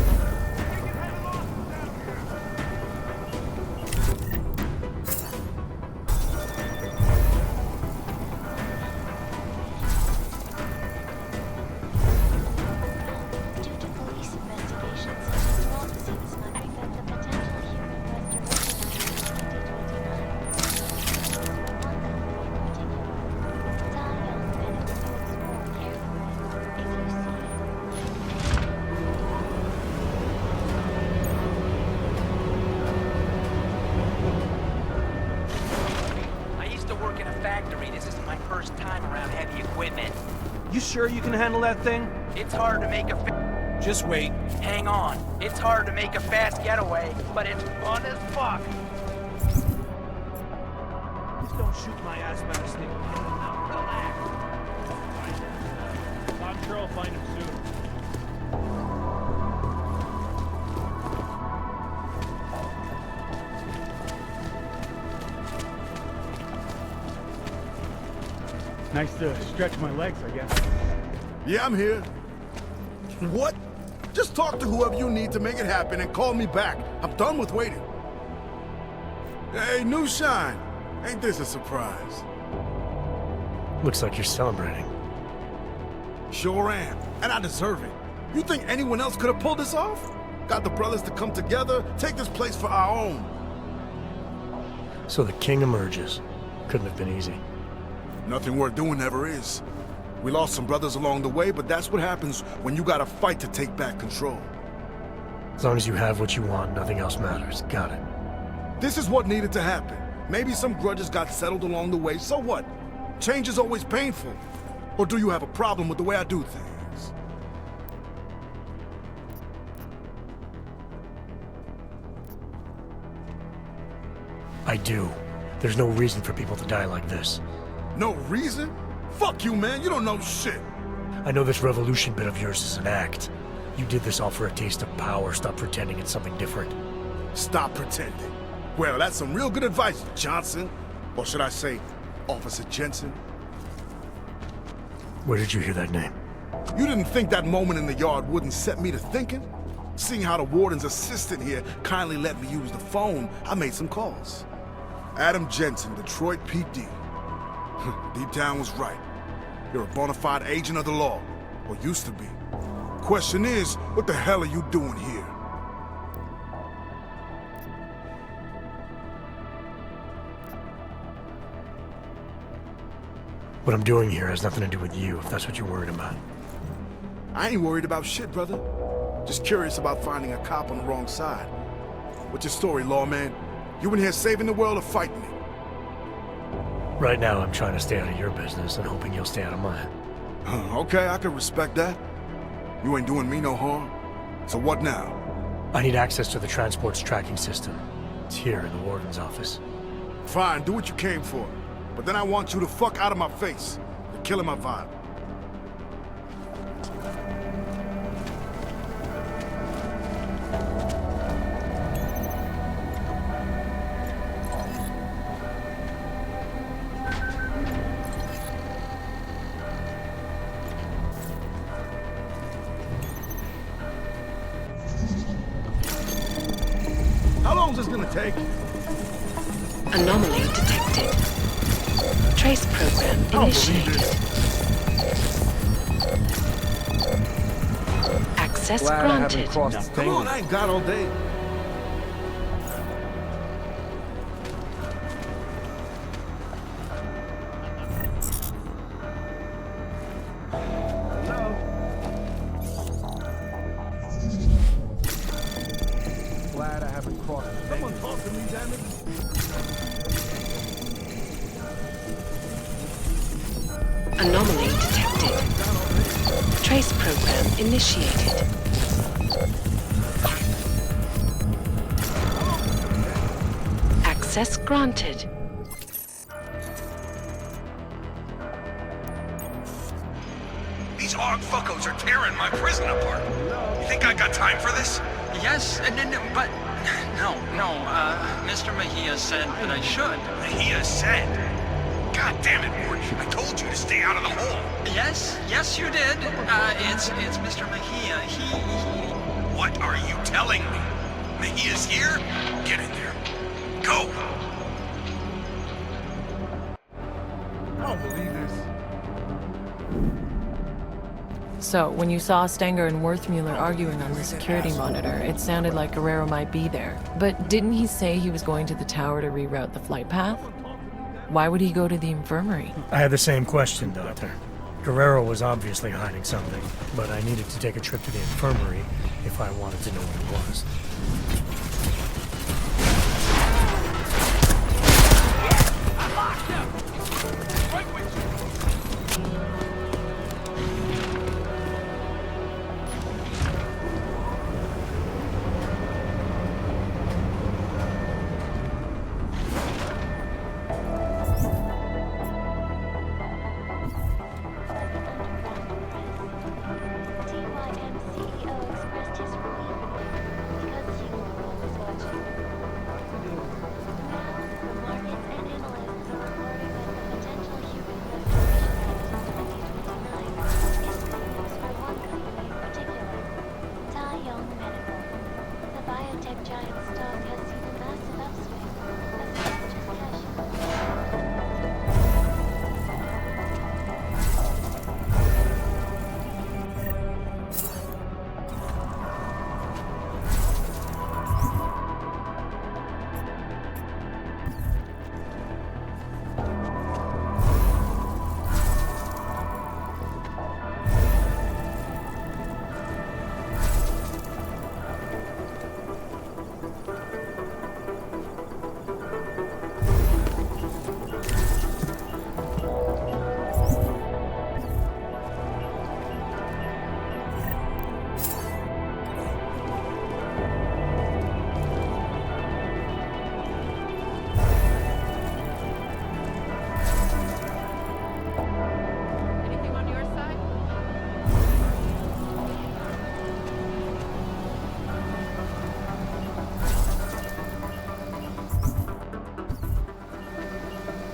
Due to police investigations into swamp seed smuggling and the potential human restoration of 2029. One member in particular, die young and explore carefully. If you I used to work in a factory. This isn't my first time around heavy equipment. You sure you can handle that thing? It's hard to make a Just wait. Hang on. It's hard to make a fast getaway, but it's fun as fuck. Just don't shoot my ass by mistake. I'm sure I'll find him soon. Nice to stretch my legs, I guess. Yeah, I'm here. What? Just talk to whoever you need to make it happen and call me back. I'm done with waiting. Hey, new shine. Ain't this a surprise? Looks like you're celebrating. Sure am, and I deserve it. You think anyone else could have pulled this off? Got the brothers to come together, take this place for our own. So the king emerges. Couldn't have been easy. Nothing worth doing ever is. We lost some brothers along the way, but that's what happens when you gotta fight to take back control. As long as you have what you want, nothing else matters. Got it. This is what needed to happen. Maybe some grudges got settled along the way, so what? Change is always painful. Or do you have a problem with the way I do things? I do. There's no reason for people to die like this. No reason? Fuck you, man. You don't know shit. I know this revolution bit of yours is an act. You did this all for a taste of power. Stop pretending it's something different. Stop pretending. Well, that's some real good advice, Johnson. Or should I say, Officer Jensen? Where did you hear that name? You didn't think that moment in the yard wouldn't set me to thinking? Seeing how the warden's assistant here kindly let me use the phone, I made some calls. Adam Jensen, Detroit PD. Deep down was right. You're a bona fide agent of the law, or used to be. Question is, what the hell are you doing here? What I'm doing here has nothing to do with you, if that's what you're worried about. I ain't worried about shit, brother. Just curious about finding a cop on the wrong side. What's your story, lawman? You in here saving the world or fighting it? Right now, I'm trying to stay out of your business and hoping you'll stay out of mine. Okay, I can respect that. You ain't doing me no harm. So what now? I need access to the transport's tracking system. It's here in the warden's office. Fine, do what you came for. But then I want you to fuck out of my face. You're killing my vibe. this gonna take? Anomaly detected. Trace program initiated. Access Glad granted. I haven't crossed the Come on, I ain't got all day. Glad I haven't crossed the Someone talk to me, damn it. Anomaly detected. Trace program initiated. Access granted. These Aug fuckos are tearing my prison apart. You think I got time for this? Yes, but no, Mr. Mejia said that I should. Mejia said? God damn it, Mort. I told you to stay out of the hole. Yes, you did. It's Mr. Mejia. He... What are you telling me? Mejia's here? Get in there. Go! I don't believe this. So, when you saw Stenger and Worthmuller arguing on the security monitor, it sounded like Guerrero might be there. But didn't he say he was going to the tower to reroute the flight path? Why would he go to the infirmary? I had the same question, Doctor. Guerrero was obviously hiding something, but I needed to take a trip to the infirmary if I wanted to know what it was.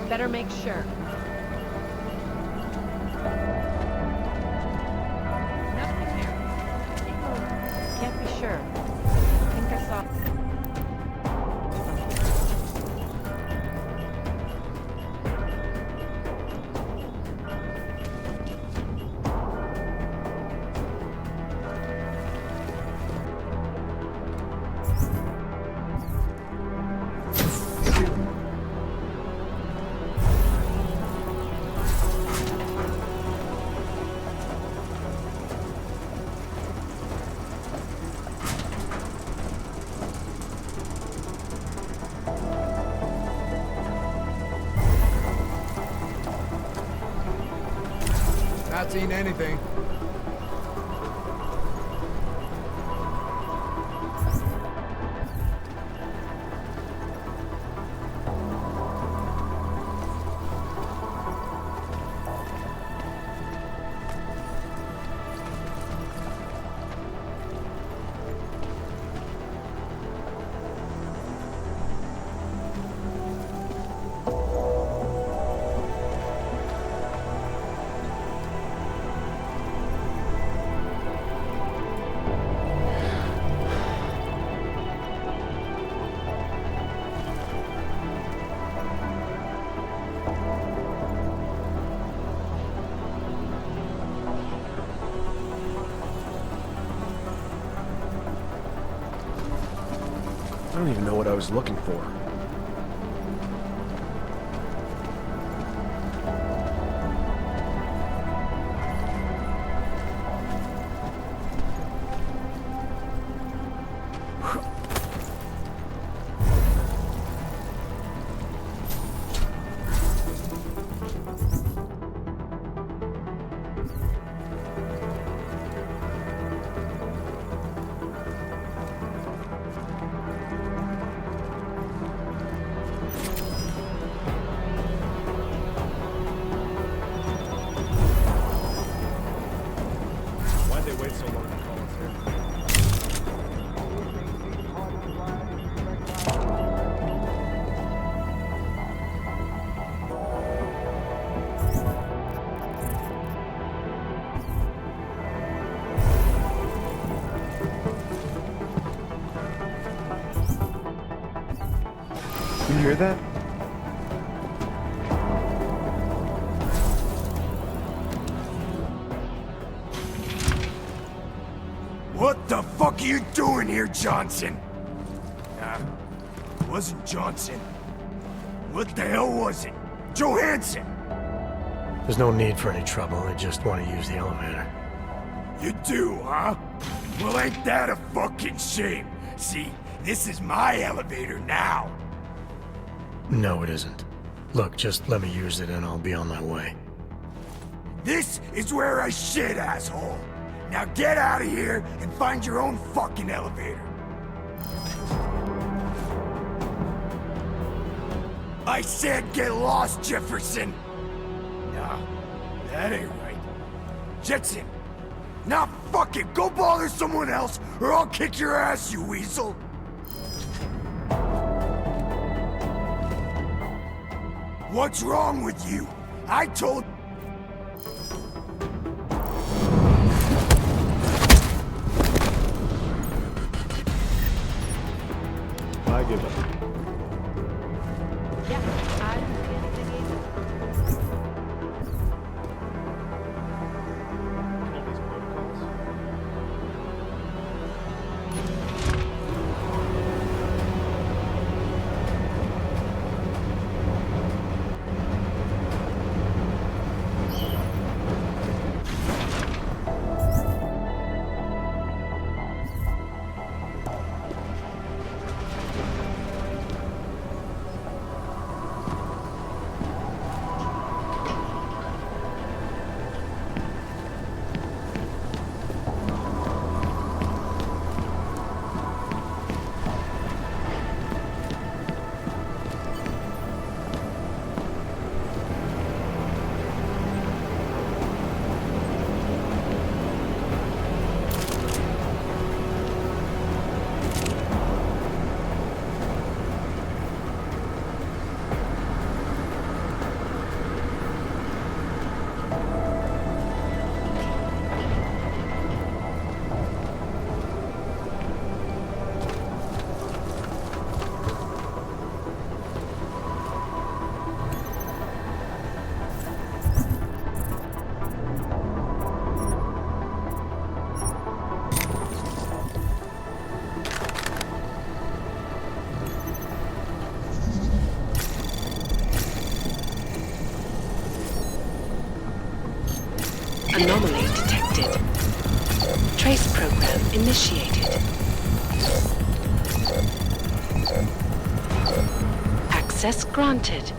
Better make sure. Nothing here. Can't be sure. I think I saw... Not seen anything. don't even know what I was looking for. You hear that? What the fuck are you doing here, Johnson? It wasn't Johnson. What the hell was it? Johansson! There's no need for any trouble. I just want to use the elevator. You do, huh? Well, ain't that a fucking shame? See, this is my elevator now. No, it isn't. Look, just let me use it and I'll be on my way. This is where I shit, asshole. Now get out of here and find your own fucking elevator. I said get lost, Jefferson. Nah, that ain't right. Jensen, nah, fuck it. Go bother someone else or I'll kick your ass, you weasel. What's wrong with you? I told... I give up. Anomaly detected. Trace program initiated. Access granted.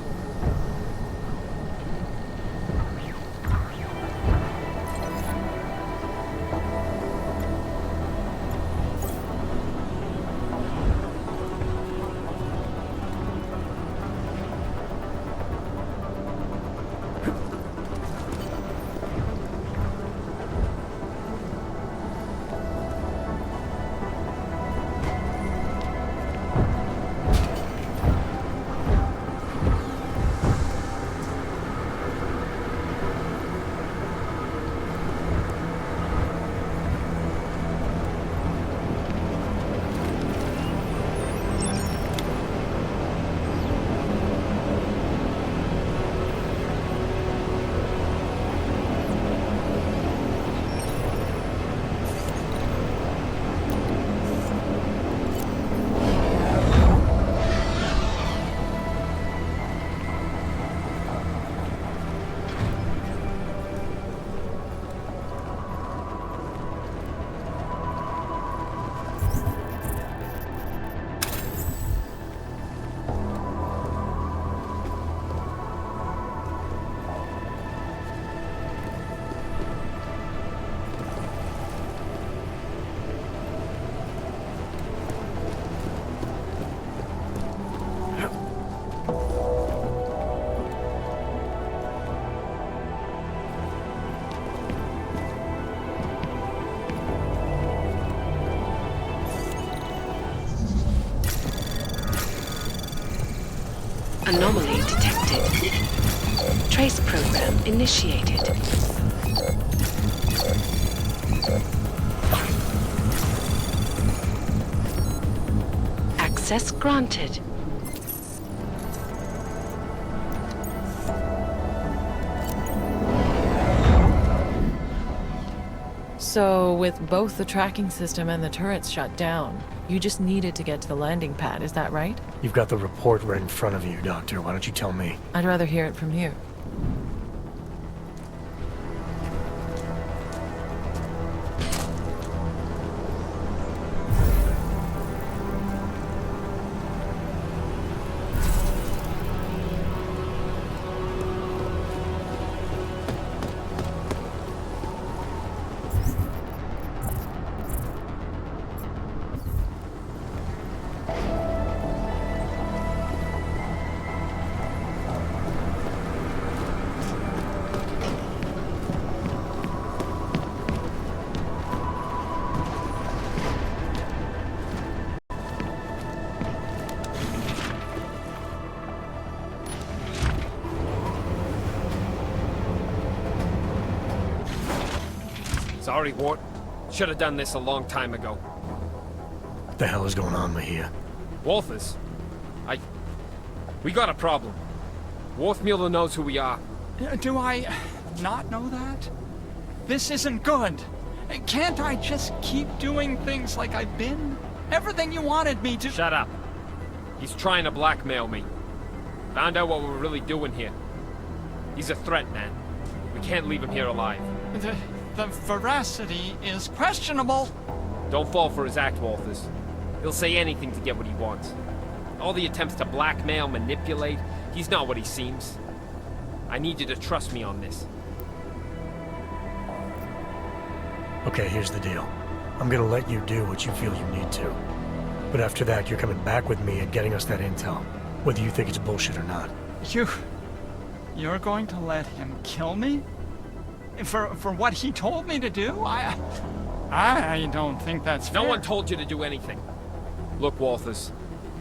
Anomaly detected. Trace program initiated. Access granted. So, with both the tracking system and the turrets shut down, you just needed to get to the landing pad, is that right? You've got the report right in front of you, Doctor. Why don't you tell me? I'd rather hear it from you. Sorry, Wart. Should have done this a long time ago. What the hell is going on, Mahia? Walthers? We got a problem. Worthmuller knows who we are. Do I not know that? This isn't good. Can't I just keep doing things like I've been? Everything you wanted me to— Shut up. He's trying to blackmail me. Found out what we're really doing here. He's a threat, man. We can't leave him here alive. The veracity is questionable. Don't fall for his act, Walthers. He'll say anything to get what he wants. All the attempts to blackmail, manipulate, he's not what he seems. I need you to trust me on this. Okay, here's the deal. I'm gonna let you do what you feel you need to. But after that, you're coming back with me and getting us that intel, whether you think it's bullshit or not. You're going to let him kill me? For what he told me to do? I don't think that's fair. No one told you to do anything. Look, Walthers,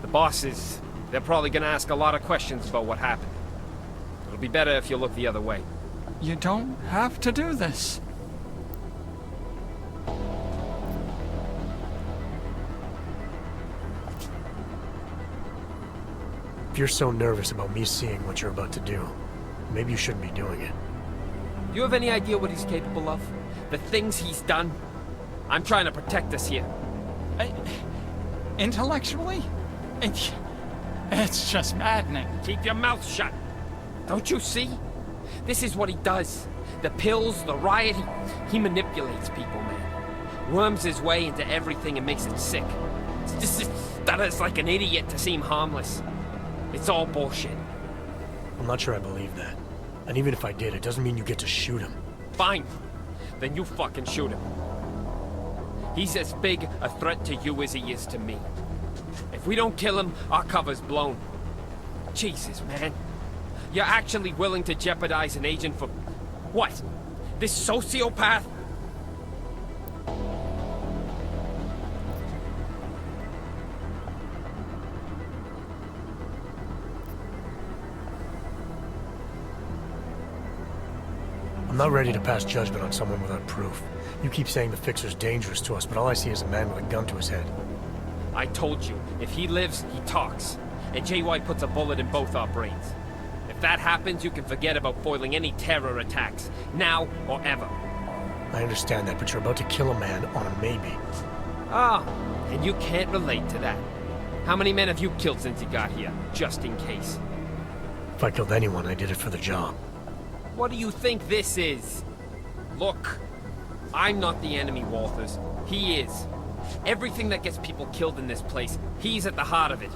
the bosses, they're probably gonna ask a lot of questions about what happened. It'll be better if you look the other way. You don't have to do this. If you're so nervous about me seeing what you're about to do, maybe you shouldn't be doing it. Do you have any idea what he's capable of? The things he's done? I'm trying to protect us here. Intellectually? It's just maddening. Keep your mouth shut. Don't you see? This is what he does. The pills, the riot, he manipulates people, man. Worms his way into everything and makes it sick. Stutters like an idiot to seem harmless. It's all bullshit. I'm not sure I believe that. And even if I did, it doesn't mean you get to shoot him. Fine. Then you fucking shoot him. He's as big a threat to you as he is to me. If we don't kill him, our cover's blown. Jesus, man. You're actually willing to jeopardize an agent for... what? This sociopath? I'm not ready to pass judgment on someone without proof. You keep saying the Fixer's dangerous to us, but all I see is a man with a gun to his head. I told you, if he lives, he talks. And JY puts a bullet in both our brains. If that happens, you can forget about foiling any terror attacks, now or ever. I understand that, but you're about to kill a man on a maybe. Ah, and you can't relate to that. How many men have you killed since you got here, just in case? If I killed anyone, I did it for the job. What do you think this is? Look, I'm not the enemy, Walthers. He is. Everything that gets people killed in this place, he's at the heart of it.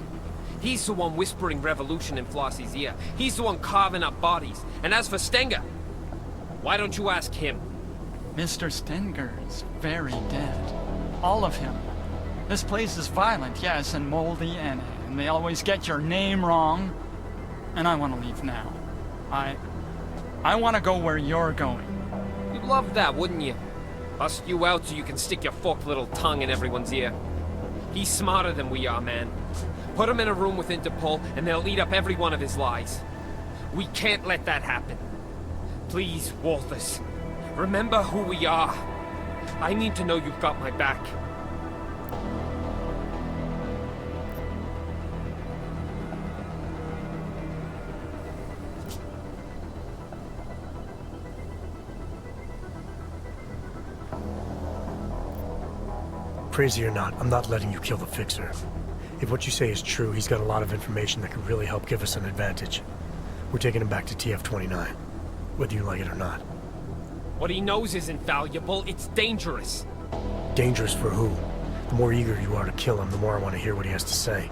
He's the one whispering revolution in Flossie's ear. He's the one carving up bodies. And as for Stenger, why don't you ask him? Mr. Stenger's very dead. All of him. This place is violent, yes, and moldy, and they always get your name wrong. And I want to leave now. I want to go where you're going. You'd love that, wouldn't you? Bust you out so you can stick your forked little tongue in everyone's ear. He's smarter than we are, man. Put him in a room with Interpol, and they'll eat up every one of his lies. We can't let that happen. Please, Walters. Remember who we are. I need to know you've got my back. Crazy or not, I'm not letting you kill the Fixer. If what you say is true, he's got a lot of information that could really help give us an advantage. We're taking him back to TF-29, whether you like it or not. What he knows isn't valuable, it's dangerous. Dangerous for who? The more eager you are to kill him, the more I want to hear what he has to say.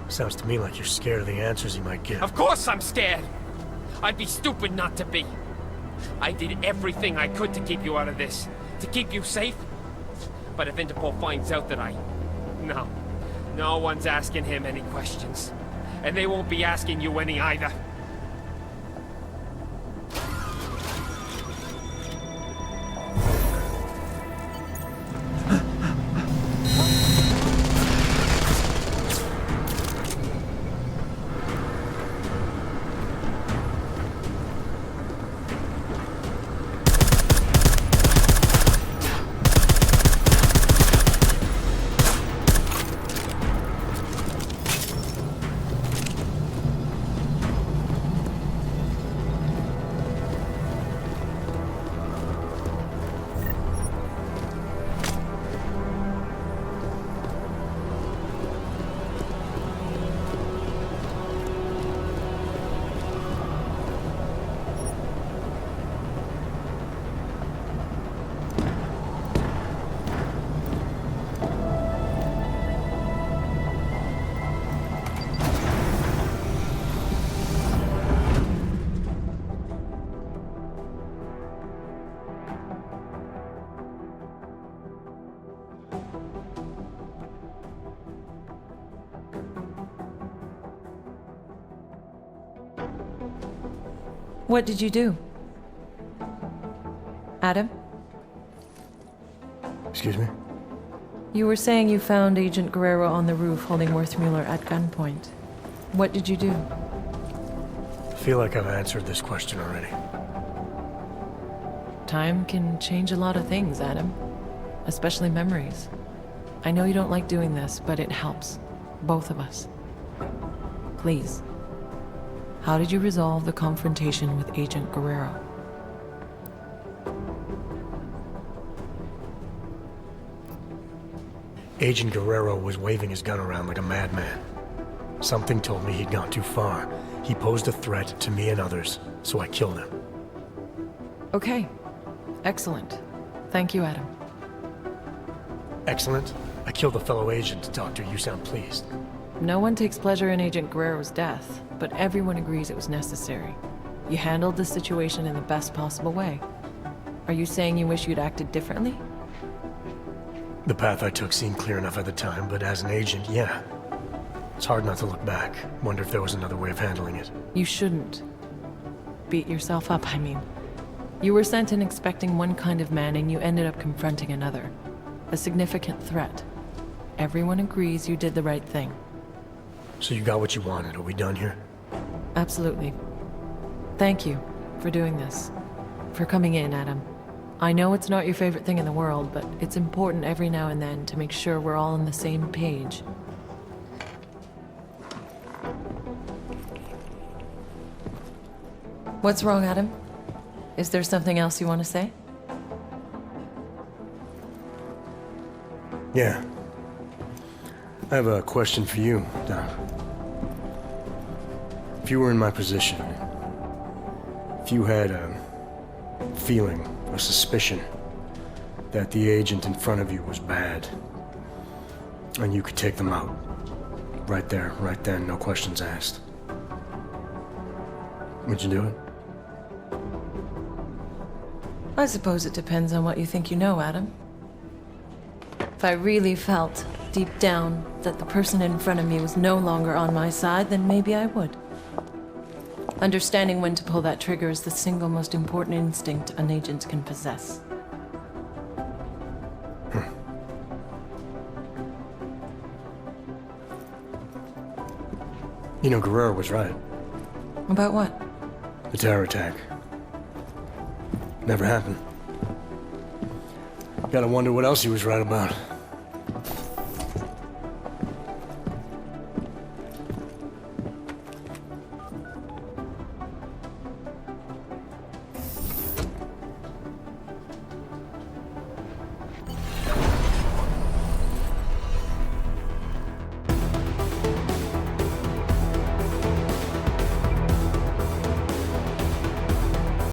Sounds to me like you're scared of the answers he might give. Of course I'm scared! I'd be stupid not to be. I did everything I could to keep you out of this, to keep you safe. But if Interpol finds out that no one's asking him any questions. And they won't be asking you any either. What did you do? Adam? Excuse me? You were saying you found Agent Guerrero on the roof holding Worthmuller at gunpoint. What did you do? I feel like I've answered this question already. Time can change a lot of things, Adam. Especially memories. I know you don't like doing this, but it helps. Both of us. Please. How did you resolve the confrontation with Agent Guerrero? Agent Guerrero was waving his gun around like a madman. Something told me he'd gone too far. He posed a threat to me and others, so I killed him. Okay. Excellent. Thank you, Adam. Excellent? I killed a fellow agent, Doctor. You sound pleased. No one takes pleasure in Agent Guerrero's death, but everyone agrees it was necessary. You handled the situation in the best possible way. Are you saying you wish you'd acted differently? The path I took seemed clear enough at the time, but as an agent, yeah. It's hard not to look back. Wonder if there was another way of handling it. You shouldn't. Beat yourself up, I mean. You were sent in expecting one kind of man and you ended up confronting another. A significant threat. Everyone agrees you did the right thing. So you got what you wanted. Are we done here? Absolutely. Thank you for doing this. For coming in, Adam. I know it's not your favorite thing in the world, but it's important every now and then to make sure we're all on the same page. What's wrong, Adam? Is there something else you want to say? Yeah. I have a question for you, Doc. If you were in my position, if you had a feeling, a suspicion, that the agent in front of you was bad, and you could take them out, right there, right then, no questions asked, would you do it? I suppose it depends on what you think you know, Adam. If I really felt, deep down, that the person in front of me was no longer on my side, then maybe I would. Understanding when to pull that trigger is the single most important instinct an agent can possess. You know, Guerrero was right. About what? The terror attack. Never happened. Gotta wonder what else he was right about.